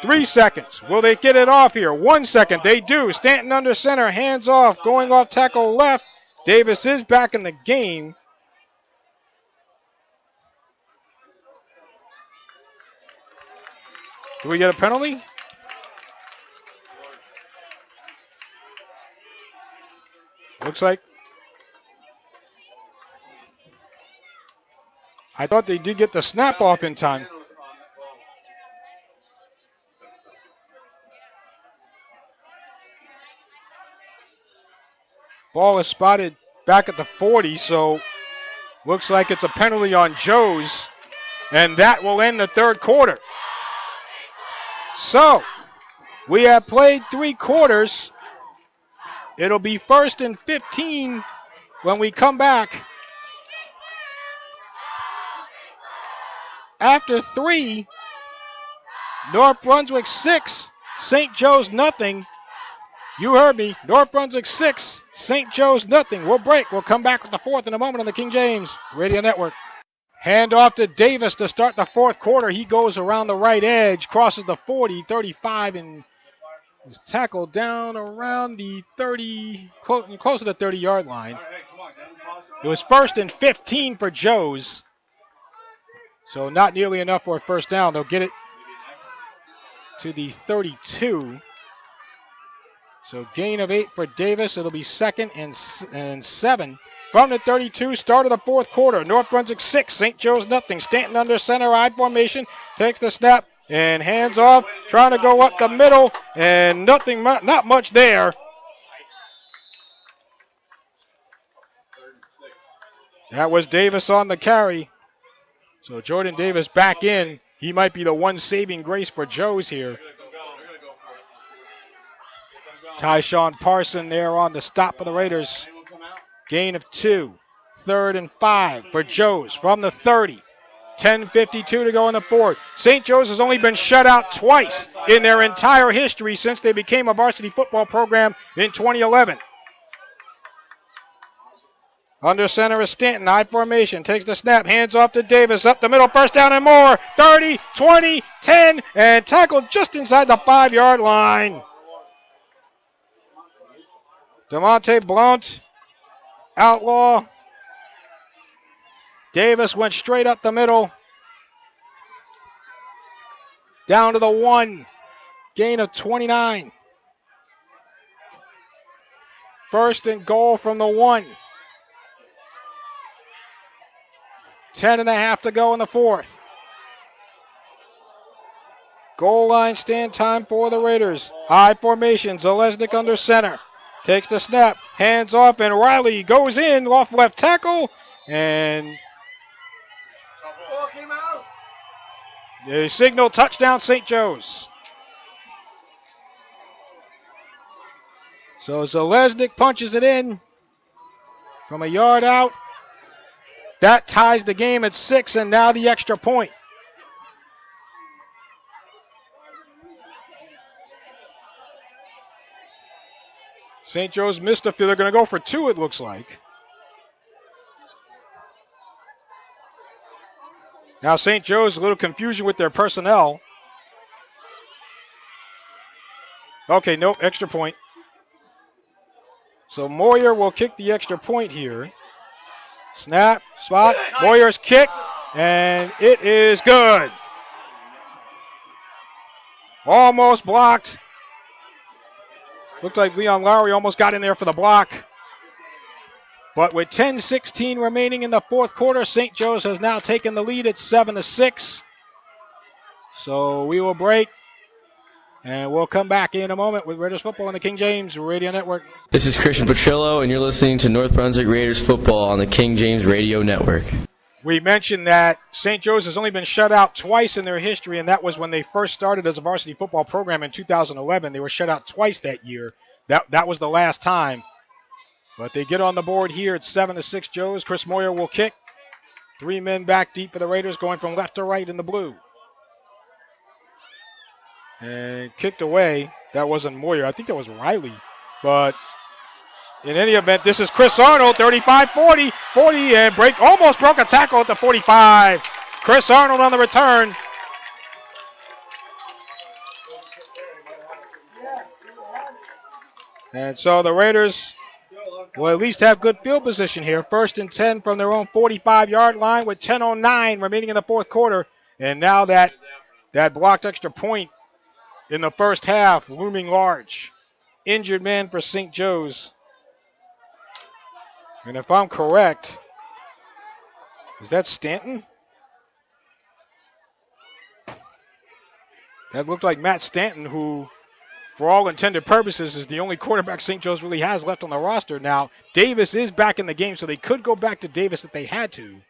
3 seconds. Will they get it off here? 1 second. They do. Stanton under center. Hands off. Going off tackle left. Davis is back in the game. Do we get a penalty? Looks like. I thought they did get the snap off in time. Ball is spotted back at the 40, so looks like it's a penalty on Joe's, and that will end the third quarter. So, we have played 3 quarters. It'll be 1st and 15 when we come back. After 3, North Brunswick 6, St. Joe's nothing. You heard me. North Brunswick 6, St. Joe's nothing. We'll break. We'll come back with the fourth in a moment on the King James Radio Network. Hand off to Davis to start the fourth quarter. He goes around the right edge, crosses the 40, 35, and is tackled down around the 30, close to the 30-yard line. It was 1st and 15 for Joe's. So not nearly enough for a first down. They'll get it to the 32. So gain of 8 for Davis. It'll be 2nd and 7. From the 32, start of the fourth quarter. North Brunswick 6, St. Joe's nothing. Stanton under center, I formation, takes the snap and hands off, trying to go up the middle, and not much there. That was Davis on the carry. So Jordan Davis back in. He might be the one saving grace for Joe's here. Tyshawn Parson there on the stop for the Raiders. Gain of 2. 3rd and 5 for Joe's from the 30. 10:52 to go in the fourth. St. Joe's has only been shut out twice in their entire history since they became a varsity football program in 2011. Under center is Stanton, I formation, takes the snap, hands off to Davis, up the middle, first down and more, 30, 20, 10, and tackled just inside the 5-yard line. DeMonte Blount, outlaw. Davis went straight up the middle, down to the 1, gain of 29. First and goal from the 1. 10.5 to go in the fourth. Goal line stand time for the Raiders. I formation, Zalesnik under center. Takes the snap, hands off, and Riley goes in off left tackle, and they signal touchdown St. Joe's. So Zalesnik punches it in from a yard out. That ties the game at 6, and now the extra point. St. Joe's missed a field. They're going to go for 2, it looks like. Now St. Joe's, a little confusion with their personnel. Okay, nope, extra point. So Moyer will kick the extra point here. Snap, spot, Moyer's kick, and it is good. Almost blocked. Looked like Leon Lowry almost got in there for the block. But with 10:16 remaining in the fourth quarter, St. Joe's has now taken the lead at 7-6. So we will break, and we'll come back in a moment with Raiders football on the King James Radio Network. This is Christian Petrillo, and you're listening to North Brunswick Raiders football on the King James Radio Network. We mentioned that St. Joe's has only been shut out twice in their history, and that was when they first started as a varsity football program in 2011. They were shut out twice that year. That was the last time. But they get on the board here at 7-6 Joe's. Chris Moyer will kick. 3 men back deep for the Raiders, going from left to right in the blue. And kicked away. That wasn't Moyer. I think that was Riley. But in any event, this is Chris Arnold, 35-40, 40, and almost broke a tackle at the 45. Chris Arnold on the return. And so the Raiders will at least have good field position here. 1st and 10 from their own 45-yard line with 10:09 remaining in the fourth quarter. And now that blocked extra point in the first half looming large. Injured man for St. Joe's. And if I'm correct, is that Stanton? That looked like Matt Stanton, who, for all intended purposes, is the only quarterback St. Joe's really has left on the roster. Now, Davis is back in the game, so they could go back to Davis if they had to.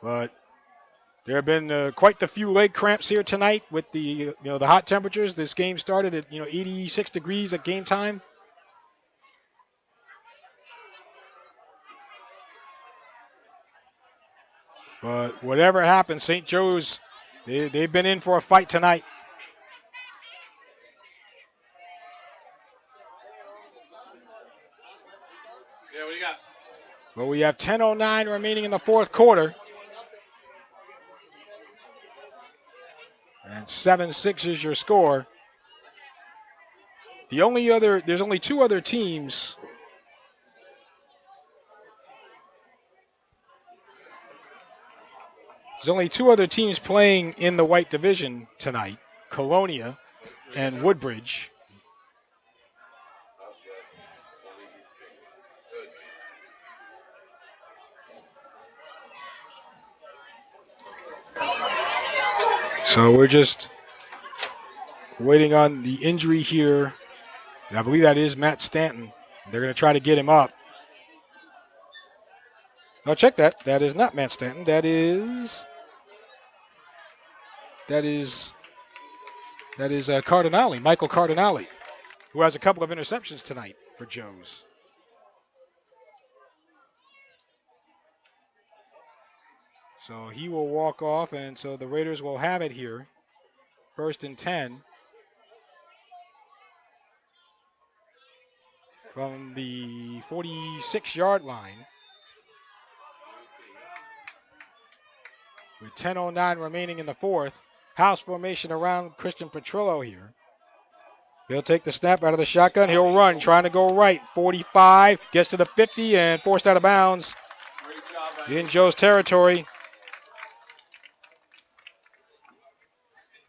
But there have been quite the few leg cramps here tonight with the the hot temperatures. This game started at 86 degrees at game time. But whatever happens, St. Joe's, they've been in for a fight tonight. Yeah, what do you got? But we have 10:09 remaining in the fourth quarter. And 7-6 is your score. There's only 2 other teams. There's only 2 other teams playing in the white division tonight, Colonia and Woodbridge. So we're just waiting on the injury here. I believe that is Matt Stanton. They're going to try to get him up. Oh, check that. That is not Matt Stanton. That is Cardinale, Michael Cardinale, who has a couple of interceptions tonight for Joe's. So he will walk off, and so the Raiders will have it here. 1st and 10 from the 46-yard line. With 10:09 remaining in the fourth. House formation around Christian Petrillo here. He'll take the snap out of the shotgun. He'll run, trying to go right. 45, gets to the 50, and forced out of bounds in Joe's territory.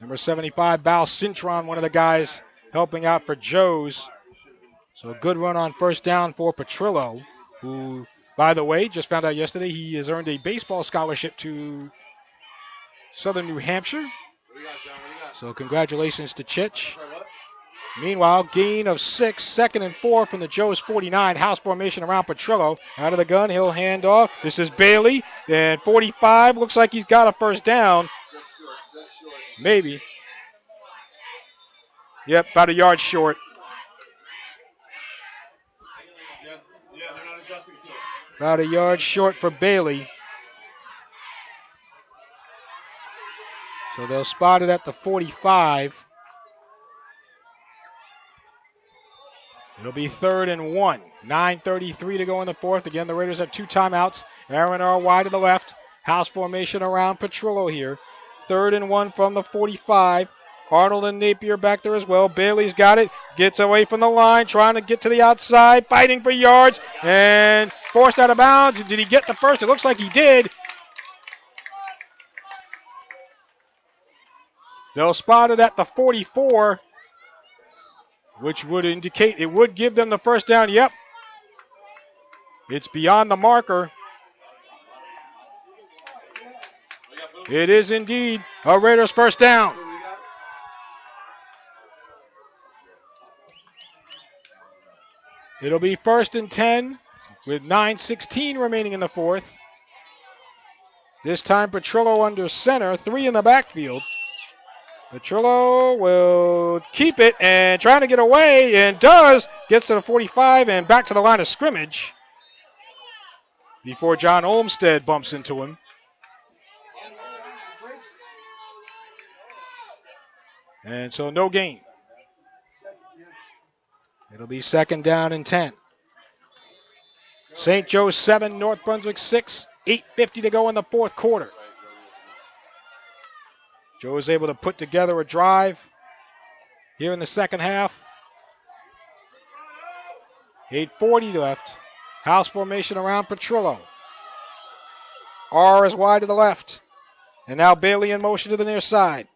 Number 75, Bal Cintron, one of the guys helping out for Joe's. So a good run on first down for Petrillo, who, by the way, just found out yesterday he has earned a baseball scholarship to Southern New Hampshire. So congratulations to Chich. Meanwhile, gain of 6, 2nd and 4 from the Joe's 49. House formation around Petrillo. Out of the gun, he'll hand off. This is Bailey. And 45, looks like he's got a first down. Maybe. Yep, about a yard short. About a yard short for Bailey. So they'll spot it at the 45. It'll be 3rd and 1. 9:33 to go in the fourth. Again, the Raiders have 2 timeouts. Aaron R. wide to the left. House formation around Petrillo here. 3rd and 1 from the 45. Arnold and Napier back there as well. Bailey's got it. Gets away from the line. Trying to get to the outside. Fighting for yards. And forced out of bounds. Did he get the first? It looks like he did. They'll spot it at the 44. Which would indicate it would give them the first down. Yep. It's beyond the marker. It is indeed a Raiders first down. It'll be 1st and 10 with 9:16 remaining in the fourth. This time Petrillo under center, 3 in the backfield. Petrillo will keep it and trying to get away, and does. Gets to the 45 and back to the line of scrimmage before John Olmstead bumps into him. And so no gain. It'll be 2nd down and 10. St. Joe's 7, North Brunswick 6. 8:50 to go in the fourth quarter. Joe is able to put together a drive here in the second half. 8:40 left. House formation around Petrillo. R is wide to the left. And now Bailey in motion to the near side.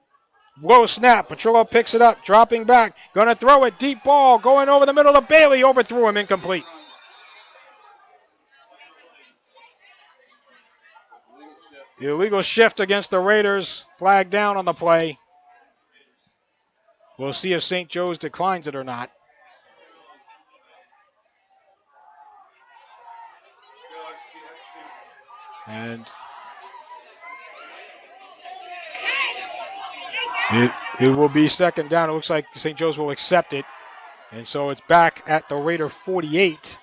Low snap. Petrillo picks it up, dropping back. Going to throw it. Deep ball going over the middle to Bailey. Overthrew him, incomplete. Illegal shift against the Raiders. Flag down on the play. We'll see if St. Joe's declines it or not. And it will be 2nd down. It looks like St. Joe's will accept it. And so it's back at the Raider 48.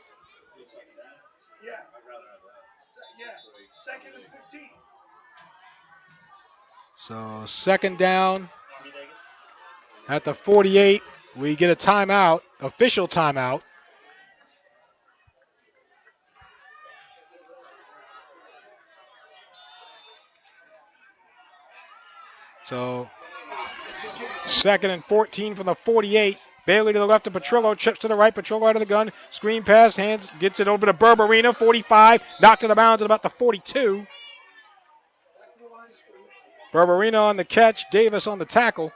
So 2nd down at the 48. We get a timeout, official timeout. So 2nd and 14 from the 48. Bailey to the left of Petrillo, trips to the right. Petrillo out of the gun. Screen pass, hands, gets it over to Berberino. 45, knocked to the bounds at about the 42. Berberino on the catch, Davis on the tackle.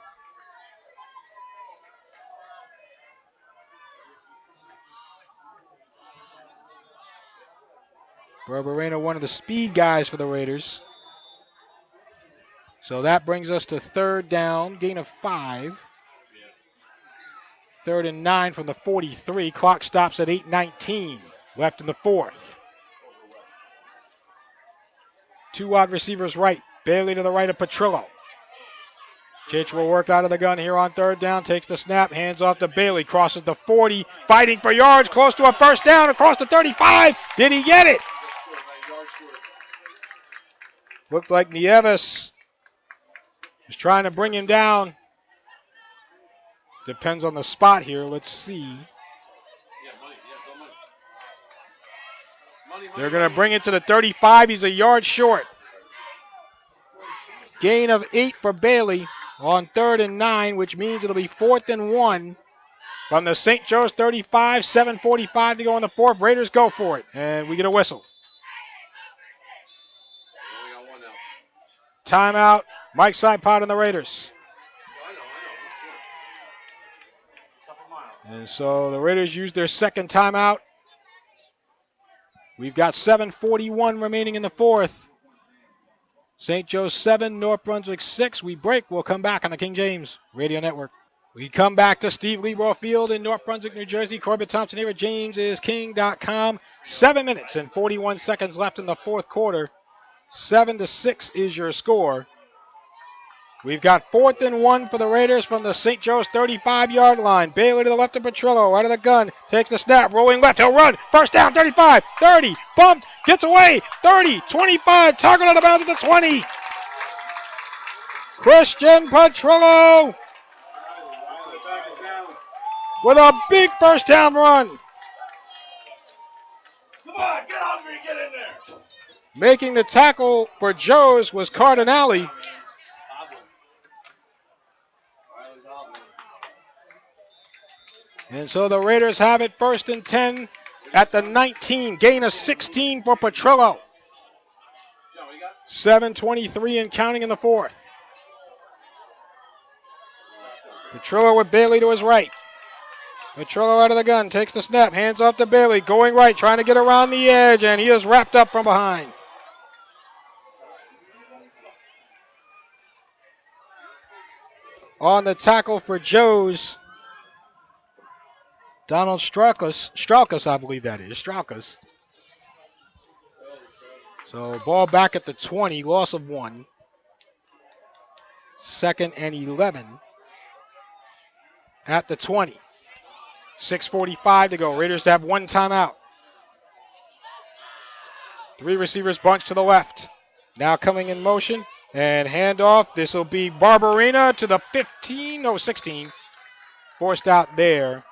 Berberino, one of the speed guys for the Raiders. So that brings us to 3rd down, gain of 5. 3rd and 9 from the 43. Clock stops at 8:19 left in the fourth. 2 wide receivers right. Bailey to the right of Petrillo. Chich will work out of the gun here on 3rd down. Takes the snap. Hands off to Bailey. Crosses the 40. Fighting for yards. Close to a first down. Across the 35. Did he get it? Looked like Nieves was trying to bring him down. Depends on the spot here. Let's see. They're going to bring it to the 35. He's a yard short. Gain of 8 for Bailey on 3rd and 9, which means it'll be 4th and 1 from the St. Joe's 35. 7:45 to go in the 4th. Raiders go for it, and we get a whistle. Timeout. Mike Sipot and the Raiders. And so the Raiders use their second timeout. We've got 7:41 remaining in the 4th. St. Joe's 7, North Brunswick 6. We break. We'll come back on the King James Radio Network. We come back to Steve Libro Field in North Brunswick, New Jersey. Corbett Thompson here at JamesIsKing.com. 7 minutes and 41 seconds left in the 4th quarter. 7-6 is your score. We've got 4th and 1 for the Raiders from the St. Joe's 35-yard line. Bailey to the left of Petrillo, out of the gun, takes the snap, rolling left, he'll run. First down, 35, 30, bumped, gets away, 30, 25, tackled out of bounds at the 20. Christian Petrillo with a big first down run. Come on, get hungry, get in there. Making the tackle for Joe's was Cardinale. And so the Raiders have it 1st and 10 at the 19. Gain of 16 for Petrillo. 7:23 and counting in the 4th. Petrillo with Bailey to his right. Petrillo out of the gun, takes the snap, hands off to Bailey, going right, trying to get around the edge, and he is wrapped up from behind. On the tackle for Joe's, Donald Straukas, I believe that is, Straukas. So ball back at the 20, loss of 1. 2nd and 11 at the 20. 6:45 to go. Raiders to have 1 timeout. 3 receivers bunched to the left. Now coming in motion and handoff. This will be Barberina to the 16. Forced out there.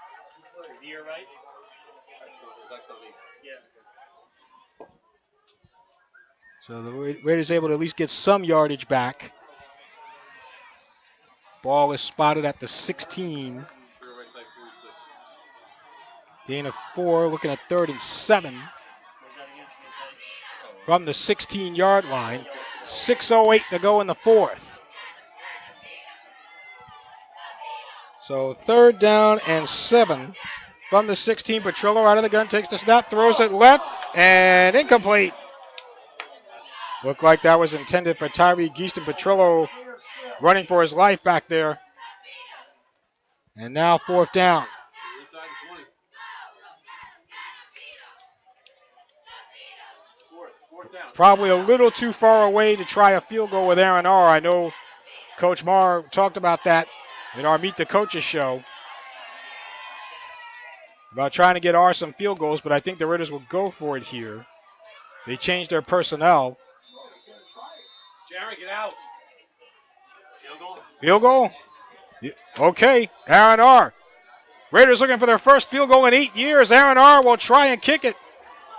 So the Raiders able to at least get some yardage back. Ball is spotted at the 16. Gain of 4, looking at 3rd and 7. From the 16-yard line. 6:08 to go in the 4th. So 3rd down and 7. From the 16, Petrillo out of the gun, takes the snap, throws it left, and incomplete. Looked like that was intended for Tyree Geeston. Petrillo running for his life back there. And now 4th down. Probably a little too far away to try a field goal with Aaron R. I know Coach Marr talked about that in our Meet the Coaches show, about trying to get R some field goals, but I think the Raiders will go for it here. They changed their personnel. Jared, get out. Field goal? Okay, Aaron R. Raiders looking for their first field goal in 8 years. Aaron R. will try and kick it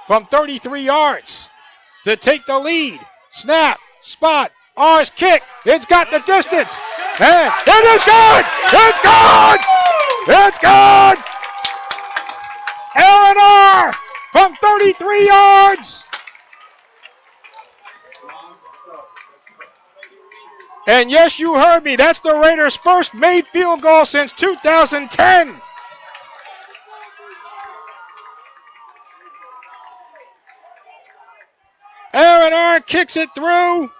from 33 yards to take the lead. Snap, spot, R's kick. It's got the distance. And it is good! It's good! It's good! Aaron R. from 33 yards. And yes, you heard me. That's the Raiders' first made field goal since 2010. Aaron R. kicks it through.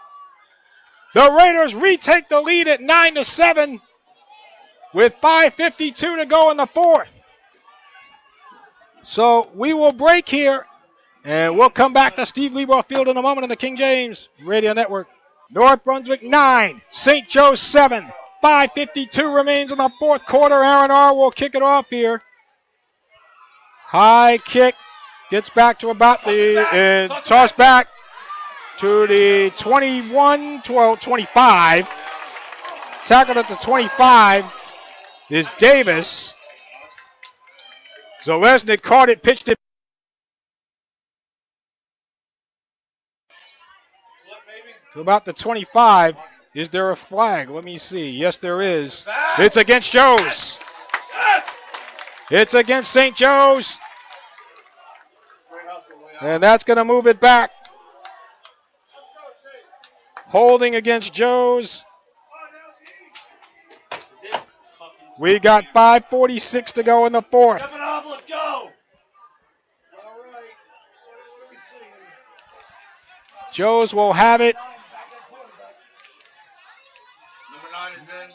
The Raiders retake the lead at 9-7 with 5:52 to go in the 4th. So we will break here, and we'll come back to Steve Libro Field in a moment on the King James Radio Network. North Brunswick 9, St. Joe's 7. 5:52 remains in the 4th quarter. Aaron R. will kick it off here. High kick, gets back to about the toss back. to the 25. Tackled at the 25 is Davis. Zalesnik caught it, pitched it. To about the 25. Is there a flag? Let me see. Yes, there is. It's against Joe's. It's against St. Joe's. And that's going to move it back. Holding against Joe's. We got 5:46 to go in the fourth. Step it up, let's go. Joe's will have it. Number 9 is in.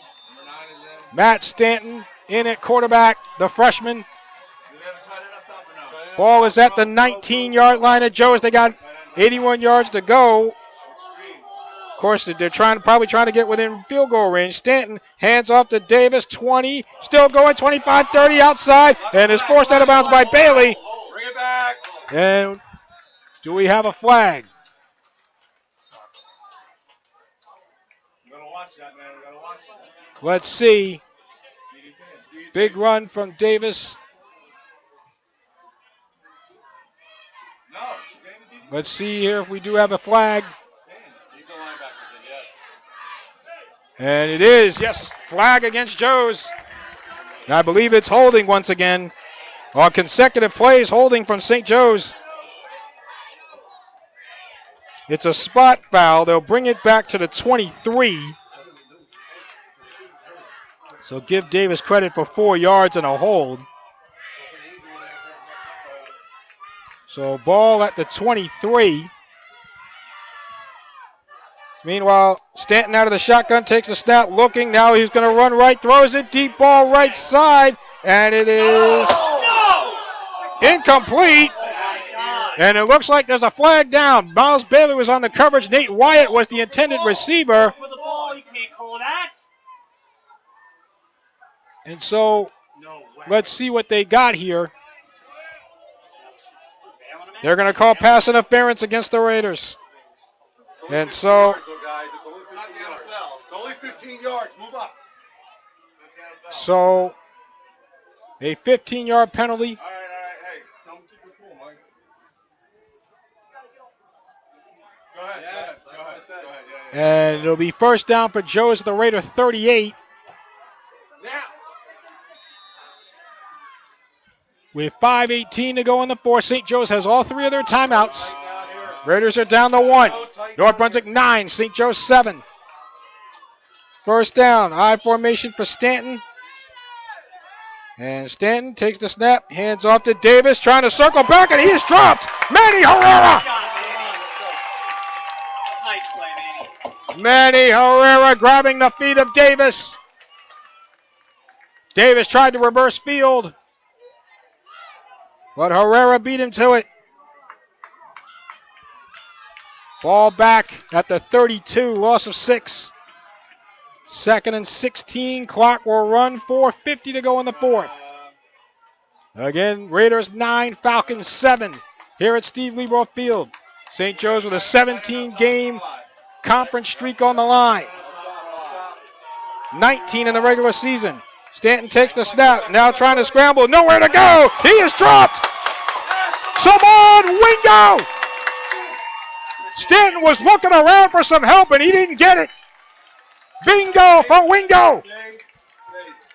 Matt Stanton in at quarterback, the freshman. Ball is at the 19-yard line of Joe's. They got 81 yards to go. Of course, they're probably trying to get within field goal range. Stanton hands off to Davis, 20, still going, 25-30 outside, and is forced out of bounds by Bailey. Bring it back. And do we have a flag? We gotta watch that, man. We gotta watch that. Let's see. Big run from Davis. Let's see here if we do have a flag. And it is, yes, flag against Joe's. And I believe it's holding once again. On consecutive plays, holding from St. Joe's. It's a spot foul. They'll bring it back to the 23. So give Davis credit for 4 yards and a hold. So ball at the 23. Meanwhile, Stanton out of the shotgun, takes a snap, looking. Now he's going to run right, throws it, deep ball right side, and it is incomplete. And it looks like there's a flag down. Miles Bailey was on the coverage. Nate Wyatt was the intended receiver. For the ball, you can't call that. And so let's see what they got here. They're going to call pass interference against the Raiders. And so It's only 15 yards. Move up. So a 15-yard penalty. All right. Hey, tell them to keep it cool, Mike. Go ahead. Yes, go ahead. And it'll be first down for Joe's at the Raider 38. With 5:18 to go in the fourth, St. Joe's has all 3 of their timeouts. Raiders are down to 1. North Brunswick 9, St. Joe's 7. First down, I formation for Stanton. And Stanton takes the snap, hands off to Davis, trying to circle back, and he is dropped. Manny Herrera. Nice play, Manny. Manny Herrera grabbing the feet of Davis. Davis tried to reverse field, but Herrera beat him to it. Ball back at the 32, loss of 6. Second and 16, clock will run, 4:50 to go in the fourth. Again, Raiders 9, Falcons 7 here at Steve Libro Field. St. Joe's with a 17-game conference streak on the line. 19 in the regular season. Stanton takes the snap, now trying to scramble, nowhere to go. He is dropped. Simon Wingo. Stanton was looking around for some help, and he didn't get it. Bingo for Wingo.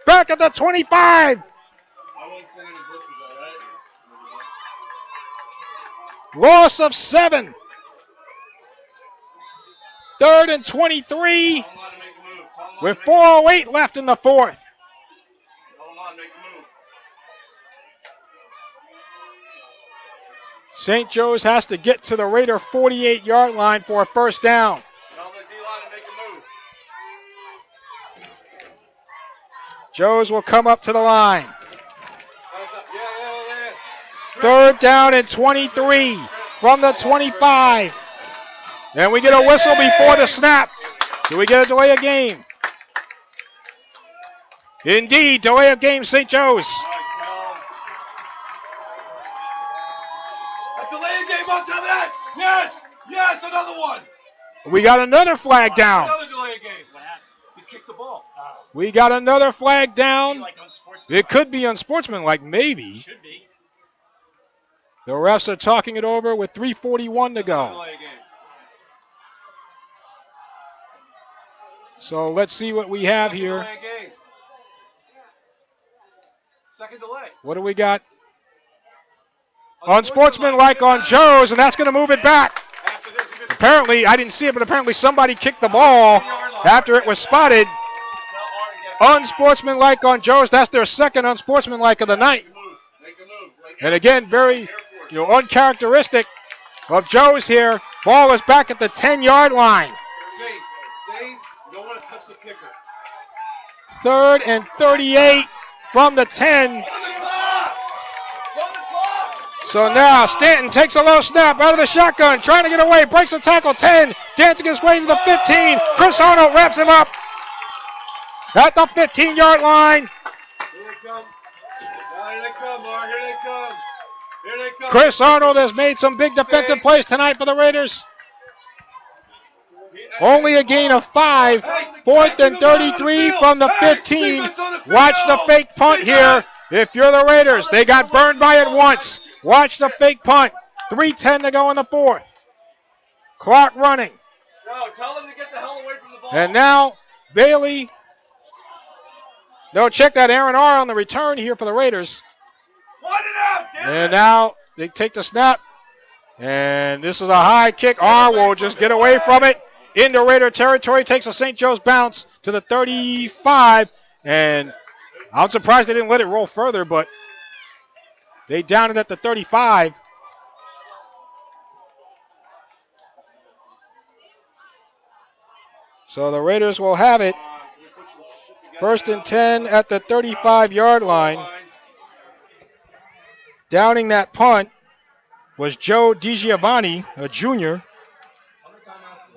Back at the 25. Loss of 7. Third and 23 with 4:08 left in the fourth. St. Joe's has to get to the Raider 48-yard line for a first down. Joe's will come up to the line. Third down and 23 from the 25. And we get a whistle before the snap. Do we get a delay of game? Indeed, delay of game, St. Joe's. A delay of game on top of that. Yes. Yes, another one. We got another flag down. Another delay of game. What happened? He kicked the ball. We got another flag down. It could be unsportsmanlike, maybe. Should be. The refs are talking it over with 3:41 to go. Delay of game. So let's see what we have here. Delay of game. Second delay. What do we got? Unsportsmanlike on Joe's, and that's going to move it back. Apparently, I didn't see it, but apparently somebody kicked the ball after it was spotted. Unsportsmanlike on Joe's. That's their second unsportsmanlike of the night. And again, very uncharacteristic of Joe's here. Ball is back at the 10-yard line. Safe. You don't want to touch the kicker. 3rd and 38 from the 10. So now Stanton takes a low snap out of the shotgun, trying to get away, breaks the tackle, 10, dancing his way to the 15. Chris Arnold wraps him up at the 15-yard line. Here they come. Here they come, Mark. Here they come. Here they come. Chris Arnold has made some big defensive plays tonight for the Raiders. Only a gain of 5. 4th and 33 from the 15. Watch the fake punt here. If you're the Raiders, they got burned by it once. Watch the fake punt. 3:10 to go in the 4th. Clock running. No, tell them to get the hell away from the ball. And now Bailey. No, check that Aaron R on the return here for the Raiders. And now they take the snap. And this is a high kick. R will just get away from it. Into Raider territory. Takes a St. Joe's bounce to the 35. And I'm surprised they didn't let it roll further, but they downed it at the 35. So the Raiders will have it. 1st and 10 at the 35-yard line. Downing that punt was Joe DiGiovanni, a junior.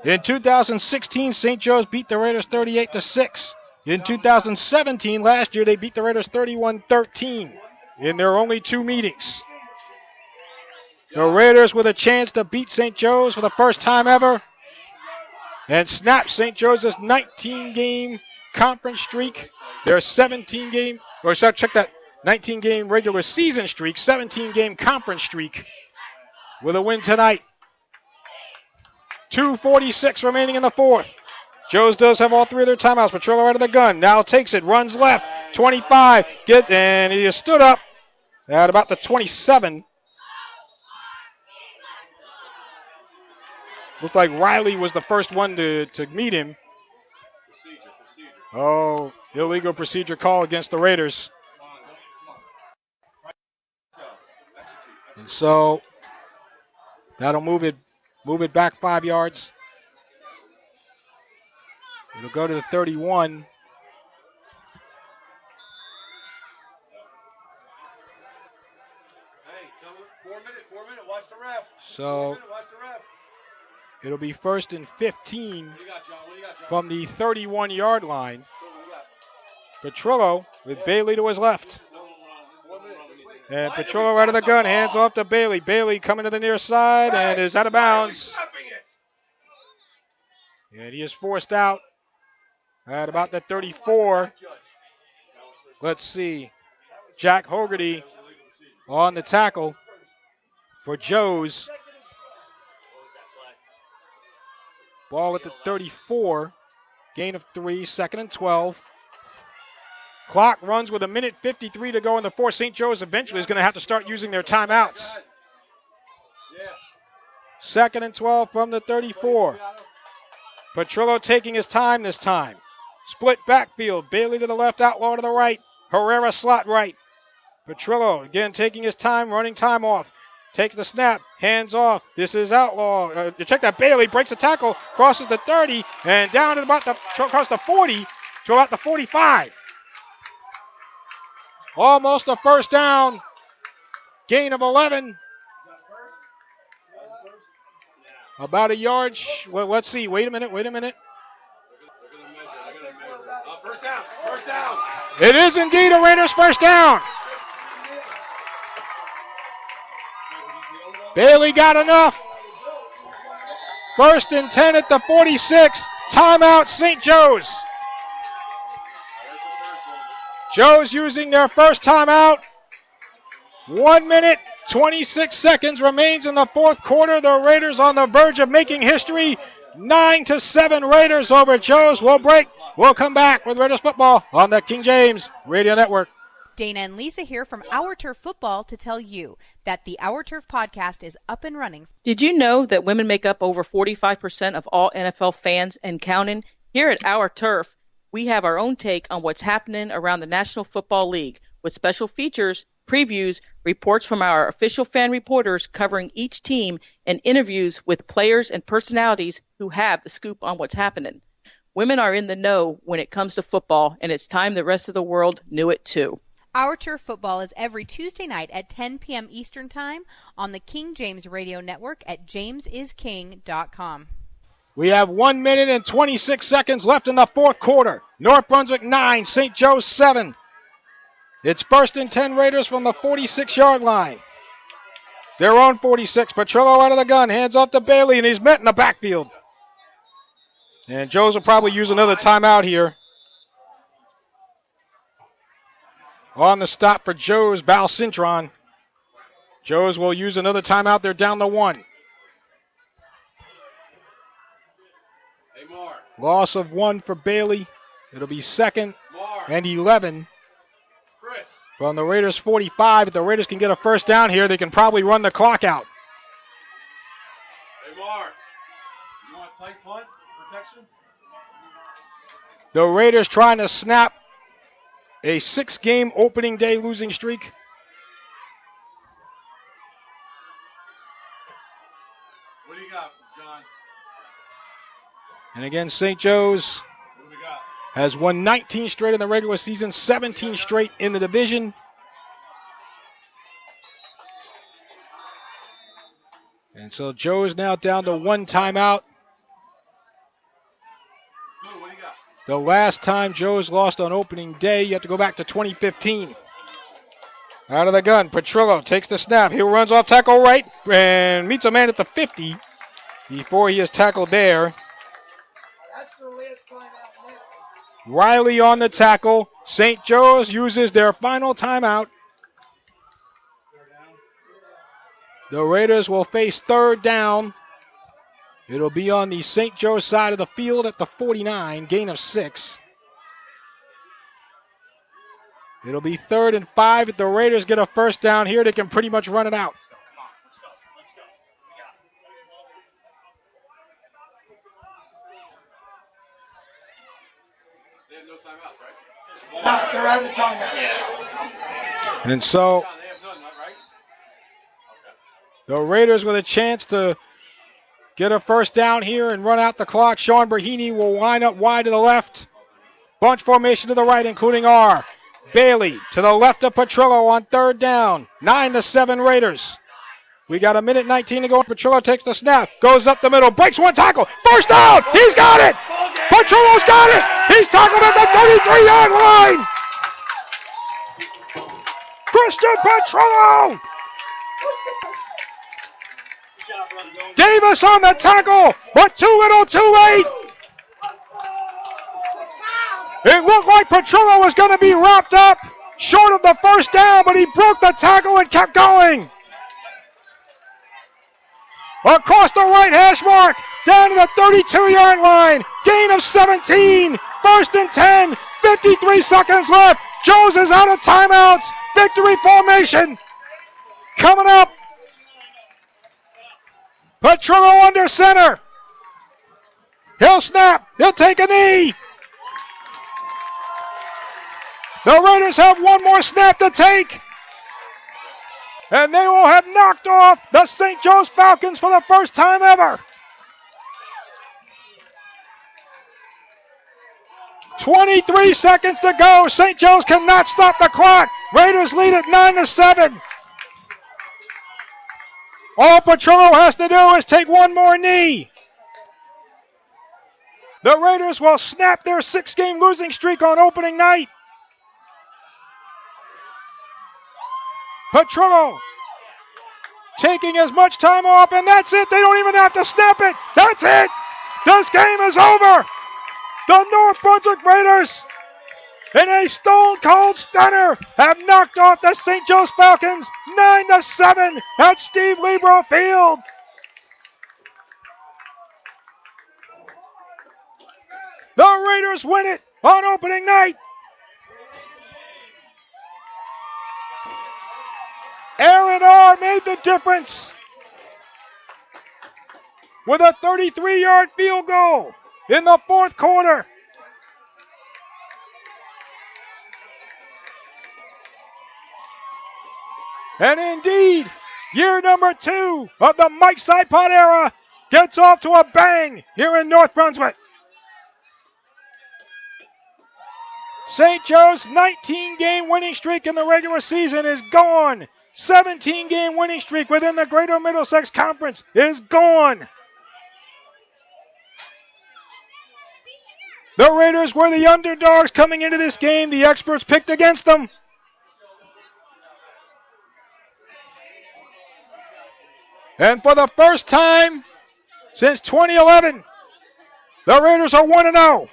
In 2016, St. Joe's beat the Raiders 38-6. In 2017, last year, they beat the Raiders 31-13 in their only 2 meetings. The Raiders with a chance to beat St. Joe's for the first time ever and snap St. Joe's 19-game conference streak. Their 19-game regular season streak, 17-game conference streak with a win tonight. 2:46 remaining in the 4th. Joe's does have all 3 of their timeouts. Petrillo out of the gun. Now takes it. Runs left. 25. And he has stood up at about the 27. Looked like Riley was the first one to meet him. Oh, illegal procedure call against the Raiders. And so that'll move it back 5 yards. It'll go to the 31. Hey, tell them 4 minute, watch the ref. So 4 minute, watch the ref. It'll be 1st and 15 What do you got, John? from the 31-yard line. Petrillo with Bailey to his left. And Petrillo out of the gun, hands off to Bailey. Bailey coming to the near side and is out of bounds. And he is forced out at about the 34. Let's see. Jack Hogarty on the tackle for Joe's. Ball at the 34. Gain of 3, 2nd and 12. Clock runs with 1:53 to go in the 4th. St. Joe's eventually is going to have to start using their timeouts. 2nd and 12 from the 34. Petrillo taking his time this time. Split backfield. Bailey to the left, Outlaw to the right. Herrera slot right. Petrillo again taking his time, running time off. Takes the snap, hands off. This is Outlaw. You check that. Bailey breaks the tackle, crosses the 30, and down to about across the 40 to about the 45. Almost a first down. Gain of 11. About a yard. Well, let's see. Wait a minute. First down. It is indeed a Raiders first down. Bailey got enough. First and 10 at the 46. Timeout, St. Joe's. Joe's using their first timeout. 1 minute, 26 seconds remains in the fourth quarter. The Raiders on the verge of making history. 9-7 Raiders over Joe's. We'll break. We'll come back with Raiders football on the King James Radio Network. Dana and Lisa here from Our Turf Football to tell you that the Our Turf podcast is up and running. Did you know that women make up over 45% of all NFL fans and counting? Here at Our Turf, we have our own take on what's happening around the National Football League with special features, previews, reports from our official fan reporters covering each team, and interviews with players and personalities who have the scoop on what's happening. Women are in the know when it comes to football, and it's time the rest of the world knew it too. Our Turf Football is every Tuesday night at 10 p.m. Eastern Time on the King James Radio Network at jamesisking.com. We have 1 minute and 26 seconds left in the fourth quarter. North Brunswick 9, St. Joe's 7. It's first and 10 Raiders from the 46-yard line. Their own 46. Petrillo out of the gun. Hands off to Bailey, and he's met in the backfield. And Joe's will probably use another timeout here. On the stop for Joe's, Val Cintron. Joe's will use another timeout. They're down to 1. Loss of 1 for Bailey. It'll be second and 11 from the Raiders 45. If the Raiders can get a first down here, they can probably run the clock out. Hey, Mark, you want a tight punt protection? The Raiders trying to snap a 6-game opening day losing streak. What do you got, John? And again, St. Joe's has won 19 straight in the regular season, 17 straight in the division. And so Joe's now down to 1 timeout. The last time Joe's lost on opening day, you have to go back to 2015. Out of the gun, Petrillo takes the snap. He runs off tackle right and meets a man at the 50 before he is tackled there. Riley on the tackle. St. Joe's uses their final timeout. The Raiders will face third down. It'll be on the St. Joe's side of the field at the 49, gain of 6. It'll be 3rd and 5. If the Raiders get a first down here, they can pretty much run it out. They're out of the timeout. And so the Raiders with a chance to get a first down here and run out the clock. Sean Berhini will line up wide to the left. Bunch formation to the right, including R. Bailey to the left of Petrillo on third down. 9-7 Raiders. We got 1:19 to go. Petrillo takes the snap, goes up the middle, breaks one tackle. First down! He's got it! Petrillo's got it! He's tackled at the 33-yard line! Christian Petrillo! Davis on the tackle, but too little, too late. It looked like Petrillo was going to be wrapped up short of the first down, but he broke the tackle and kept going. Across the right hash mark, down to the 32-yard line. Gain of 17, 1st and 10, 53 seconds left. Joe's is out of timeouts. Victory formation coming up. Petrillo under center. He'll snap. He'll take a knee. The Raiders have one more snap to take. And they will have knocked off the St. Joe's Falcons for the first time ever. 23 seconds to go. St. Joe's cannot stop the clock. Raiders lead at 9-7. All Petrillo has to do is take one more knee. The Raiders will snap their 6-game losing streak on opening night. Petrillo taking as much time off, and that's it. They don't even have to snap it. That's it. This game is over. The North Brunswick Raiders, in a stone-cold stunner, have knocked off the St. Joe's Falcons 9-7 at Steve Libro Field. The Raiders win it on opening night. Aaron R. made the difference with a 33-yard field goal in the fourth quarter. And indeed, year number 2 of the Mike Sipot era gets off to a bang here in North Brunswick. St. Joe's 19-game winning streak in the regular season is gone. 17-game winning streak within the Greater Middlesex Conference is gone. The Raiders were the underdogs coming into this game. The experts picked against them. And for the first time since 2011, the Raiders are 1-0.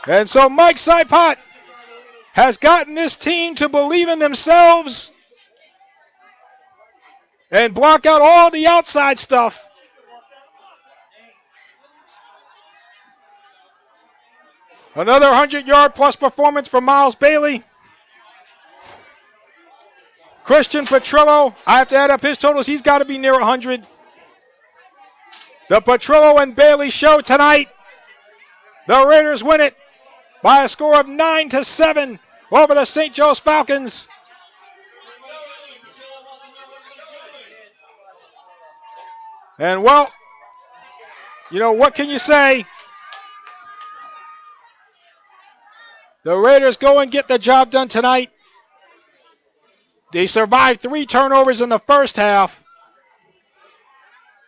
And so Mike Sipot has gotten this team to believe in themselves and block out all the outside stuff. Another 100-yard plus performance from Miles Bailey. Christian Petrillo, I have to add up his totals. He's got to be near 100. The Petrillo and Bailey show tonight. The Raiders win it by a score of 9-7 over the St. Joe's Falcons. And, well, you know, what can you say? The Raiders go and get the job done tonight. They survived 3 turnovers in the first half.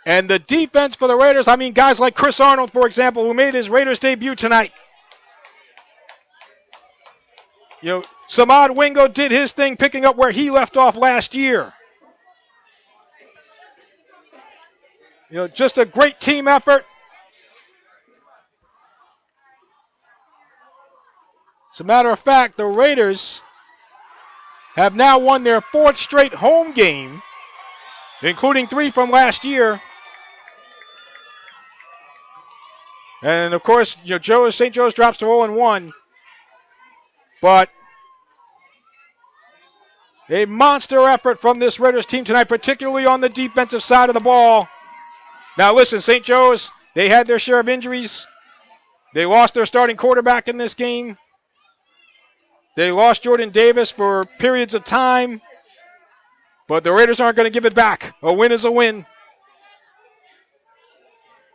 And the defense for the Raiders, I mean, guys like Chris Arnold, for example, who made his Raiders debut tonight. You know, Samad Wingo did his thing, picking up where he left off last year. You know, just a great team effort. As a matter of fact, the Raiders have now won their 4th straight home game, including 3 from last year. And, of course, you know, St. Joe's drops to 0-1. But a monster effort from this Raiders team tonight, particularly on the defensive side of the ball. Now, listen, St. Joe's, they had their share of injuries. They lost their starting quarterback in this game. They lost Jordan Davis for periods of time. But the Raiders aren't going to give it back. A win is a win.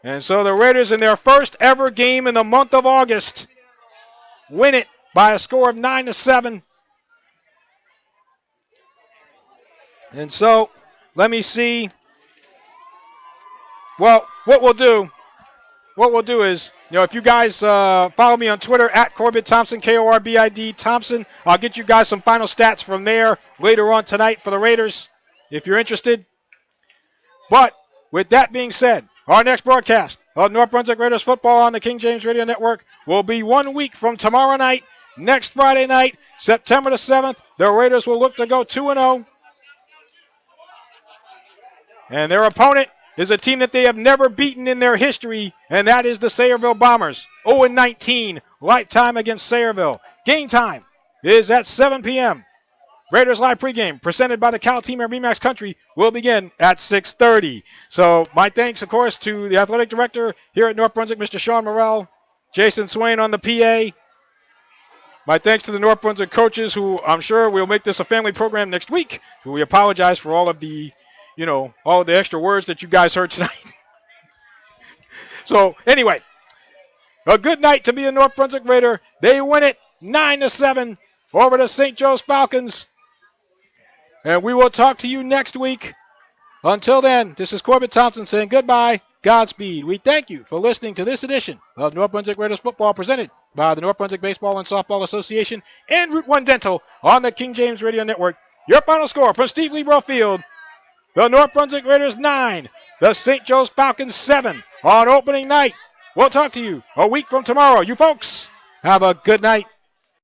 And so the Raiders, in their first ever game in the month of August, win it by a score of 9-7. And so, let me see. Well, what we'll do is, you know, if you guys follow me on Twitter at Corbett Thompson, Korbid Thompson, I'll get you guys some final stats from there later on tonight for the Raiders, if you're interested. But with that being said, our next broadcast of North Brunswick Raiders football on the King James Radio Network will be 1 week from tomorrow night. Next Friday night, September the 7th, the Raiders will look to go 2-0. And their opponent is a team that they have never beaten in their history, and that is the Sayreville Bombers. 0-19, lifetime against Sayreville. Game time is at 7 p.m. Raiders Live pregame, presented by the Cal Team and Remax Country, will begin at 6:30. So my thanks, of course, to the athletic director here at North Brunswick, Mr. Sean Morrell, Jason Swain on the PA. My thanks to the North Brunswick coaches, who I'm sure will make this a family program next week. We apologize for all of the, you know, all of the extra words that you guys heard tonight. So anyway, a good night to be a North Brunswick Raider. They win it 9-7 over the St. Joe's Falcons. And we will talk to you next week. Until then, this is Corbett Thompson saying goodbye Godspeed. We thank you for listening to this edition of North Brunswick Raiders football presented by the North Brunswick Baseball and Softball Association and Route 1 Dental on the King James Radio Network. Your final score from Steve Libro Field, the North Brunswick Raiders 9, the St. Joe's Falcons 7 on opening night. We'll talk to you a week from tomorrow. You folks, have a good night.